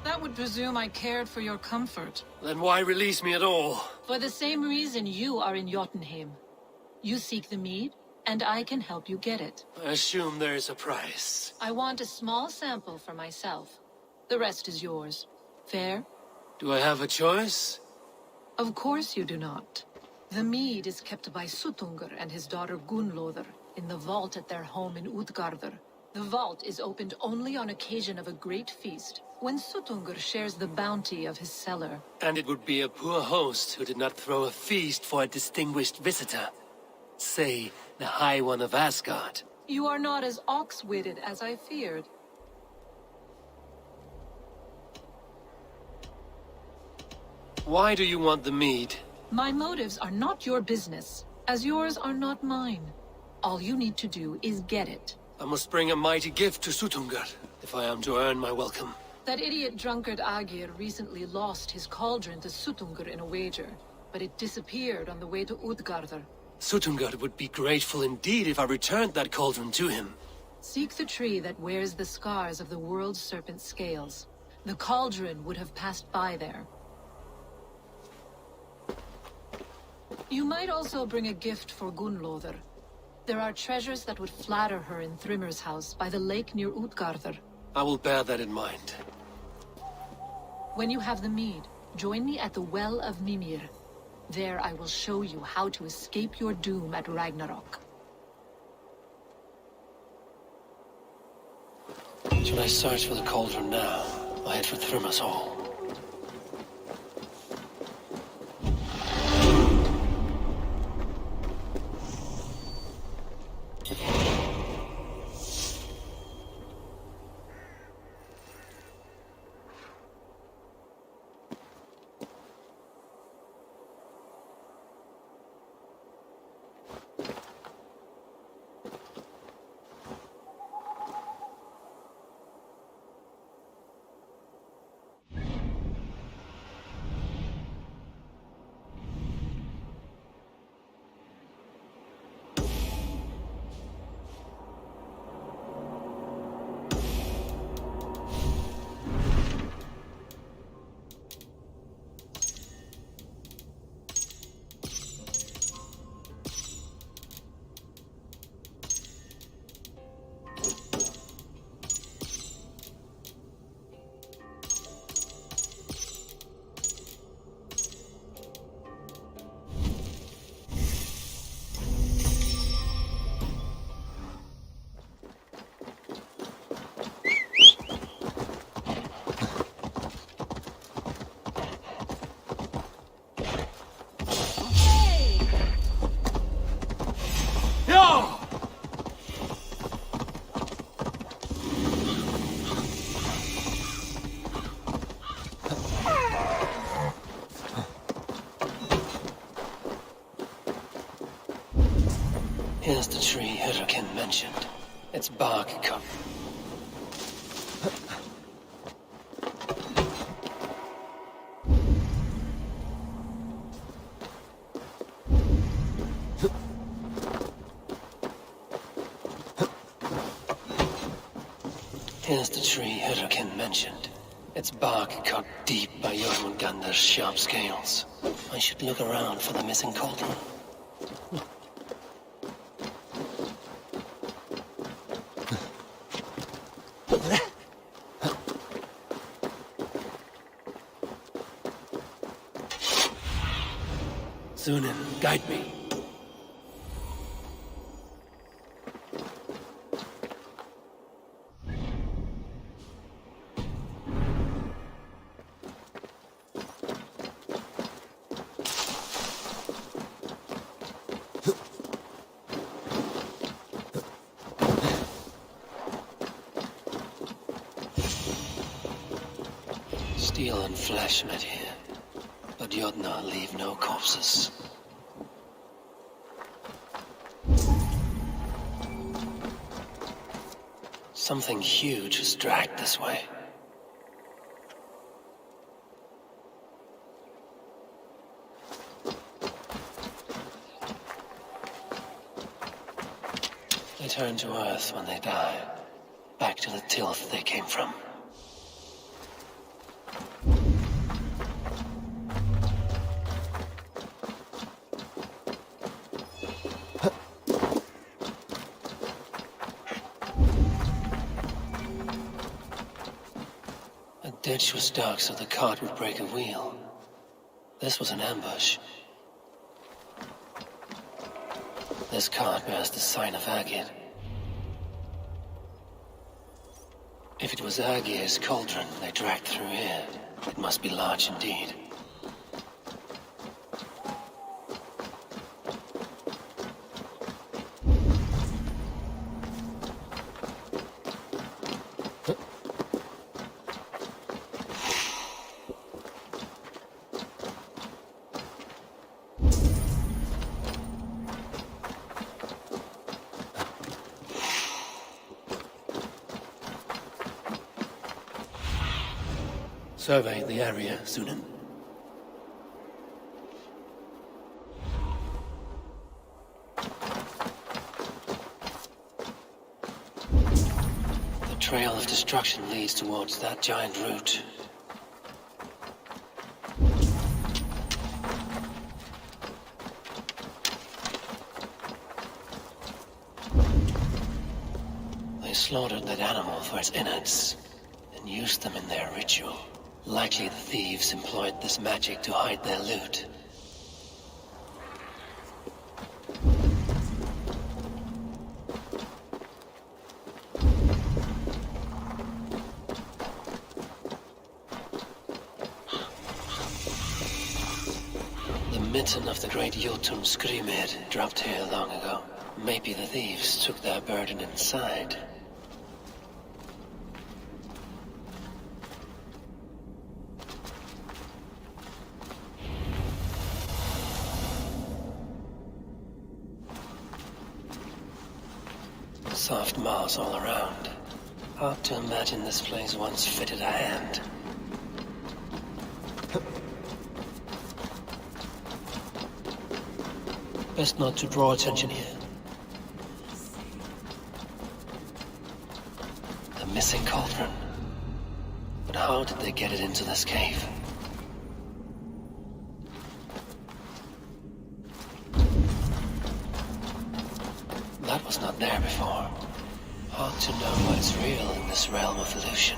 That would presume I cared for your comfort. Then why release me at all? For the same reason you are in Jotunheim. You seek the mead, and I can help you get it. I assume there is a price. I want a small sample for myself. The rest is yours. Fair? Do I have a choice? Of course you do not. The mead is kept by Suttungr and his daughter Gunnlóðr in the vault at their home in Utgardr. The vault is opened only on occasion of a great feast, when Suttungr shares the bounty of his cellar. And it would be a poor host who did not throw a feast for a distinguished visitor. Say, the High One of Asgard. You are not as ox-witted as I feared. Why do you want the mead? My motives are not your business, as yours are not mine. All you need to do is get it. I must bring a mighty gift to Sutungar, if I am to earn my welcome. That idiot drunkard Agir recently lost his cauldron to Sutungur in a wager, but it disappeared on the way to Utgardr. Sutungar would be grateful indeed if I returned that cauldron to him. Seek the tree that wears the scars of the world's serpent scales. The cauldron would have passed by there. You might also bring a gift for Gunlothar. There are treasures that would flatter her in Thrimmer's house by the lake near Utgardr. I will bear that in mind. When you have the mead, join me at the Well of Mimir. There I will show you how to escape your doom at Ragnarok. Should I search for the cauldron now, or head for Thrimmer's hall? Here's the tree Hyrrokin mentioned. Its bark cut. Here's the tree Hyrrokin mentioned. Its bark cut deep by Jormungandr's sharp scales. I should look around for the missing cauldron. Sunan, guide me. Steel and flesh met here, but Jotnar leave no corpses. Something huge was dragged this way. They turn to earth when they die, back to the tilth they came from. The ditch was dark so the cart would break a wheel. This was an ambush. This cart bears the sign of Agir. If it was Agir's cauldron they dragged through here, it must be large indeed. Survey the area, Sunan. The trail of destruction leads towards that giant root. They slaughtered that animal for its innards and used them in their ritual. Likely the thieves employed this magic to hide their loot. The mitten of the great Jotun Screamhead dropped here long ago. Maybe the thieves took their burden inside. Soft moss all around. Hard to imagine this place once fitted a hand. Best not to draw attention here. The missing cauldron. But how did they get it into this cave? That was not there before. Hard to know what is real in this realm of illusion.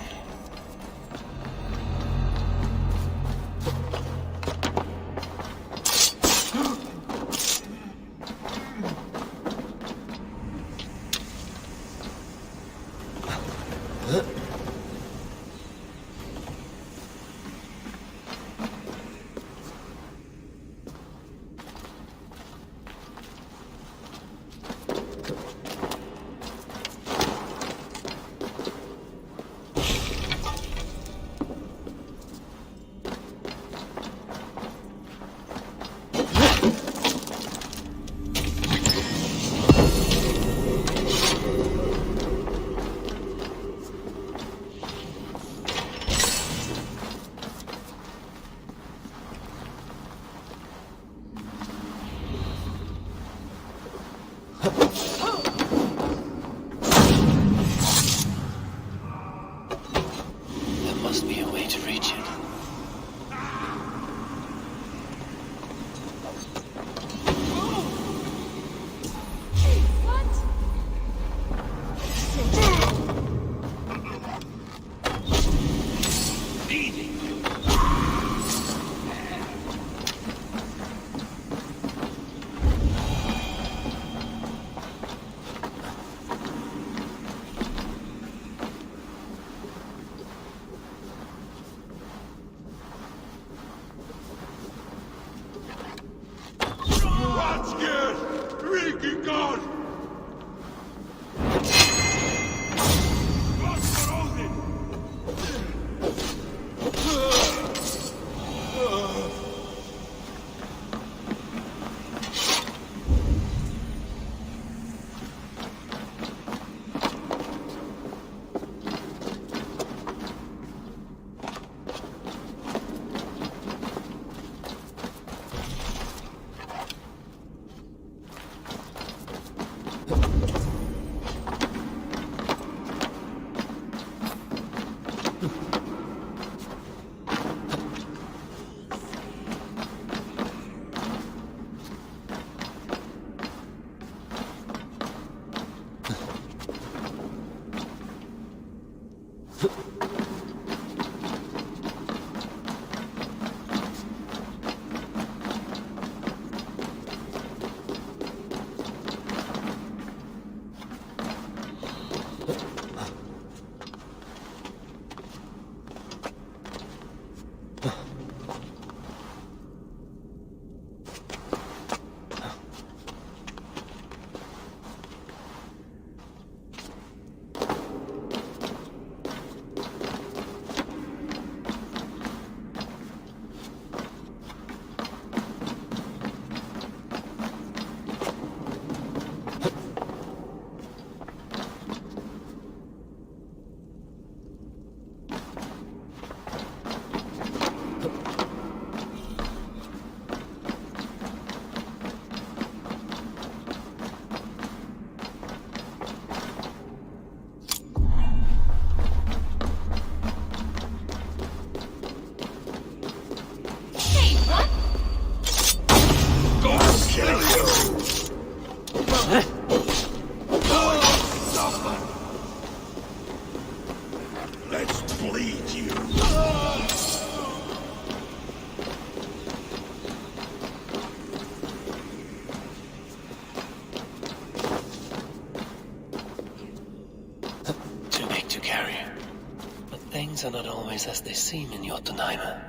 are not always as they seem in Jotunheim.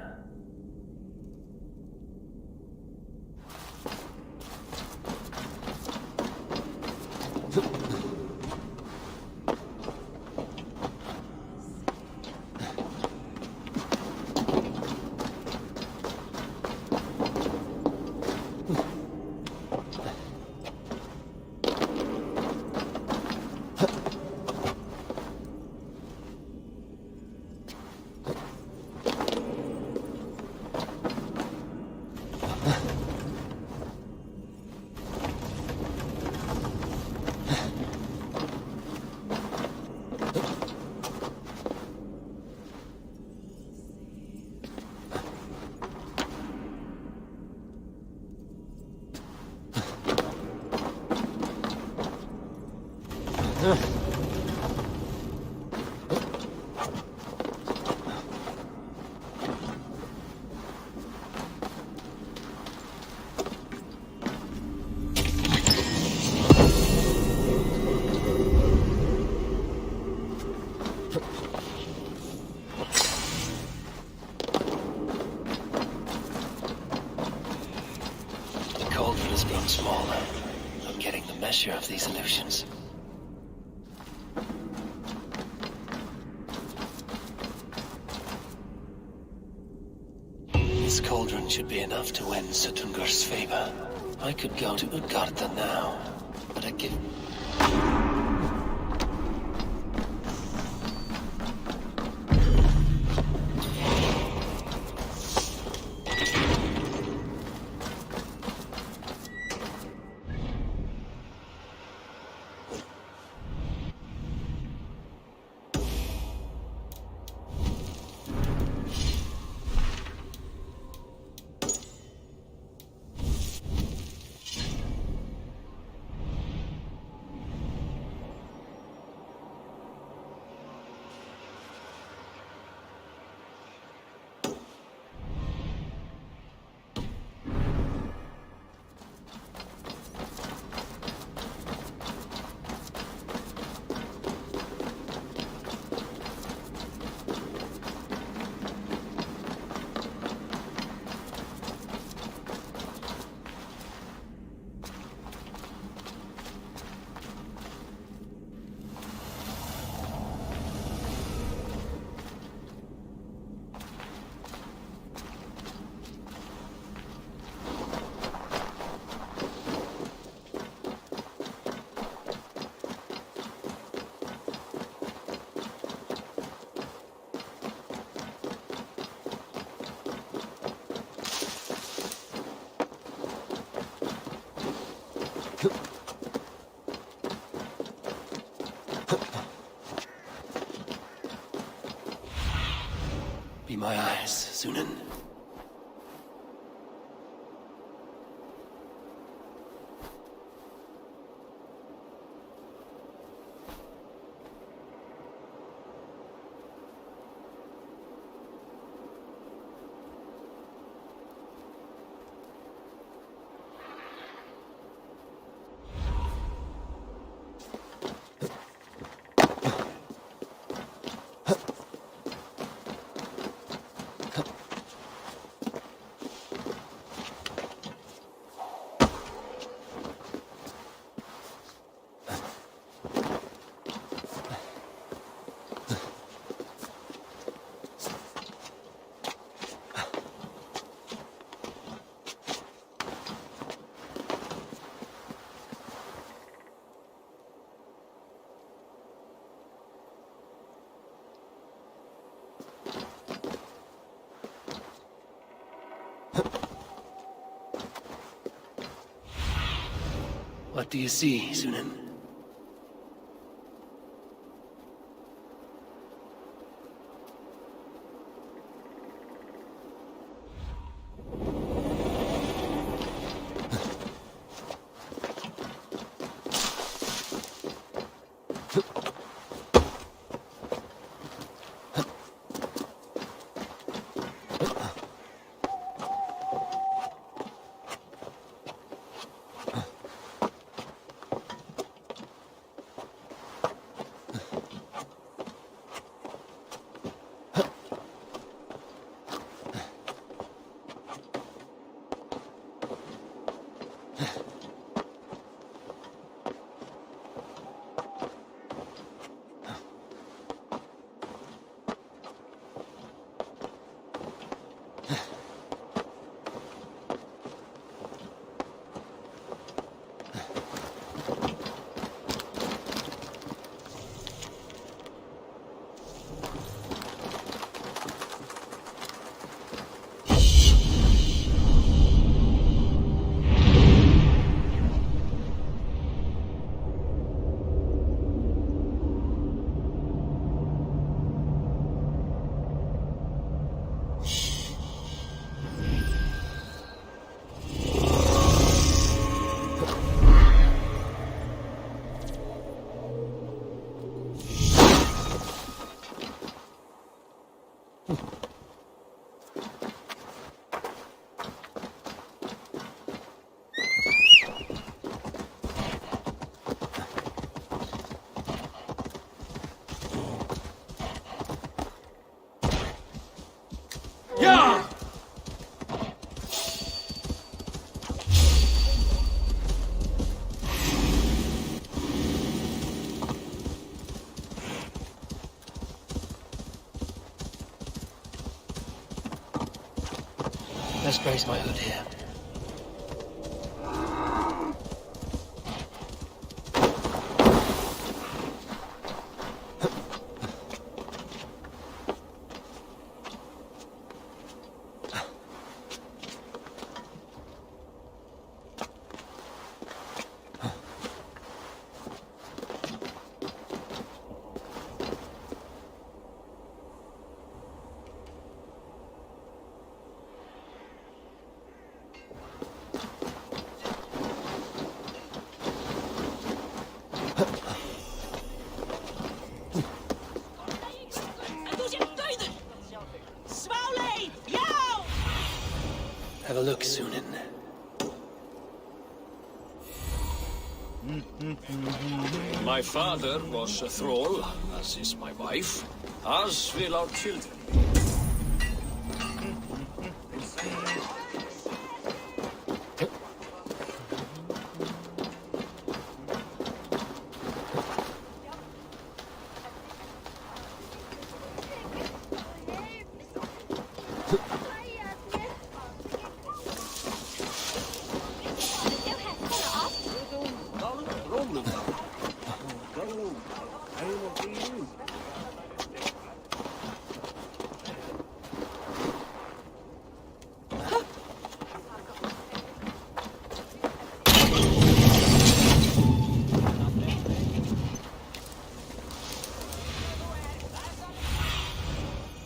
Smaller. I'm getting the measure of these illusions. This cauldron should be enough to win Suttungur's favor. I could go to Utgarda now, but I give... Be my eyes, Sunan. What do you see, Sunan? must raise my hood here. Have a look, Sunan. My father was a thrall, as is my wife, as will our children.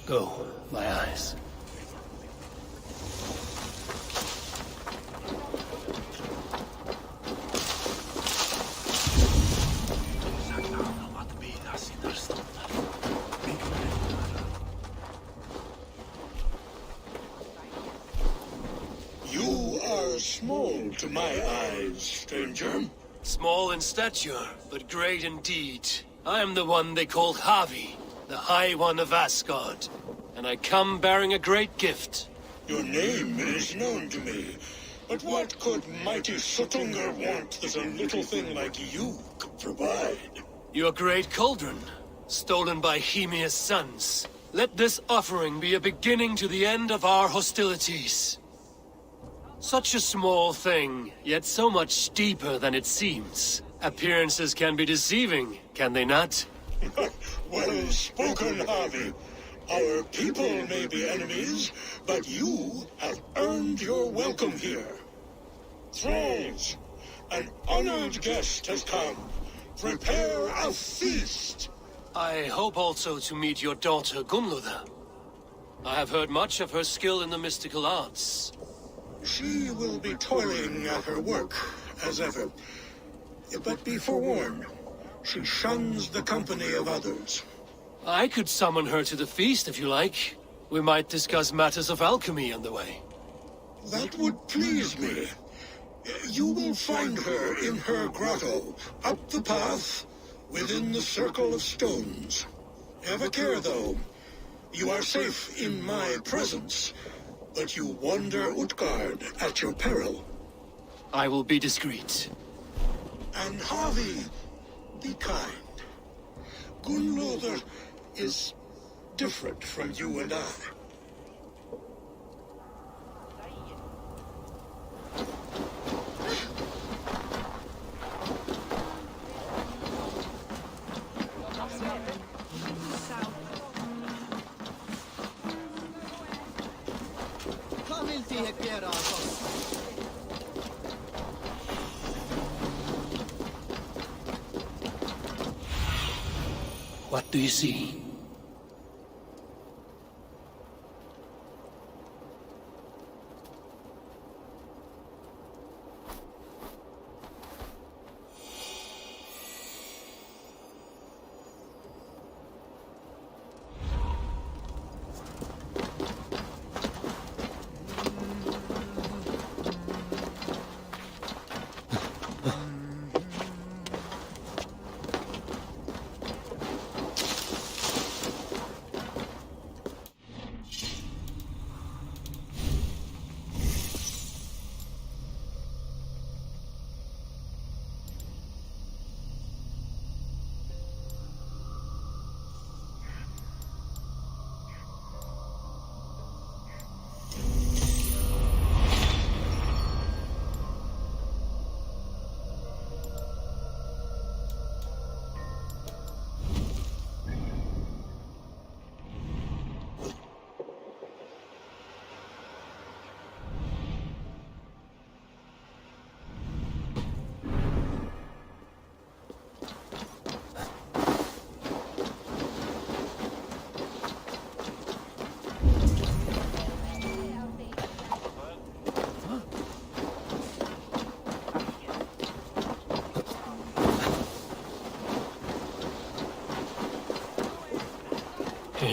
Go, my eyes. You are small to my eyes, stranger. Small in stature, but great in deed. I am the one they call Havi, the High One of Asgard. And I come bearing a great gift. Your name is known to me, but what could mighty Suttungr want that a little thing like you could provide? Your great cauldron, stolen by Hymia's sons. Let this offering be a beginning to the end of our hostilities. Such a small thing, yet so much deeper than it seems. Appearances can be deceiving, can they not? Well spoken, Harvey. Our people may be enemies, but you have earned your welcome here. Thralls, an honored guest has come. Prepare a feast. I hope also to meet your daughter Gunnlother. I have heard much of her skill in the mystical arts. She will be toiling at her work, as ever. But be forewarned, she shuns the company of others. I could summon her to the feast if you like. We might discuss matters of alchemy on the way. That would please me. You will find her in her grotto, up the path, within the circle of stones. Have a care, though. You are safe in my presence, but you wander Utgard at your peril. I will be discreet. And Harvey, be kind. Gunnlother is different from you and I. What do you see?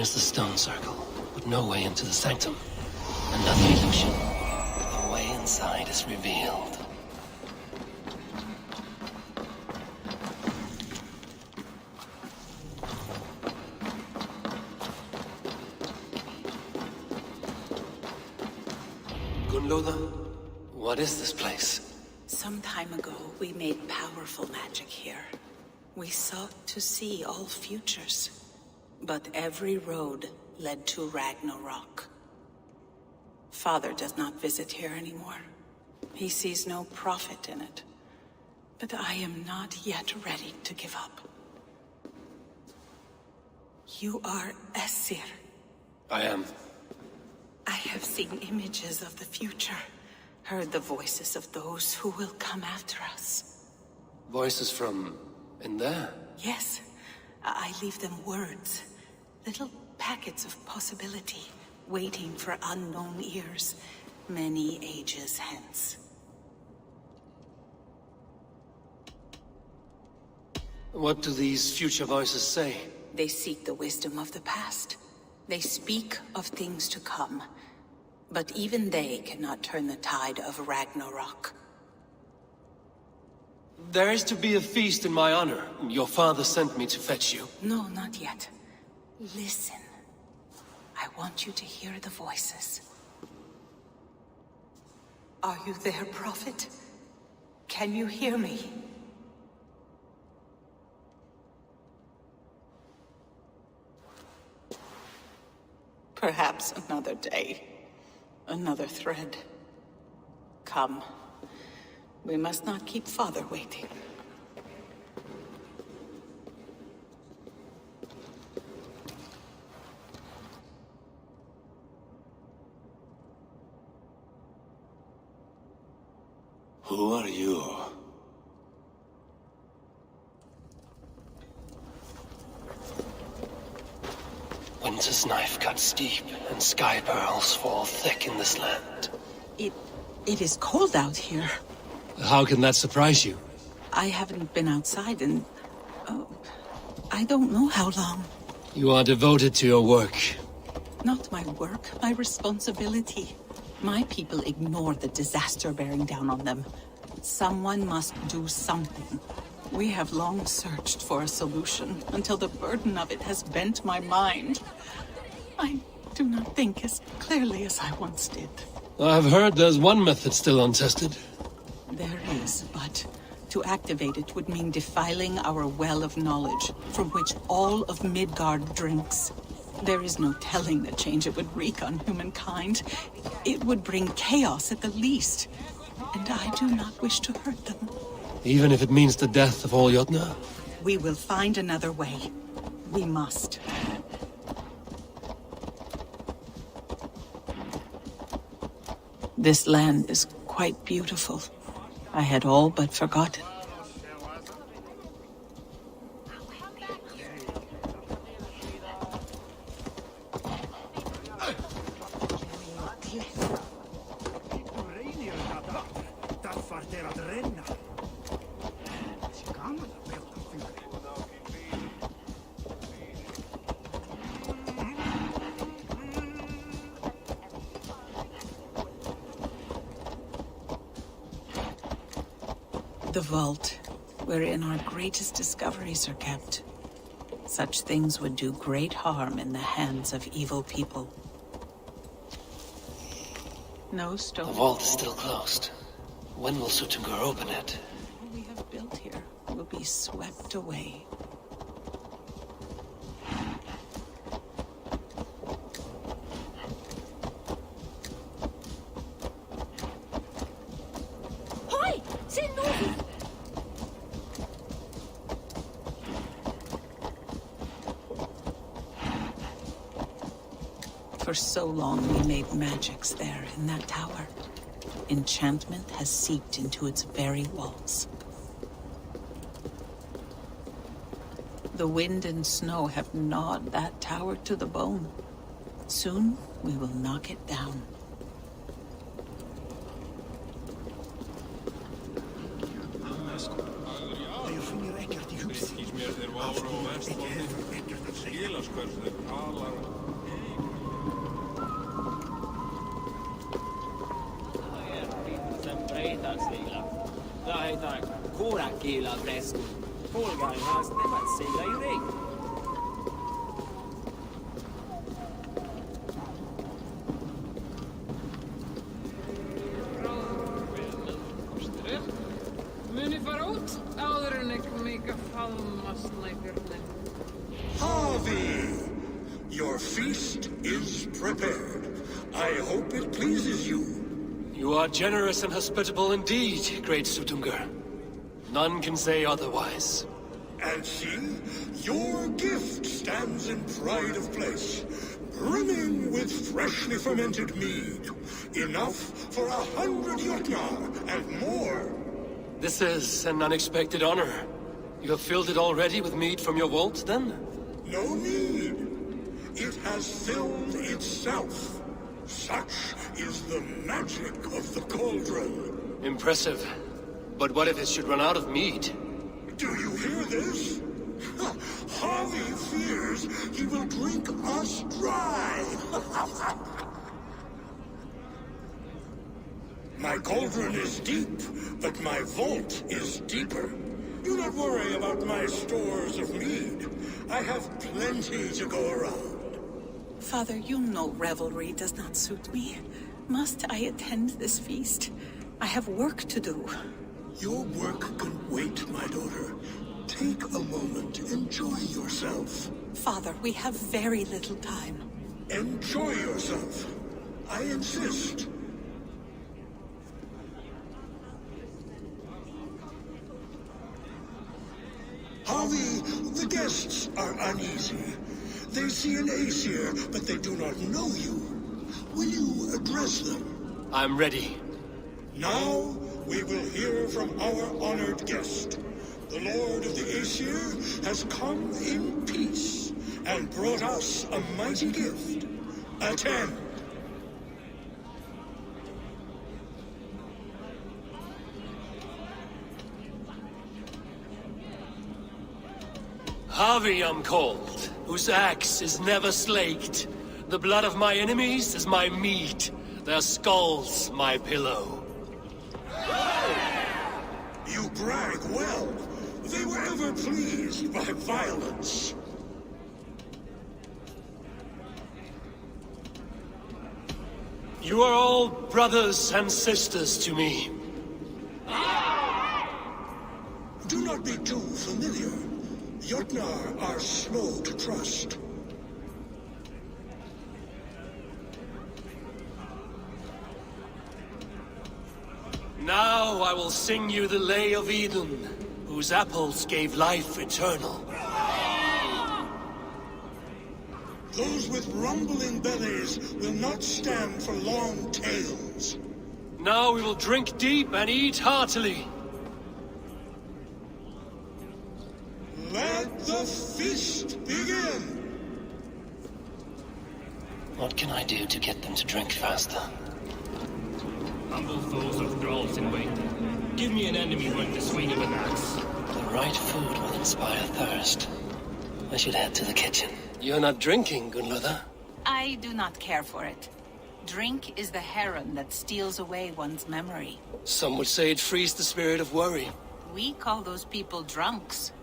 There's the stone circle, but no way into the sanctum. Another illusion. The way inside is revealed. Gunloda, what is this place? Some time ago, we made powerful magic here. We sought to see all futures. But every road led to Ragnarok. Father does not visit here anymore. He sees no profit in it. But I am not yet ready to give up. You are Esir. I am. I have seen images of the future. Heard the voices of those who will come after us. Voices from in there? Yes. I leave them words. Little packets of possibility, waiting for unknown ears, many ages hence. What do these future voices say? They seek the wisdom of the past. They speak of things to come. But even they cannot turn the tide of Ragnarok. There is to be a feast in my honor. Your father sent me to fetch you. No, not yet. Listen. I want you to hear the voices. Are you there, Prophet? Can you hear me? Perhaps another day. Another thread. Come. We must not keep Father waiting. Who are you? Winter's knife cuts deep, and sky pearls fall thick in this land. It is cold out here. How can that surprise you? I haven't been outside in... I don't know how long. You are devoted to your work. Not my work, my responsibility. My people ignore the disaster bearing down on them. Someone must do something. We have long searched for a solution, until the burden of it has bent my mind. I do not think as clearly as I once did. I've heard there's one method still untested. There is, but to activate it would mean defiling our well of knowledge, from which all of Midgard drinks. There is no telling the change it would wreak on humankind. It would bring chaos at the least, and I do not wish to hurt them. Even if it means the death of all Jotnar? We will find another way. We must. This land is quite beautiful. I had all but forgotten. The vault, wherein our greatest discoveries are kept. Such things would do great harm in the hands of evil people. No stone. The vault is still closed. When will Sutungur open it? All we have built here will be swept away. For so long we made magics there in that tower. Enchantment has seeped into its very walls. The wind and snow have gnawed that tower to the bone. Soon we will knock it down. Skilast hversu þeir tala taitaa kurakilla fresku. Polgailhaas nevät seillä yrei. Muni fara út áður en ekki mika faðmast nægurnin. Harvey, your feast is prepared. I hope it pleases you. You are generous and hospitable indeed, great Sutungur. None can say otherwise. And see, your gift stands in pride of place, brimming with freshly fermented mead. Enough for 100 Jotnar and more. This is an unexpected honor. You have filled it already with mead from your vault, then? No need. It has filled itself. Such is the magic of the cauldron. Impressive. But what if it should run out of mead? Do you hear this? Harvey fears he will drink us dry. My cauldron is deep, but my vault is deeper. Do not worry about my stores of mead. I have plenty to go around. Father, you know revelry does not suit me. Must I attend this feast? I have work to do. Your work can wait, my daughter. Take a moment, enjoy yourself. Father, we have very little time. Enjoy yourself. I insist. Harvey, the guests are uneasy. They see an Aesir, but they do not know you. Will you address them? I'm ready. Now, we will hear from our honored guest. The Lord of the Aesir has come in peace and brought us a mighty gift. Attend. Harvey I'm called, whose axe is never slaked. The blood of my enemies is my meat, their skulls my pillow. You brag well. They were ever pleased by violence. You are all brothers and sisters to me. Do not be too familiar. Jotnar are slow to trust. Now I will sing you the Lay of Eden, whose apples gave life eternal. Those with rumbling bellies will not stand for long tales. Now we will drink deep and eat heartily. Let the feast begin! What can I do to get them to drink faster? Humble foes of thralls in wait. Give me an enemy worth the swing of an axe. The right food will inspire thirst. I should head to the kitchen. You're not drinking, Gunlother. I do not care for it. Drink is the heron that steals away one's memory. Some would say it frees the spirit of worry. We call those people drunks.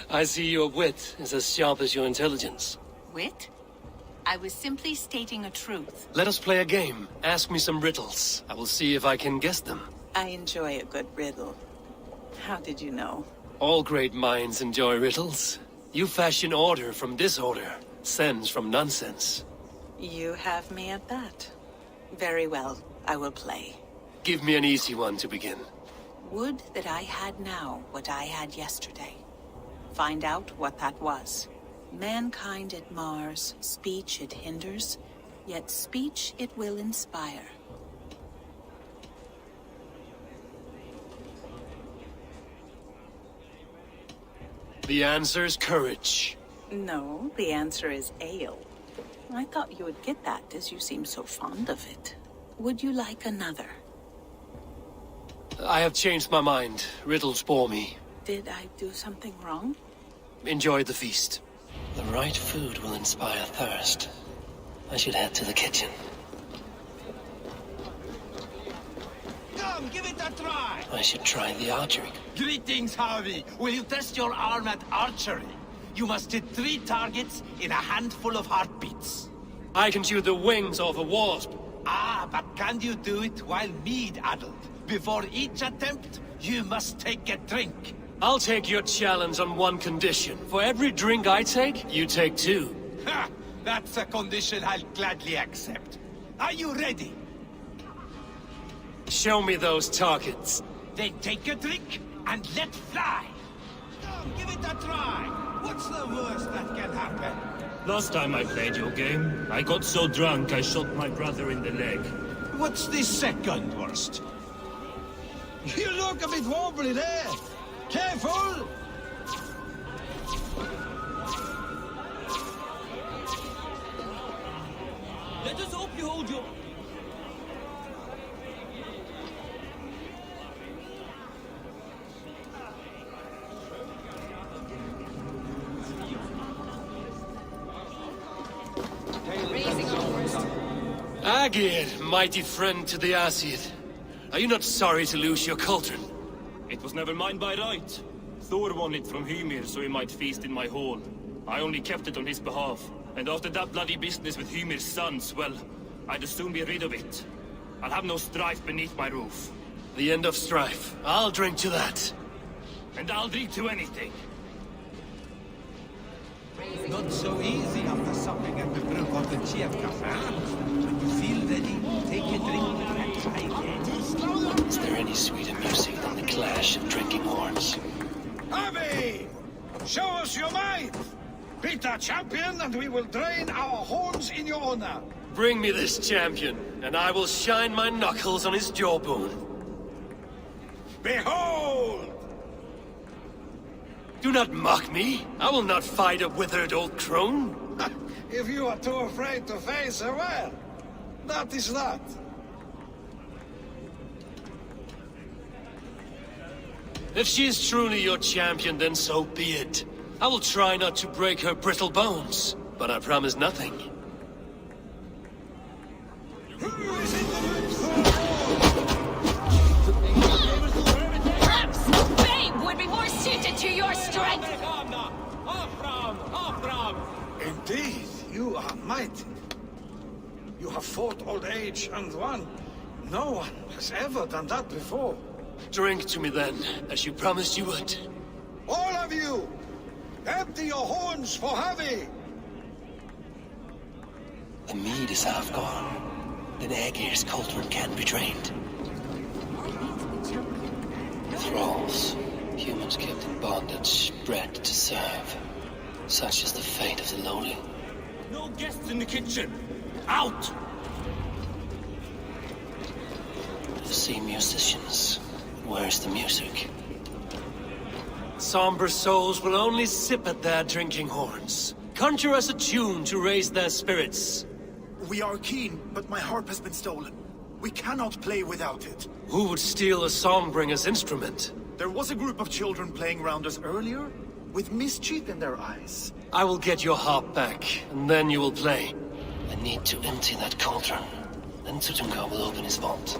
I see your wit is as sharp as your intelligence. Wit? I was simply stating a truth. Let us play a game. Ask me some riddles. I will see if I can guess them. I enjoy a good riddle. How did you know? All great minds enjoy riddles. You fashion order from disorder, sense from nonsense. You have me at that. Very well, I will play. Give me an easy one to begin. Would that I had now what I had yesterday. Find out what that was. Mankind it mars, speech it hinders, yet speech it will inspire. The answer's courage. No, the answer is ale. I thought you would get that, as you seem so fond of it. Would you like another? I have changed my mind. Riddles bore me. Did I do something wrong? Enjoy the feast. The right food will inspire thirst. I should head to the kitchen. Come, give it a try! I should try the archery. Greetings, Harvey. Will you test your arm at archery? You must hit 3 targets in a handful of heartbeats. I can shoot the wings off a wasp. Ah, but can you do it while mead-addled? Before each attempt, you must take a drink. I'll take your challenge on one condition. For every drink I take, you take 2. Ha! That's a condition I'll gladly accept. Are you ready? Show me those targets. Then take a drink and let fly. Come, give it a try. What's the worst that can happen? Last time I played your game, I got so drunk I shot my brother in the leg. What's the second worst? You look a bit wobbly there. Careful! Let us hope you hold your... Agir, mighty friend to the Aesir. Are you not sorry to lose your cauldron? It was never mine by right. Thor won it from Hymir so he might feast in my hall. I only kept it on his behalf. And after that bloody business with Hymir's sons, well, I'd as soon be rid of it. I'll have no strife beneath my roof. The end of strife. I'll drink to that. And I'll drink to anything. Not so easy after supping at the Brook of the Chiefkafan. When you feel ready, take a drink and try again. Is there any sweeter music than the clash of drinking horns? Harvey! Show us your might! Beat our champion and we will drain our horns in your honor. Bring me this champion, and I will shine my knuckles on his jawbone. Behold! Do not mock me. I will not fight a withered old crone. If you are too afraid to face her, well, that is that. If she is truly your champion, then so be it. I will try not to break her brittle bones, but I promise nothing. Babe would be more suited to your strength! Indeed, you are mighty. You have fought old age and won. No one has ever done that before. Drink to me then, as you promised you would. All of you! Empty your horns for Harvey! The mead is half gone. Then Aegir's cauldron can be drained. Thralls, humans kept in bondage, bred to serve. Such is the fate of the lowly. No guests in the kitchen! Out! I've seen musicians. Where's the music? Somber souls will only sip at their drinking horns. Conjure us a tune to raise their spirits. We are keen, but my harp has been stolen. We cannot play without it. Who would steal a songbringer's instrument? There was a group of children playing around us earlier, with mischief in their eyes. I will get your harp back, and then you will play. I need to empty that cauldron. Then Tutunga will open his vault.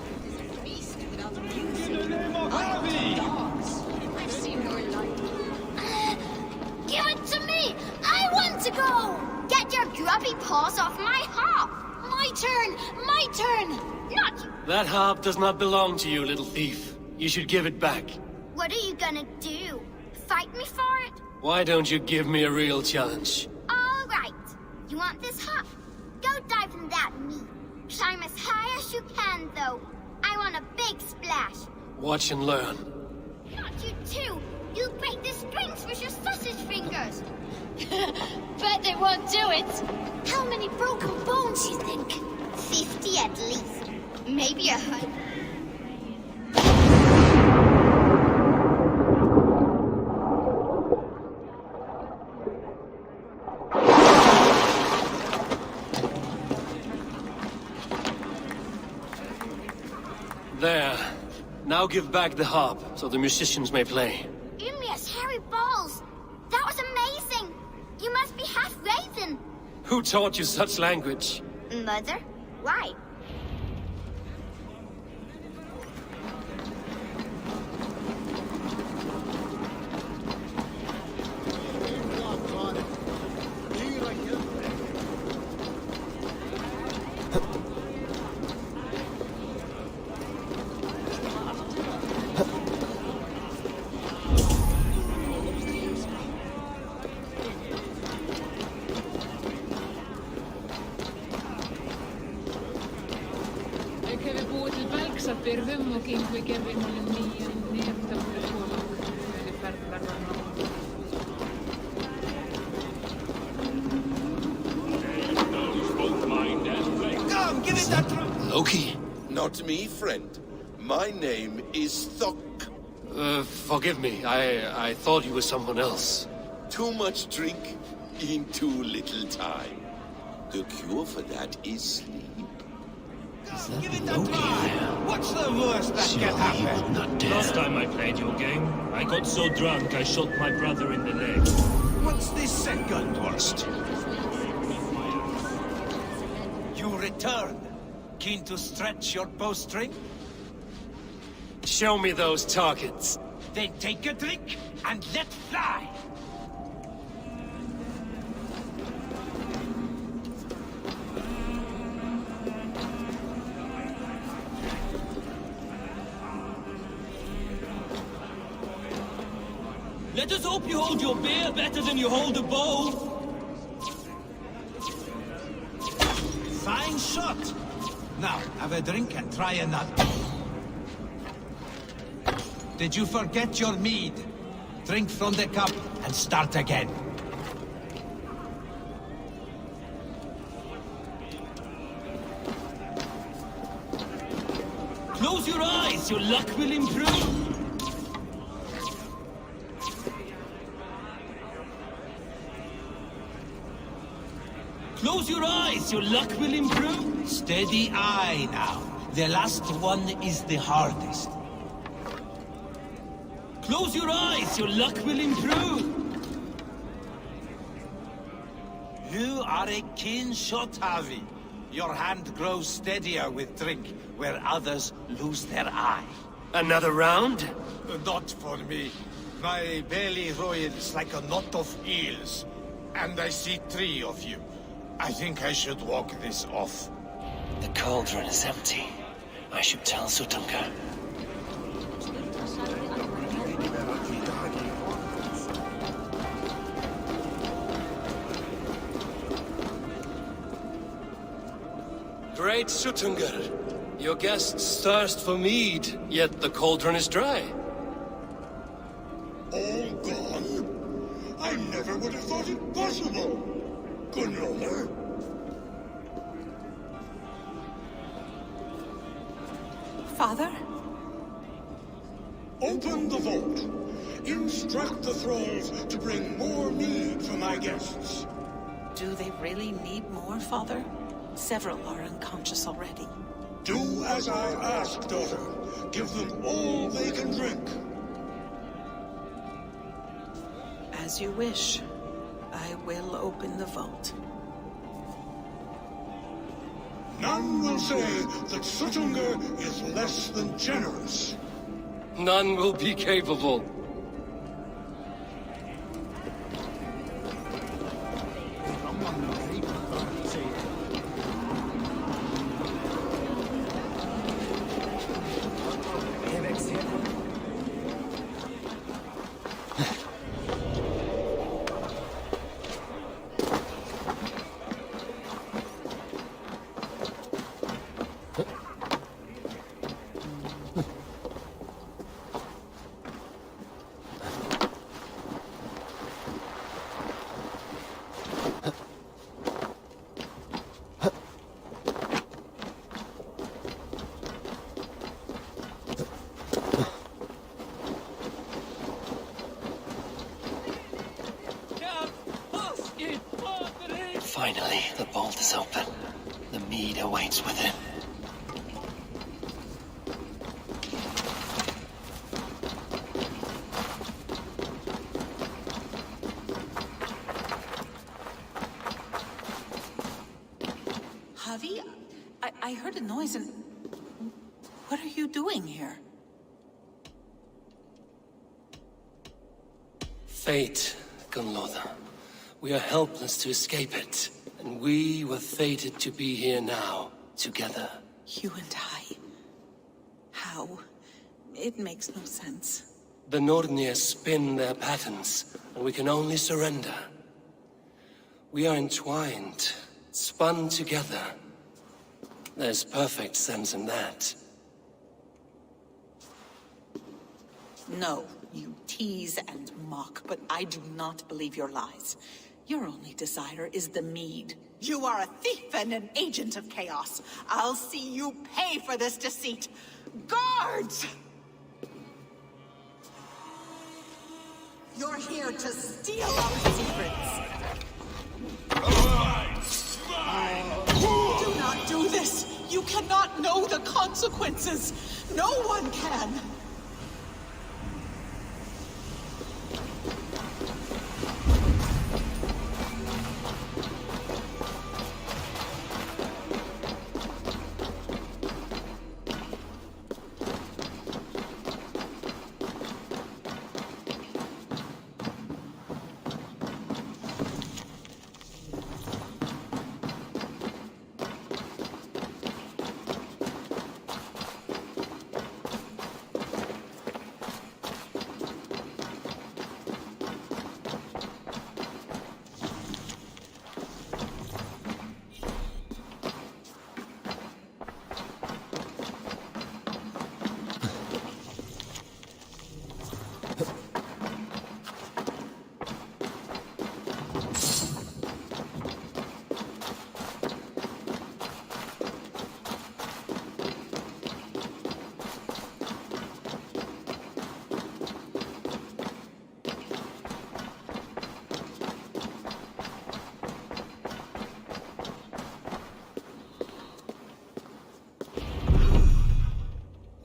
Give it to me! I want to go! Get your grubby paws off my harp! My turn! My turn! Not you! That harp does not belong to you, little thief. You should give it back. What are you gonna do? Fight me for it? Why don't you give me a real challenge? All right. You want this harp? Go dive in that meat. Climb as high as you can, though. I want a big splash. Watch and learn. Not you too! You'll break the strings with your sausage fingers! Bet they won't do it. How many broken bones, you think? 50 at least. Maybe 100. There. Now give back the harp, so the musicians may play. Ymir's hairy balls! That was amazing! You must be half raven! Who taught you such language? Mother? Why? Come, give it that drum. Loki? Not me, friend. My name is Thok. Forgive me. I thought you were someone else. Too much drink in too little time. The cure for that is sleep. Give it that try. What's the worst that can happen? Last time I played your game, I got so drunk I shot my brother in the leg. What's the second worst? You return. Keen to stretch your bowstring? Show me those targets. Then take a drink and let fly. Let us hope you hold your beer better than you hold a bow. Fine shot. Now, have a drink and try another. Did you forget your mead? Drink from the cup and start again. Close your eyes, your luck will improve. Close your eyes, your luck will improve. Steady eye now. The last one is the hardest. Close your eyes, your luck will improve. You are a keen shot, Harvey. Your hand grows steadier with drink, where others lose their eye. Another round? Not for me. My belly roils like a knot of eels. And I see 3 of you. I think I should walk this off. The cauldron is empty. I should tell Sutunga. Great Sutunga. Your guests thirst for mead, yet the cauldron is dry. All gone? I never would have thought it possible. Gunlover? Father? Open the vault. Instruct the thralls to bring more mead for my guests. Do they really need more, Father? Several are unconscious already. Do as I ask, daughter. Give them all they can drink. As you wish. I will open the vault. None will say that Sutunga is less than generous. None will be capable. Finally, the vault is open. The mead awaits within. Javi, I heard a noise and... What are you doing here? Fate, Gunloda. We are helpless to escape it. And we were fated to be here now, together. You and I? How? It makes no sense. The Nordnir spin their patterns, and we can only surrender. We are entwined, spun together. There's perfect sense in that. No, you tease and mock, but I do not believe your lies. Your only desire is the mead. You are a thief and an agent of chaos. I'll see you pay for this deceit. Guards! You're here to steal our secrets. Do not do this. You cannot know the consequences. No one can.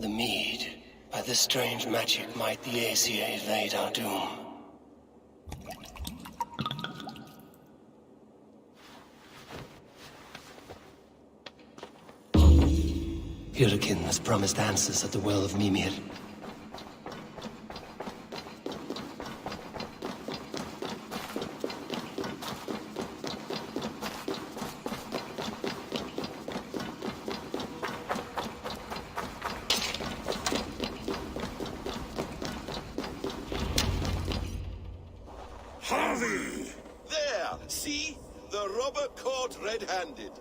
The mead. By this strange magic might the Aesir evade our doom. Hurricane has promised answers at the Well of Mimir. Harvey! There! See? The robber caught red-handed.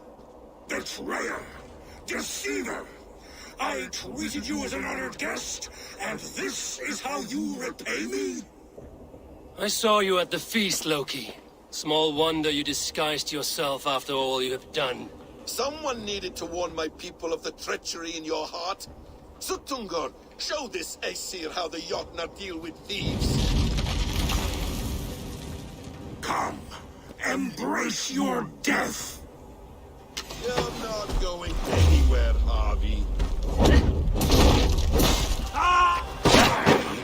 Betrayer! Deceiver! I treated you as an honored guest, and this is how you repay me? I saw you at the feast, Loki. Small wonder you disguised yourself after all you have done. Someone needed to warn my people of the treachery in your heart. Suttungr, show this Aesir how the Jotnar deal with thieves. Come, embrace your death! You're not going anywhere, Harvey.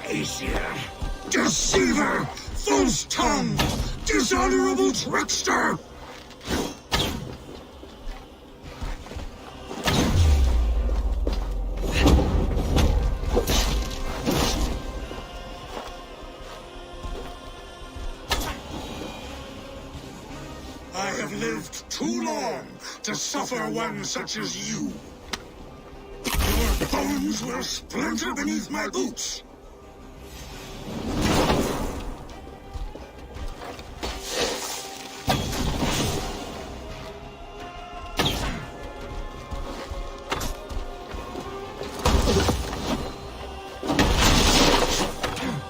Aesir! Deceiver! False tongue! Dishonorable trickster! I have lived too long to suffer one such as you. Your bones will splinter beneath my boots.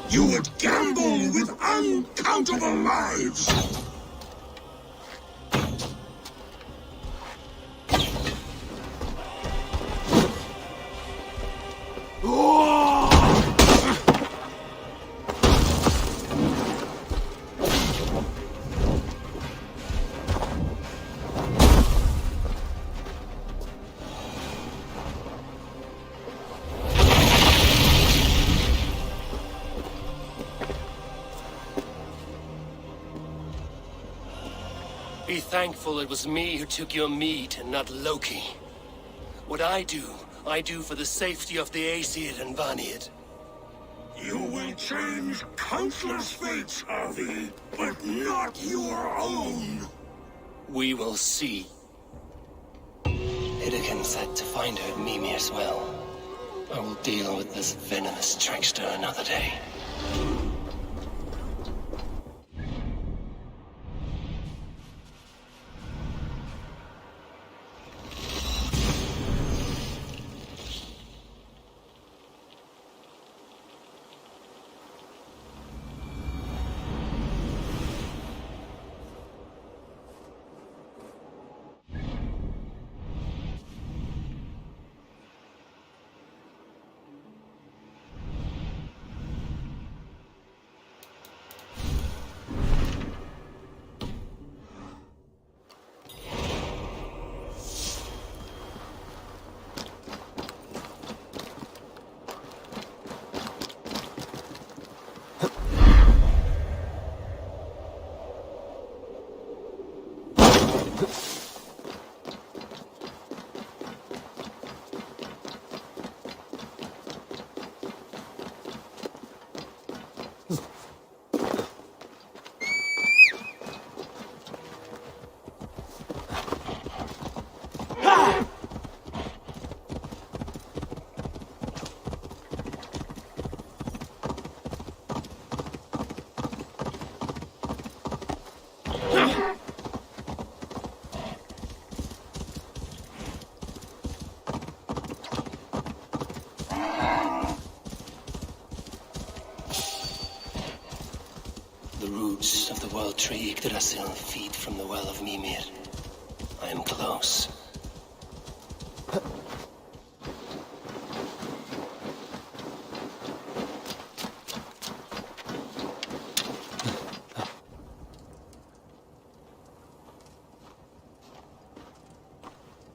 You would gamble with uncountable lives! Be thankful it was me who took your mead and not Loki. What I do for the safety of the Aesir and Vanir. You will change countless fates, Harvey, but not your own. We will see. Hiddekin said to find her at Mimir's well. I will deal with this venomous trickster another day. world tree Yggdrasil feed from the well of Mimir. I am close.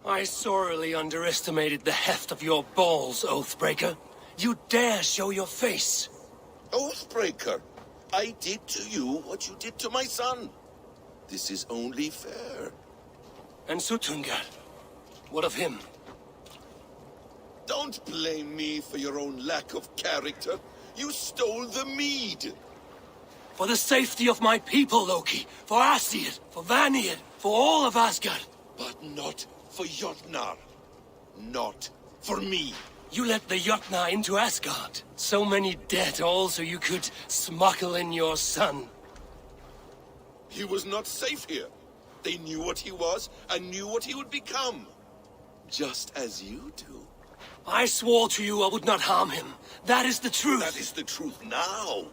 I sorely underestimated the heft of your balls, Oathbreaker. You dare show your face! Oathbreaker, I did to you what you did to my son. This is only fair. And Suttungr? What of him? Don't blame me for your own lack of character. You stole the mead. For the safety of my people, Loki. For Aesir, for Vanir, for all of Asgard. But not for Jotnar. Not for me. You let the Jotnar into Asgard. So many dead, all so you could smuggle in your son. He was not safe here. They knew what he was and knew what he would become. Just as you do. I swore to you I would not harm him. That is the truth. That is the truth now.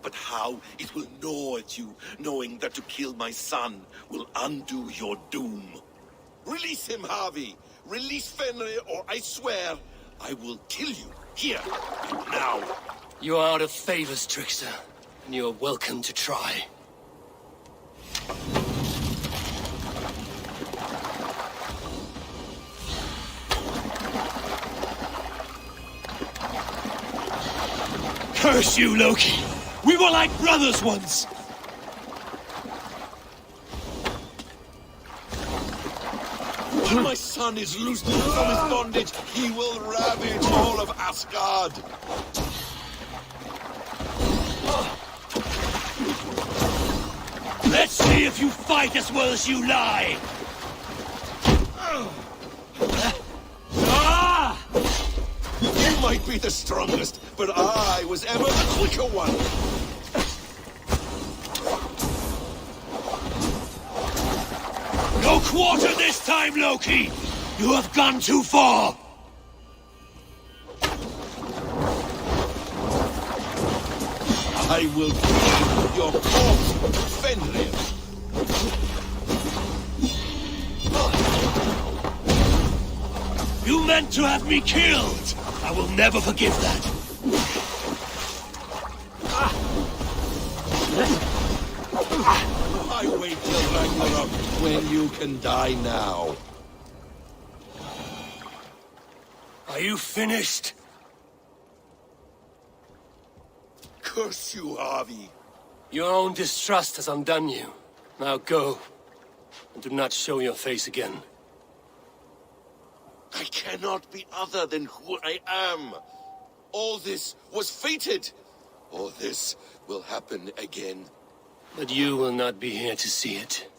But how it will gnaw at you, knowing that to kill my son will undo your doom. Release him, Harvey. Release Fenrir, or I swear I will kill you, here, and now. You are out of favors, trickster, and you are welcome to try. Curse you, Loki! We were like brothers once! When my son is loosed from his bondage, he will ravage all of Asgard. Let's see if you fight as well as you lie! You might be the strongest, but I was ever the quicker one. No quarter this time, Loki! You have gone too far! I will kill your corpse, Fenrir. You meant to have me killed! I will never forgive that! Why wait till Ragnarok when you can die now? Are you finished? Curse you, Harvey. Your own distrust has undone you. Now go, and do not show your face again. I cannot be other than who I am. All this was fated. All this will happen again. But you will not be here to see it.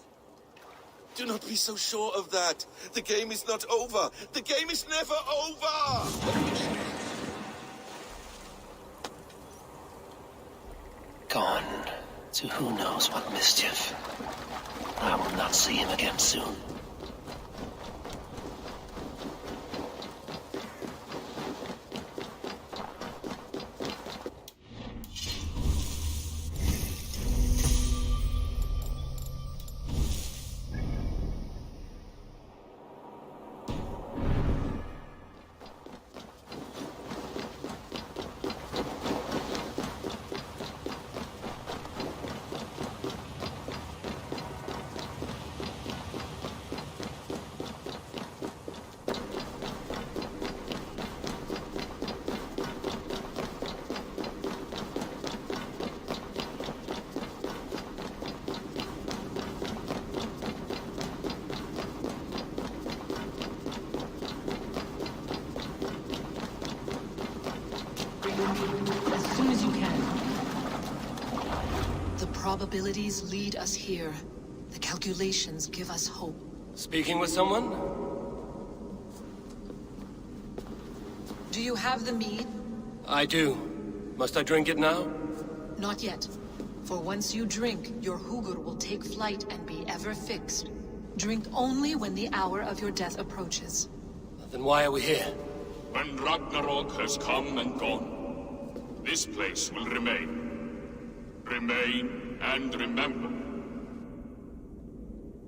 Do not be so sure of that. The game is not over. The game is never over! Gone to who knows what mischief. I will not see him again soon. As soon as you can. The probabilities lead us here. The calculations give us hope. Speaking with someone? Do you have the mead? I do. Must I drink it now? Not yet. For once you drink, your Hugur will take flight and be ever fixed. Drink only when the hour of your death approaches. Then why are we here? When Ragnarok has come and gone, this place will remain. Remain and remember.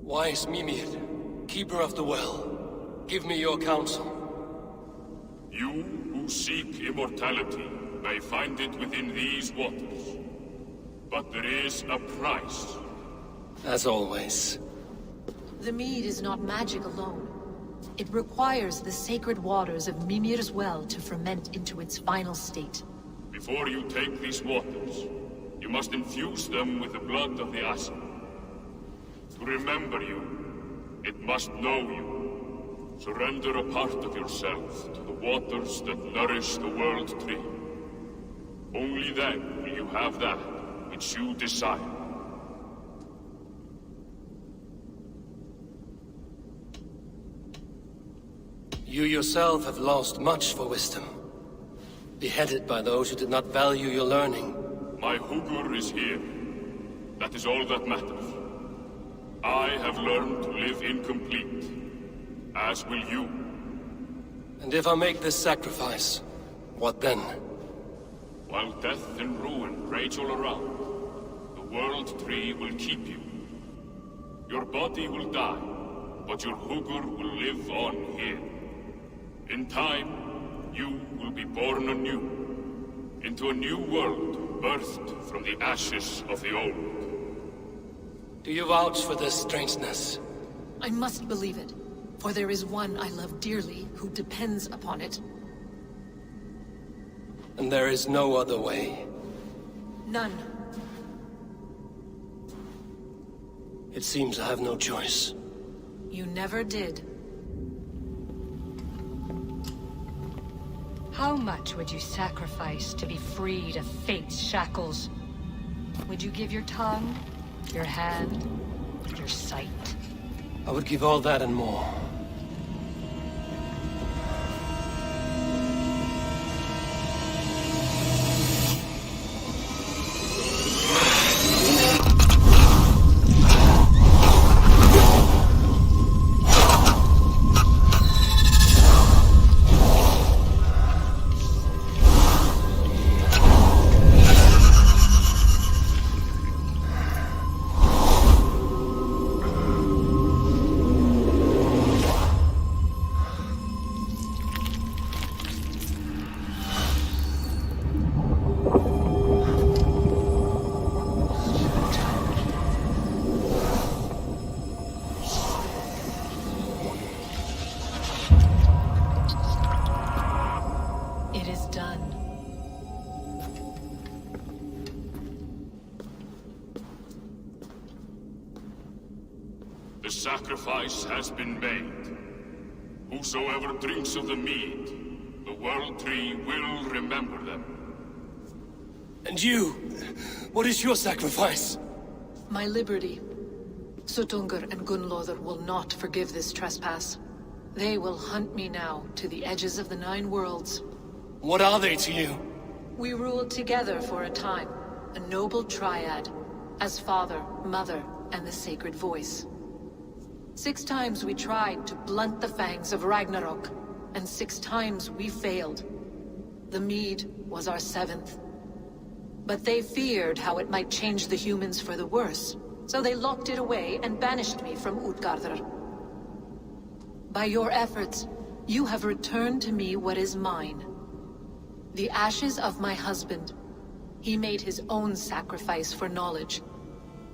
Wise Mimir, keeper of the well, give me your counsel. You who seek immortality may find it within these waters. But there is a price. As always. The mead is not magic alone. It requires the sacred waters of Mimir's well to ferment into its final state. Before you take these waters, you must infuse them with the blood of the Asin. To remember you, it must know you. Surrender a part of yourself to the waters that nourish the World Tree. Only then will you have that which you desire. You yourself have lost much for wisdom. Beheaded by those who did not value your learning. My Hugur is here. That is all that matters. I have learned to live incomplete, as will you. And if I make this sacrifice, what then? While death and ruin rage all around, the World Tree will keep you. Your body will die, but your Hugur will live on here. In time, you will be born anew, into a new world birthed from the ashes of the old. Do you vouch for this strangeness? I must believe it, for there is one I love dearly who depends upon it. And there is no other way? None. It seems I have no choice. You never did. How much would you sacrifice to be freed of fate's shackles? Would you give your tongue, your hand, your sight? I would give all that and more. The sacrifice has been made. Whosoever drinks of the mead, the World Tree will remember them. And you? What is your sacrifice? My liberty. Suttungr and Gunnlóðr will not forgive this trespass. They will hunt me now to the edges of the 9 worlds. What are they to you? We ruled together for a time, a noble triad, as father, mother, and the sacred voice. 6 times we tried to blunt the fangs of Ragnarok, and 6 times we failed. The mead was our 7th. But they feared how it might change the humans for the worse, so they locked it away and banished me from Utgardr. By your efforts, you have returned to me what is mine. The ashes of my husband. He made his own sacrifice for knowledge.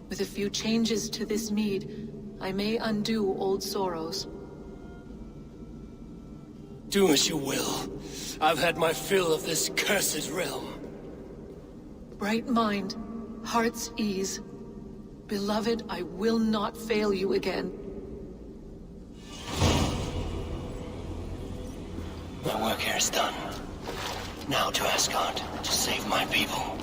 With a few changes to this mead, I may undo old sorrows. Do as you will. I've had my fill of this cursed realm. Bright mind, heart's ease. Beloved, I will not fail you again. My work here is done. Now to Asgard, to save my people.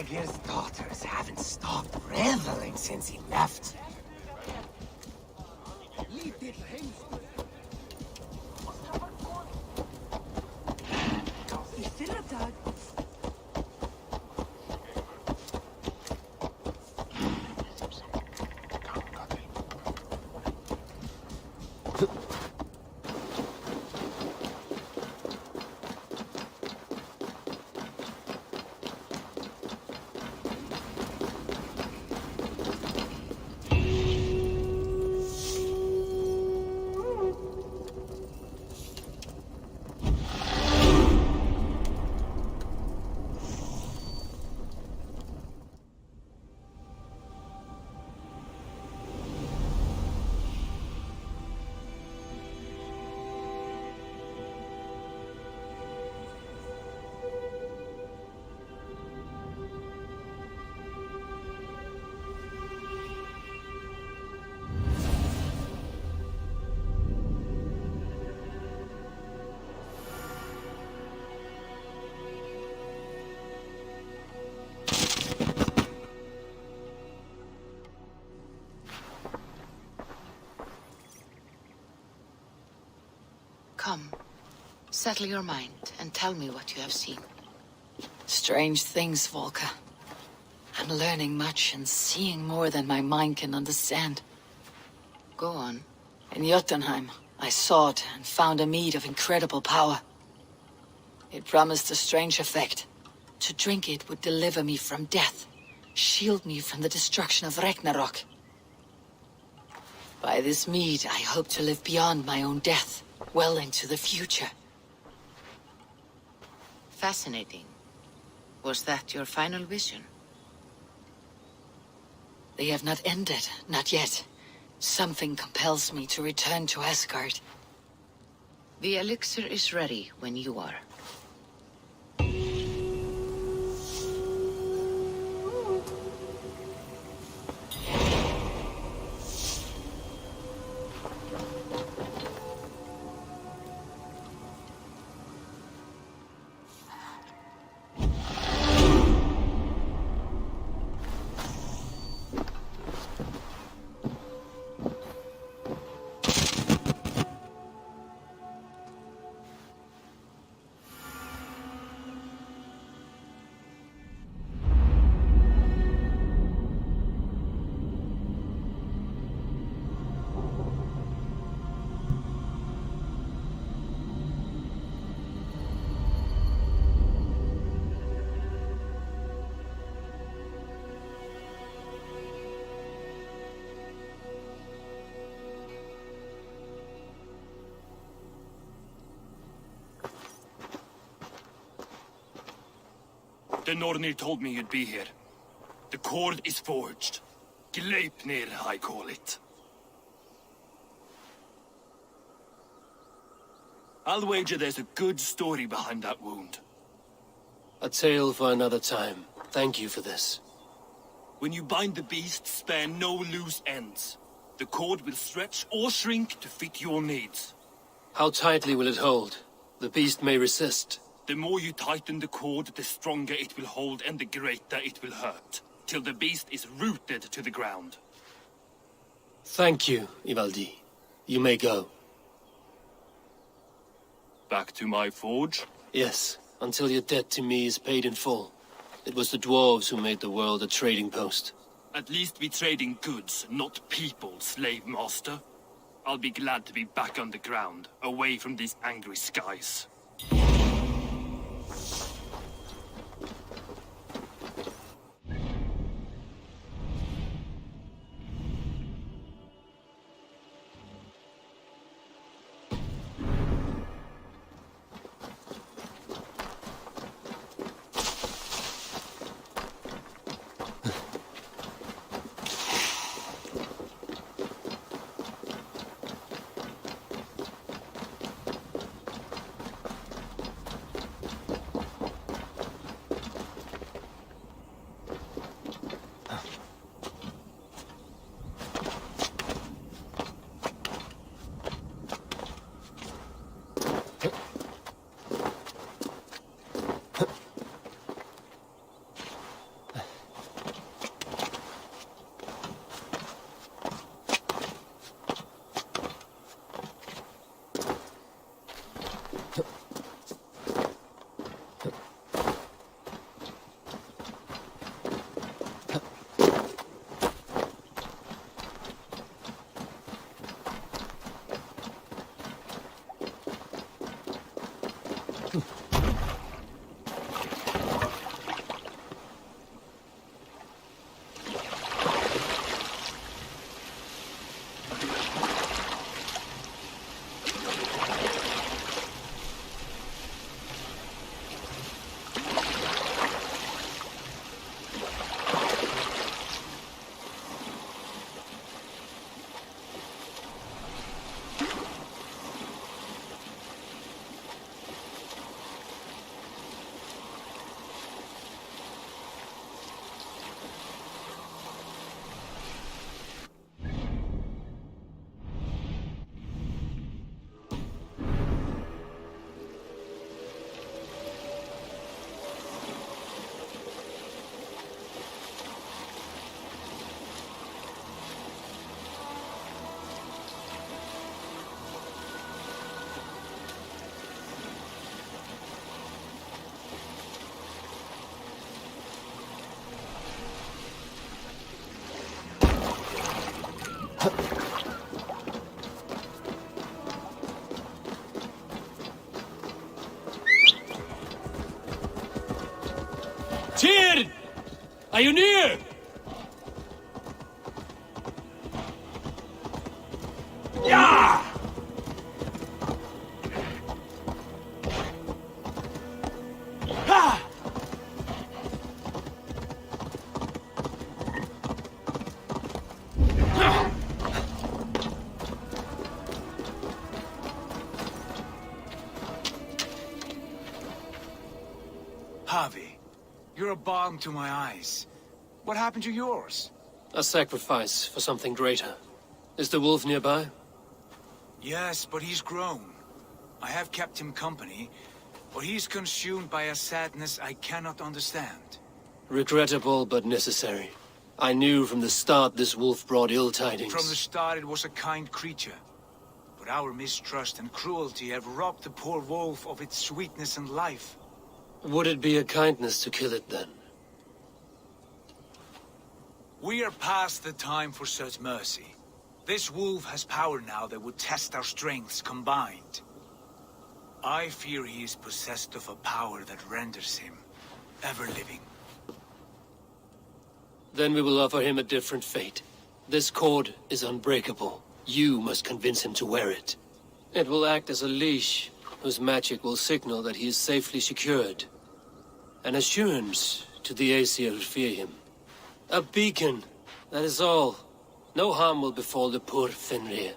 His daughters haven't stopped reveling since he left. Come, settle your mind and tell me what you have seen. Strange things, Volker. I'm learning much and seeing more than my mind can understand. Go on. In Jotunheim, I sought and found a mead of incredible power. It promised a strange effect. To drink it would deliver me from death, shield me from the destruction of Ragnarok. By this mead, I hope to live beyond my own death, well into the future. Fascinating. Was that your final vision? They have not ended, not yet. Something compels me to return to Asgard. The elixir is ready when you are. The Nornir told me you'd be here. The cord is forged. Gleipnir, I call it. I'll wager there's a good story behind that wound. A tale for another time. Thank you for this. When you bind the beast, spare no loose ends. The cord will stretch or shrink to fit your needs. How tightly will it hold? The beast may resist. The more you tighten the cord, the stronger it will hold and the greater it will hurt, till the beast is rooted to the ground. Thank you, Ivaldi. You may go. Back to my forge? Yes, until your debt to me is paid in full. It was the dwarves who made the world a trading post. At least we trade in goods, not people, slave master. I'll be glad to be back on the ground, away from these angry skies. Are you near? Yeah! Ha! Harvey, you're a balm to my eyes. What happened to yours? A sacrifice for something greater. Is the wolf nearby? Yes, but he's grown. I have kept him company, but he's consumed by a sadness I cannot understand. Regrettable, but necessary. I knew from the start this wolf brought ill tidings. From the start it was a kind creature. But our mistrust and cruelty have robbed the poor wolf of its sweetness and life. Would it be a kindness to kill it, then? We are past the time for such mercy. This wolf has power now that would test our strengths combined. I fear he is possessed of a power that renders him ever-living. Then we will offer him a different fate. This cord is unbreakable. You must convince him to wear it. It will act as a leash, whose magic will signal that he is safely secured. An assurance to the Aesir who fear him. A beacon, that is all. No harm will befall the poor Fenrir.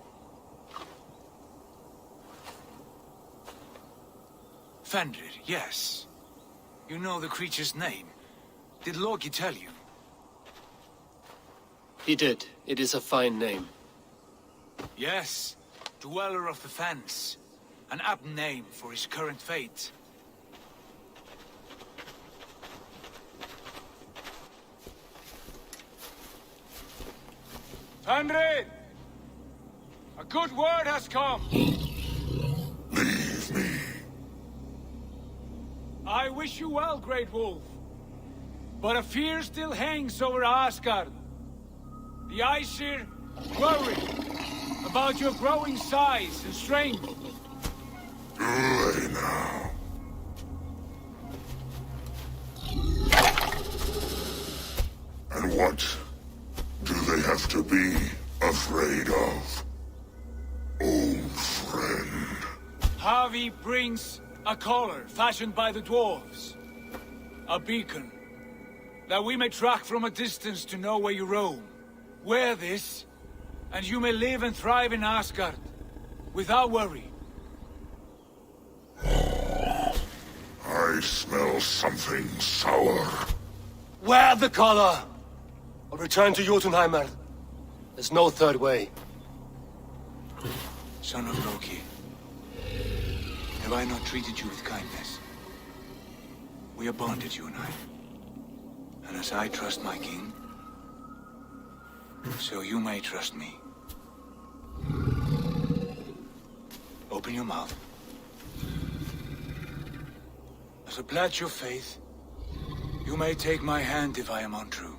Fenrir, yes. You know the creature's name. Did Loki tell you? He did. It is a fine name. Yes. Dweller of the Fens. An apt name for his current fate. Fenrir! A good word has come! Leave me. I wish you well, Great Wolf. But a fear still hangs over Asgard. The Aesir worry about your growing size and strength. Go away now. And what do they have to be afraid of? Old friend. Harvey brings a collar fashioned by the dwarves. A beacon. That we may track from a distance to know where you roam. Wear this, and you may live and thrive in Asgard. Without worry. I smell something sour. Wear the collar! Or return to Jotunheimer. There's no third way. Son of Loki. Have I not treated you with kindness? We are bonded, you and I. And as I trust my king, so you may trust me. Open your mouth. As a pledge of faith, you may take my hand if I am untrue.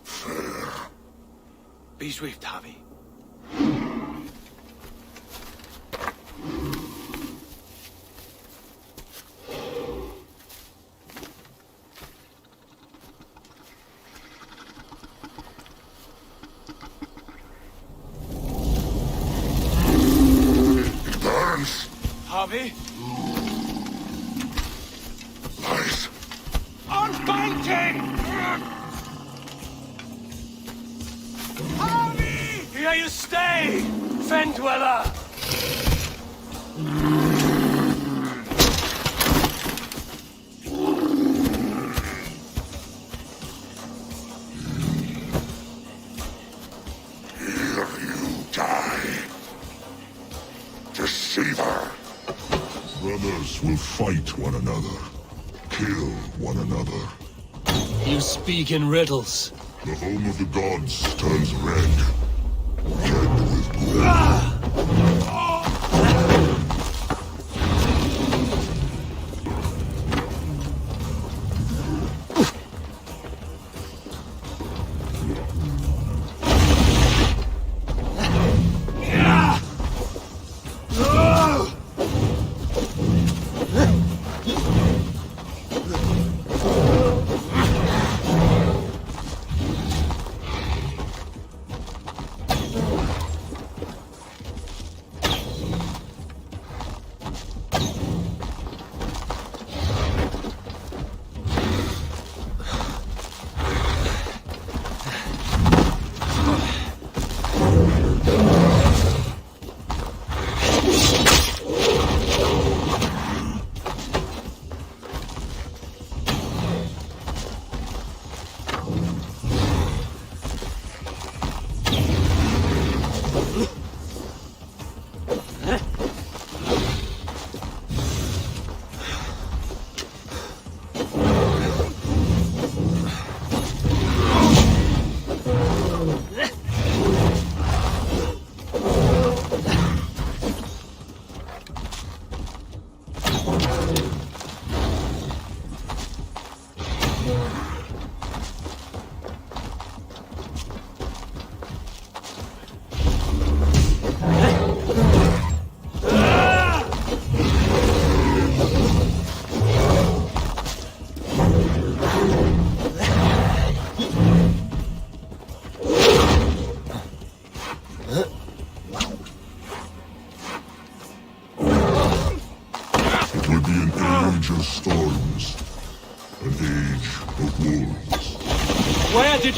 Fair. Be swift, Harvey. Harvey? Lies. Unbounty! Harvey! Here you stay, Fen Dweller! Here you die. Deceiver. Brothers will fight one another. Kill one another. You speak in riddles. The home of the gods turns red. Red with blood.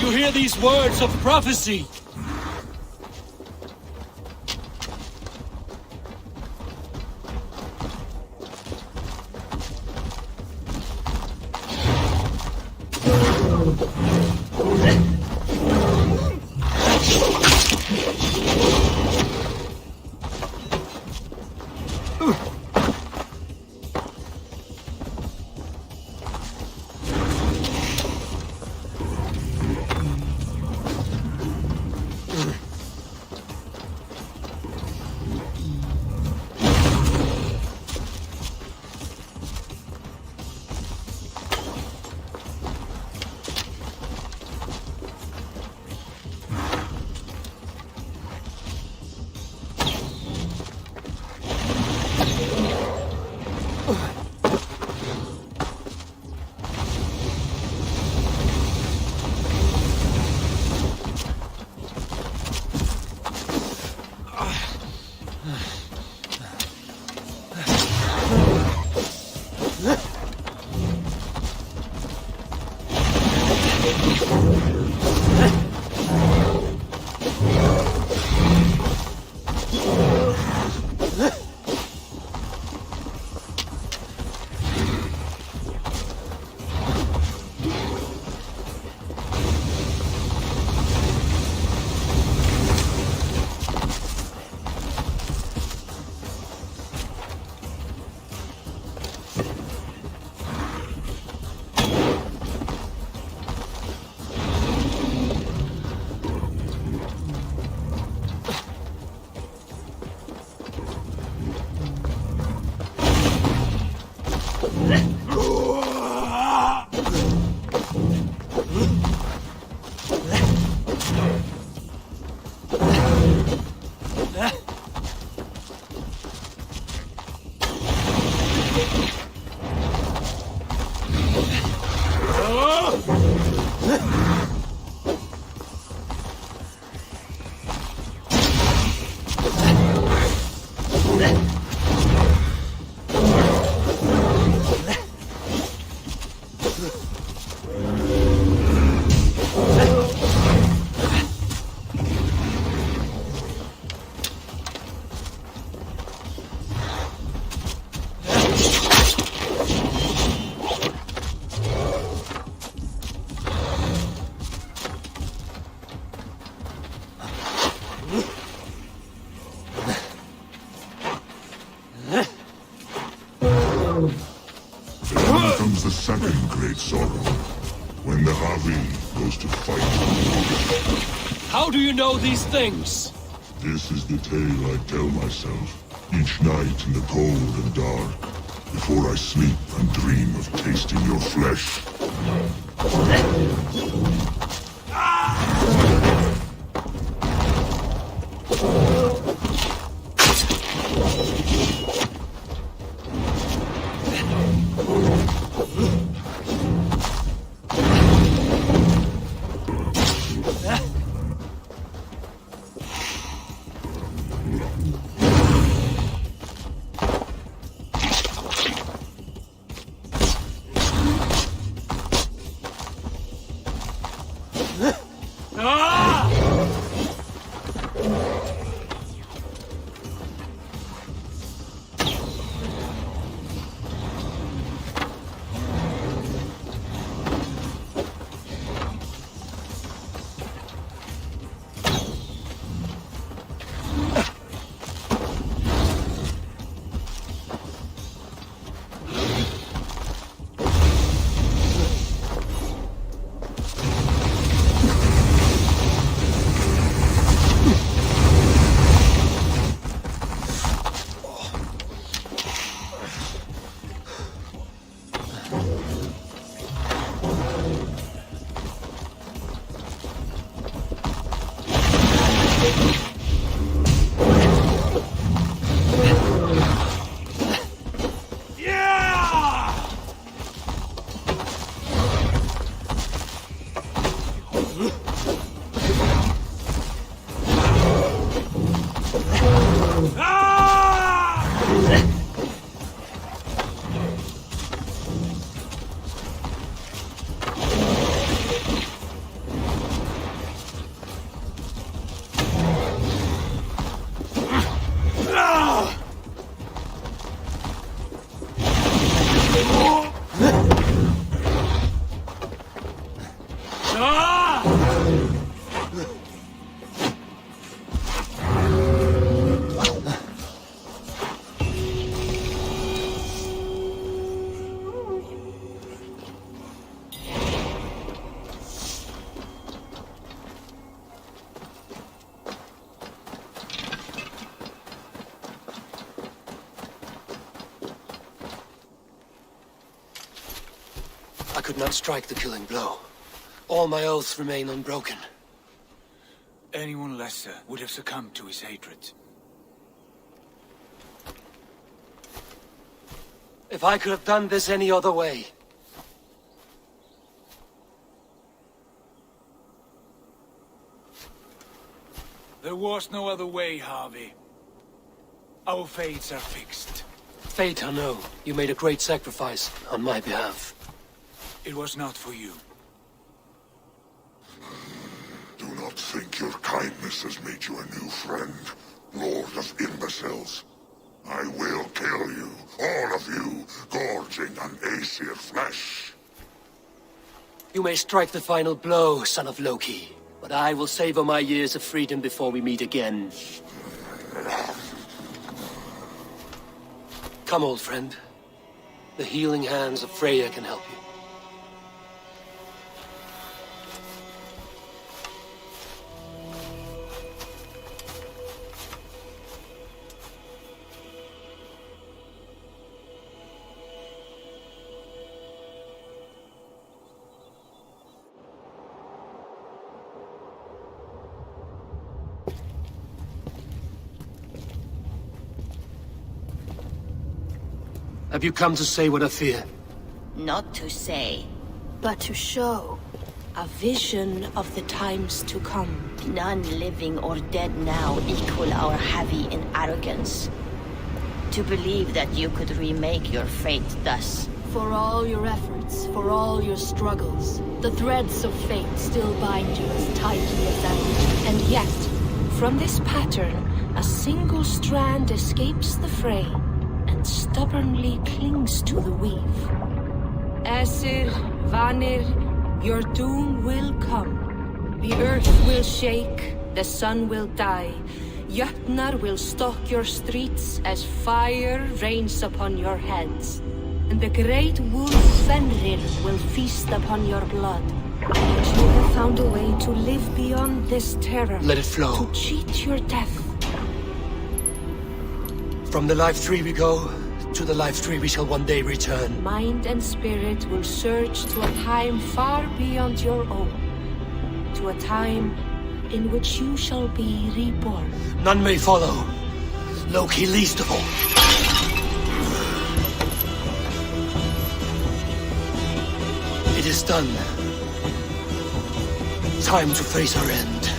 you hear these words of prophecy? The second great sorrow, when the Havi goes to fight. How do you know these things? This is the tale I tell myself, each night in the cold and dark, before I sleep and dream of tasting your flesh. I could not strike the killing blow. All my oaths remain unbroken. Anyone lesser would have succumbed to his hatred. If I could have done this any other way. There was no other way, Harvey. Our fates are fixed. Fate, I know. You made a great sacrifice on my behalf. It was not for you. Do not think your kindness has made you a new friend, Lord of Imbeciles. I will kill you, all of you, gorging on Aesir flesh. You may strike the final blow, son of Loki, but I will savor my years of freedom before we meet again. Come, old friend. The healing hands of Freya can help you. Have you come to say what I fear? Not to say, but to show. a vision of the times to come. None living or dead now equal our heavy in arrogance. To believe that you could remake your fate thus. For all your efforts, for all your struggles, the threads of fate still bind you as tightly as ever. And yet, from this pattern, a single strand escapes the fray and stubbornly clings to the weave. Aesir, Vanir, your doom will come. The earth will shake, the sun will die. Jötnar will stalk your streets as fire rains upon your heads. And the great wolf Fenrir will feast upon your blood. But you have found a way to live beyond this terror. Let it flow. To cheat your death. From the life tree we go, to the life tree we shall one day return. Mind and spirit will surge to a time far beyond your own. To a time in which you shall be reborn. None may follow. Loki least of all. It is done. Time to face our end.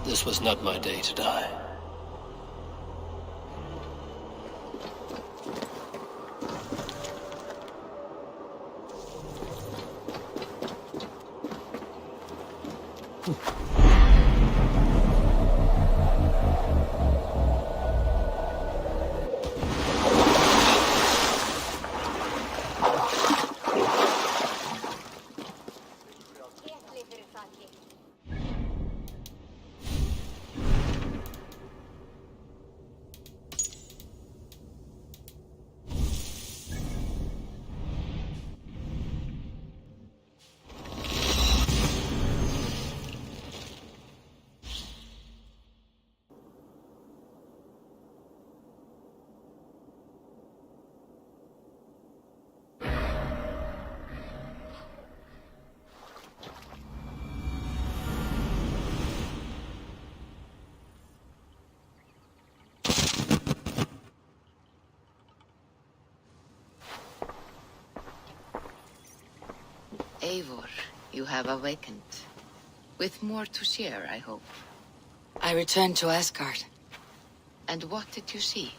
This was not my day to die. Eivor, You have awakened. With more to share, I hope. I returned to Asgard. And what did you see?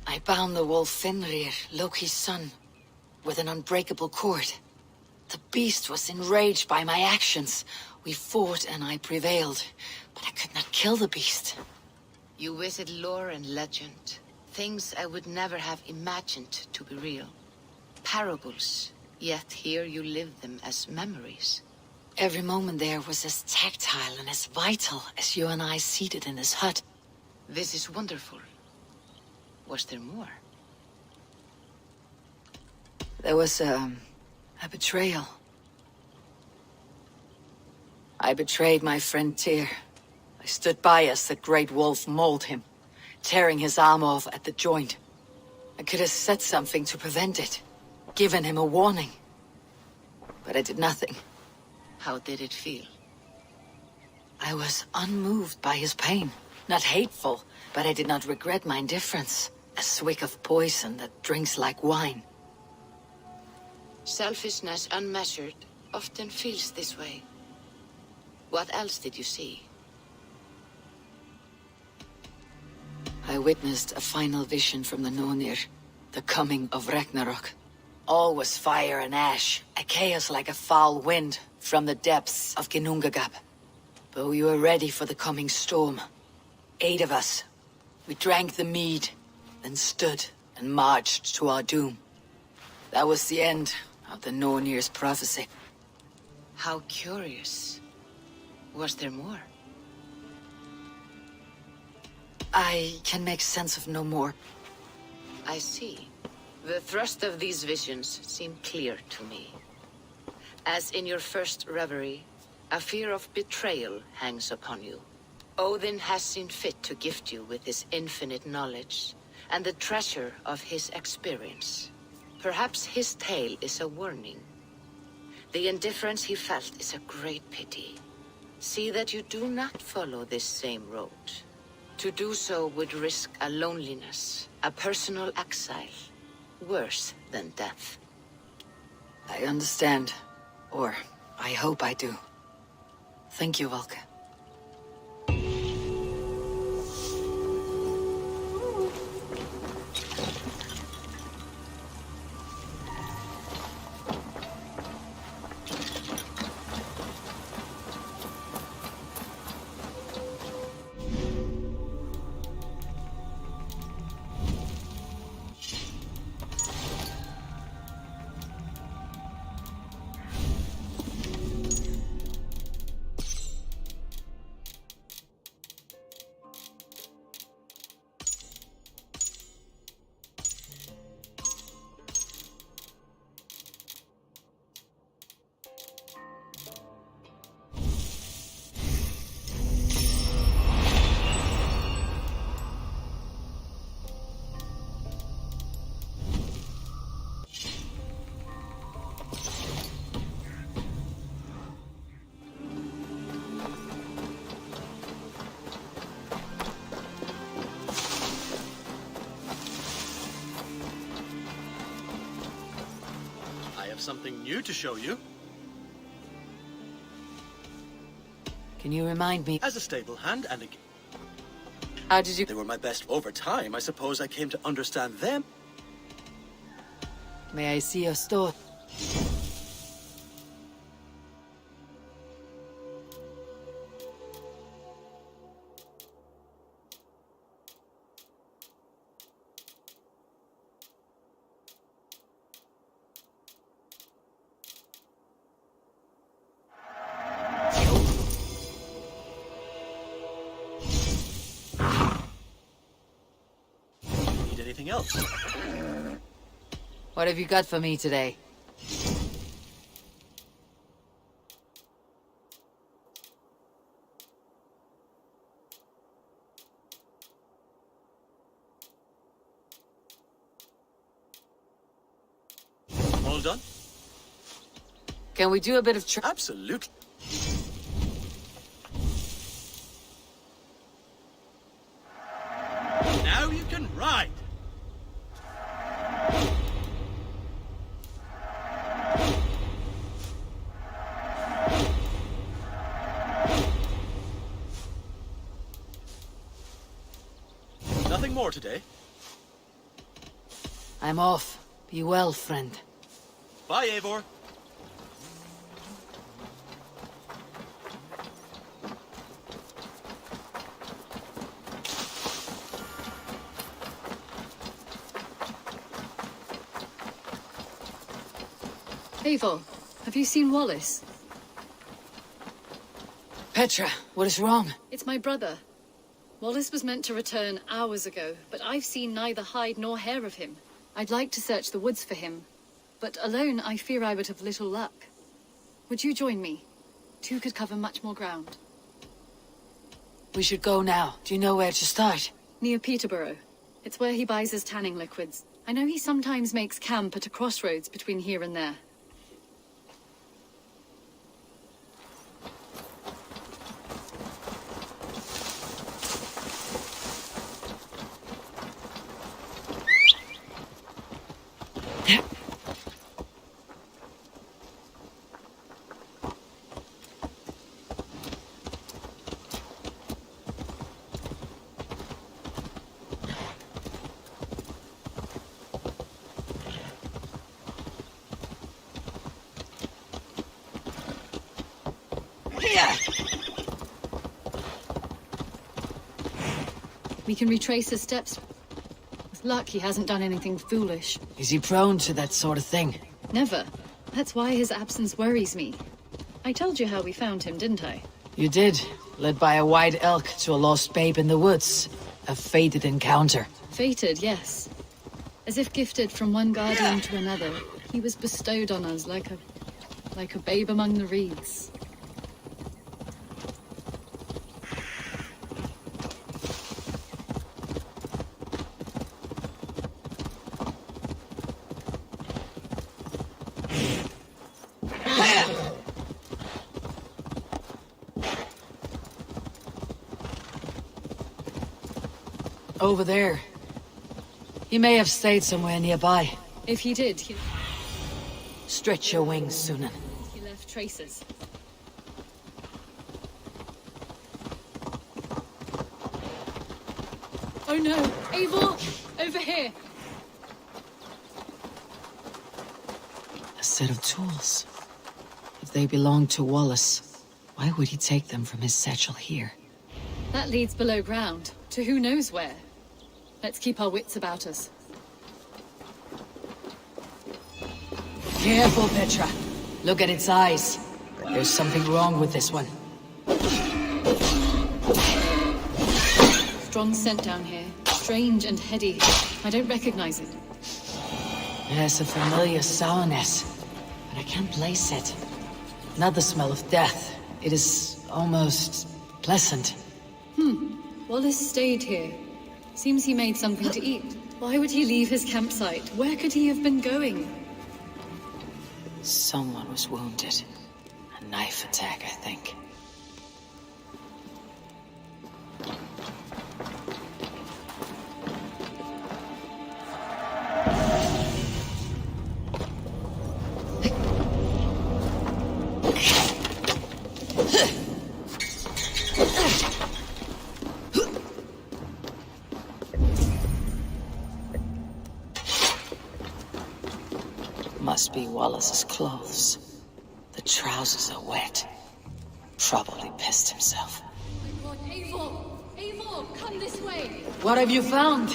I bound the wolf Fenrir, Loki's son, with an unbreakable cord. The beast was enraged by my actions. We fought and I prevailed, but I could not kill the beast. You visit lore and legend. Things I would never have imagined to be real. Parables, yet here you live them as memories. Every moment there was as tactile and as vital as you and I seated in this hut. This is wonderful. Was there more? There was a betrayal. I betrayed my friend Tyr. I stood by as the great wolf mauled him, tearing his arm off at the joint. I could have said something to prevent it, given him a warning. But I did nothing. How did it feel? I was unmoved by his pain. Not hateful, but I did not regret my indifference. A swig of poison that drinks like wine. Selfishness unmeasured often feels this way. What else did you see? I witnessed a final vision from the Nornir, the coming of Ragnarok. All was fire and ash, a chaos like a foul wind from the depths of Ginnungagap. But we were ready for the coming storm. 8 of us. We drank the mead, then stood and marched to our doom. That was the end of the Nornir's prophecy. How curious. Was there more? I can make sense of no more. I see. The thrust of these visions seem clear to me. As in your first reverie, a fear of betrayal hangs upon you. Odin has seen fit to gift you with his infinite knowledge, and the treasure of his experience. Perhaps his tale is a warning. The indifference he felt is a great pity. See that you do not follow this same road. To do so would risk a loneliness, a personal exile, worse than death. I understand. Or, I hope I do. Thank you, Valka. Something new to show you. Can you remind me? As a stable hand and a... How did you... They were my best over time. I suppose I came to understand them. May I see your store? Anything else? What have you got for me today? All done? Can we do a bit of Absolutely. Now you can ride. more today? I'm off. Be well, friend. Bye, Eivor. Eivor, have you seen Wallace? Petra, what is wrong? It's my brother. Wallace was meant to return hours ago, but I've seen neither hide nor hair of him. I'd like to search the woods for him, but alone I fear I would have little luck. Would you join me? Two could cover much more ground. We should go now. Do you know where to start? Near Peterborough. It's where he buys his tanning liquids. I know he sometimes makes camp at a crossroads between here and there. We can retrace his steps. With luck, he hasn't done anything foolish. Is he prone to that sort of thing? Never. That's why his absence worries me. I told you how we found him, didn't I? You did. Led by a white elk to a lost babe in the woods. A fated encounter. Fated, yes. As if gifted from one guardian to another, he was bestowed on us like a babe among the reeds. Over there. He may have stayed somewhere nearby. If he did, Stretch your wings, Sunan. he left traces. Oh no! Eivor! Over here! A set of tools. If they belonged to Wallace, why would he take them from his satchel here? That leads below ground, to who knows where. Let's keep our wits about us. Careful, Petra. Look at its eyes. There's something wrong with this one. Strong scent down here. Strange and heady. I don't recognize it. It has a familiar sourness, but I can't place it. Not the smell of death. It is almost pleasant. Wallace stayed here. Seems he made something to eat. Why would he leave his campsite? Where could he have been going? Someone was wounded. A knife attack, I think. Must be Wallace's clothes. The trousers are wet. Probably pissed himself. Oh my god, Eivor! Eivor, come this way! What have you found?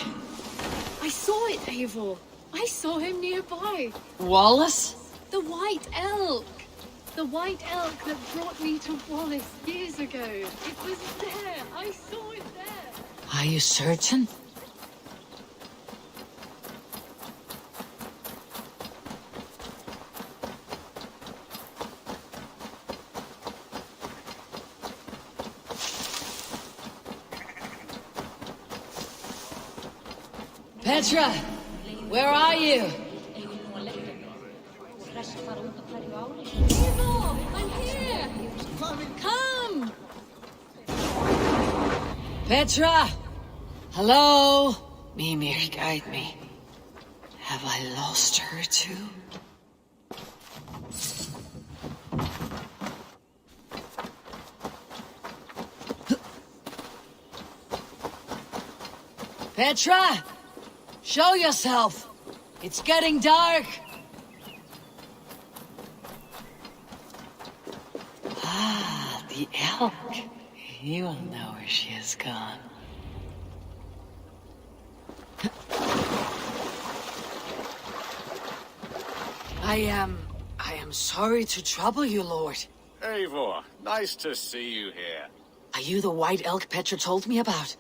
I saw it, Eivor. I saw him nearby. Wallace? The white elk! The white elk that brought me to Wallace years ago. It was there. I saw it there. Are you certain? Petra, where are you? Eivor, I'm here! Come! Petra! Hello? Mimir, guide me. Have I lost her too? Petra! Show yourself! It's getting dark! Ah, the elk. You will know where she has gone. I am sorry to trouble you, Lord. Eivor, nice to see you here. Are you the white elk Petra told me about?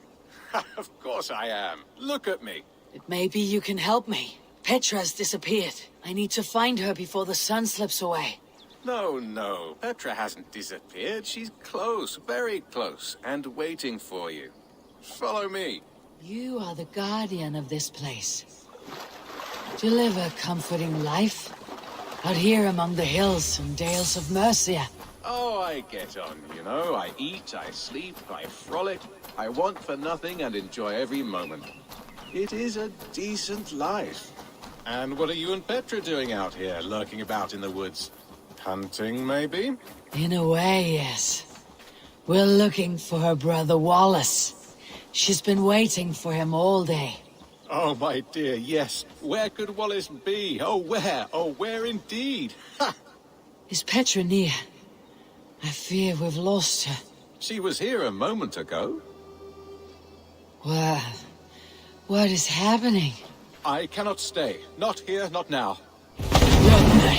Of course I am. Look at me. It may be you can help me. Petra's disappeared. I need to find her before the sun slips away. No. Petra hasn't disappeared. She's close, very close, and waiting for you. Follow me. You are the guardian of this place. Do you live a comforting life? Out here among the hills and dales of Mercia. Oh, I get on, you know. I eat, I sleep, I frolic. I want for nothing and enjoy every moment. It is a decent life. And what are you and Petra doing out here, lurking about in the woods? Hunting, maybe? In a way, yes. We're looking for her brother Wallace. She's been waiting for him all day. Oh, my dear, yes. Where could Wallace be? Oh, where? Oh, where indeed? Ha! Is Petra near? I fear we've lost her. She was here a moment ago. What is happening? I cannot stay. Not here, not now. Ragnar,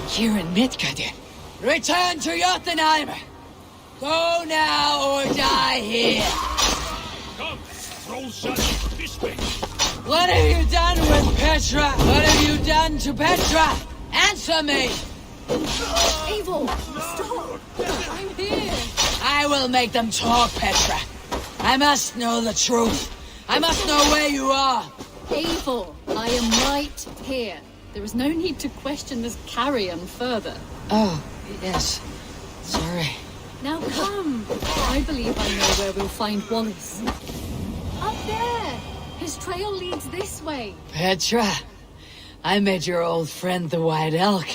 here in Midgard. Return to Jotunheim! Go now or die here! Come, roll shut this way. What have you done with Petra? What have you done to Petra? Answer me! Eivor, stop! I'm here! I will make them talk, Petra. I must know the truth. I must know where you are. Eivor, I am right here. There is no need to question this carrion further. Oh, yes. Sorry. Now come. I believe I know where we'll find Wallace. Up there! His trail leads this way. Petra, I met your old friend the White Elk,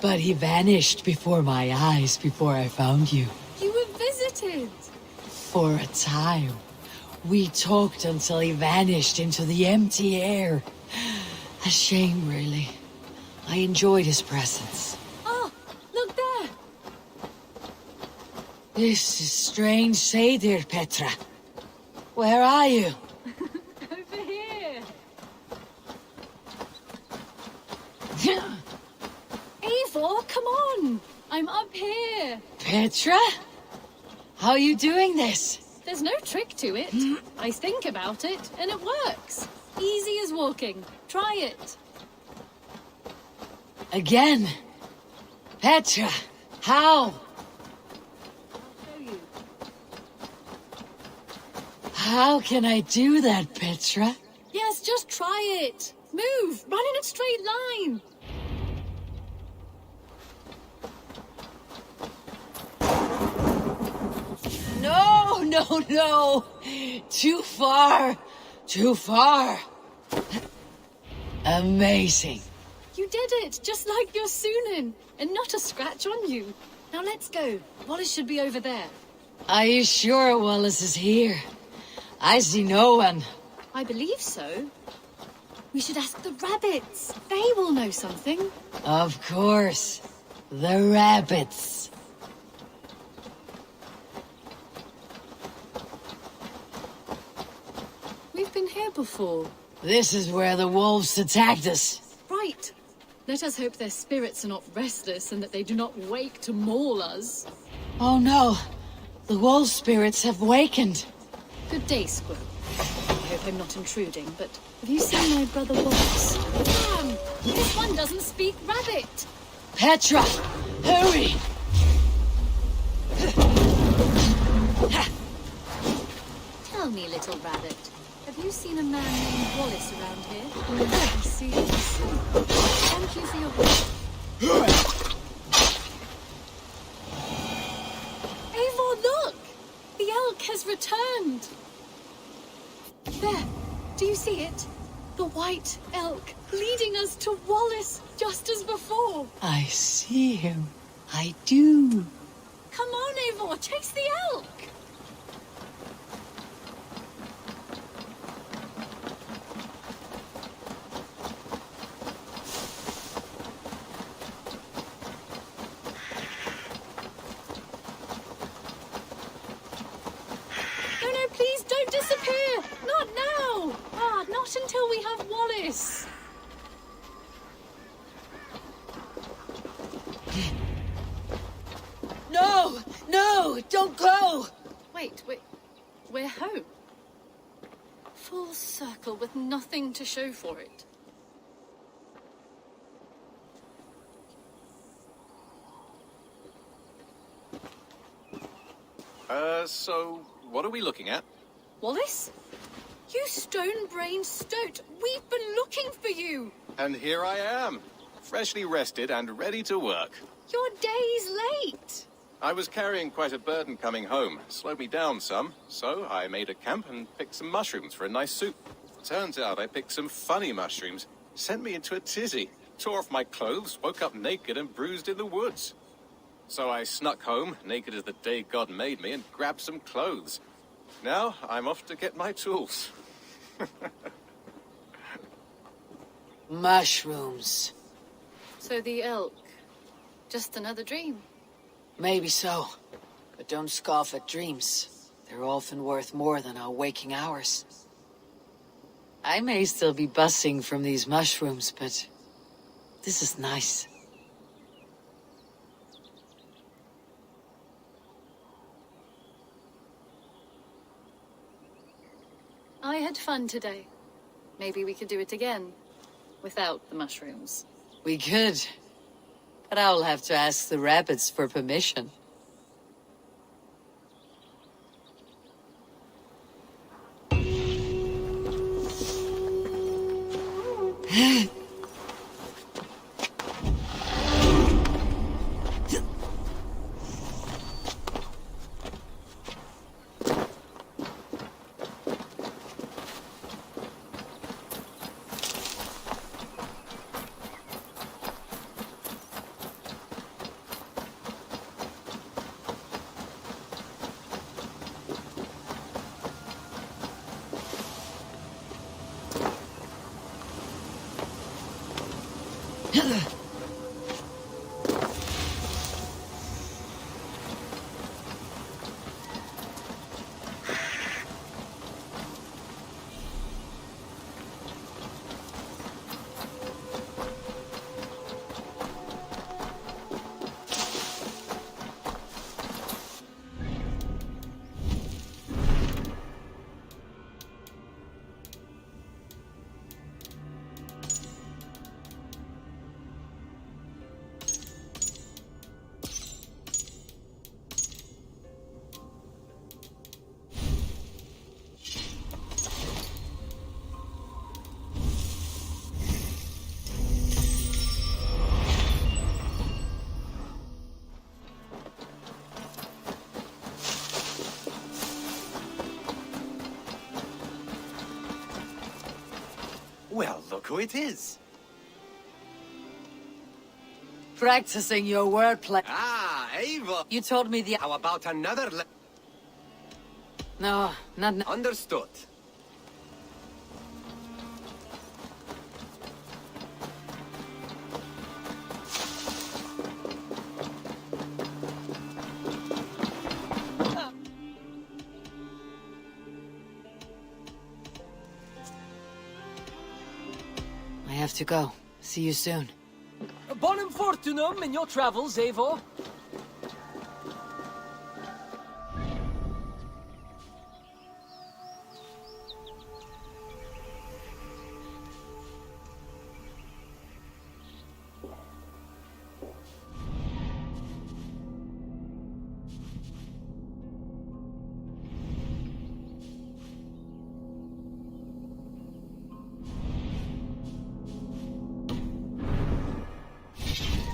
but he vanished before my eyes before I found you. You were visited. For a time. We talked until he vanished into the empty air. A shame, really. I enjoyed his presence. Ah, look there! This is strange say, dear Petra. Where are you? Over here. Eivor, come on! I'm up here. Petra? How are you doing this? There's no trick to it. I think about it, and it works. Easy as walking. Try it. Again? Petra, how? I'll show you. How can I do that, Petra? Yes, just try it. Move. Run in a straight line. No. Too far. Too far. Amazing. You did it, just like your Sunan, and not a scratch on you. Now let's go. Wallace should be over there. Are you sure Wallace is here? I see no one. I believe so. We should ask the rabbits. They will know something. Of course. The rabbits. We've been here before. This is where the wolves attacked us. Right. Let us hope their spirits are not restless and that they do not wake to maul us. Oh no. The wolf spirits have wakened. Good day, Squirrel. I hope I'm not intruding, but have you seen my brother Wallace? Damn! This one doesn't speak rabbit! Petra! Hurry! Tell me, little rabbit, have you seen a man named Wallace around here? I see. Thank you for your help. Eivor, look! The elk has returned! There! Do you see it? The white elk leading us to Wallace, just as before! I see him. I do. Come on, Eivor, chase the elk! this? No! No! Don't go! Wait, we're home. Full circle with nothing to show for it. So, what are we looking at? Wallace? You stone-brained stoat! We've been looking for you! And here I am, freshly rested and ready to work. You're days late! I was carrying quite a burden coming home. Slowed me down some, so I made a camp and picked some mushrooms for a nice soup. Turns out I picked some funny mushrooms. Sent me into a tizzy. Tore off my clothes, woke up naked and bruised in the woods. So I snuck home, naked as the day God made me, and grabbed some clothes. Now I'm off to get my tools. Mushrooms. So the elk. Just another dream. Maybe so. But don't scoff at dreams. They're often worth more than our waking hours. I may still be buzzing from these mushrooms, but this is nice. I had fun today. Maybe we could do it again. Without the mushrooms. We could. But I'll have to ask the rabbits for permission. Well, look who it is. Practicing your wordplay. Ah, Ava. You told me the... How about another No, not... Understood. I have to go. See you soon. Bonum fortunum in your travels, Eivor.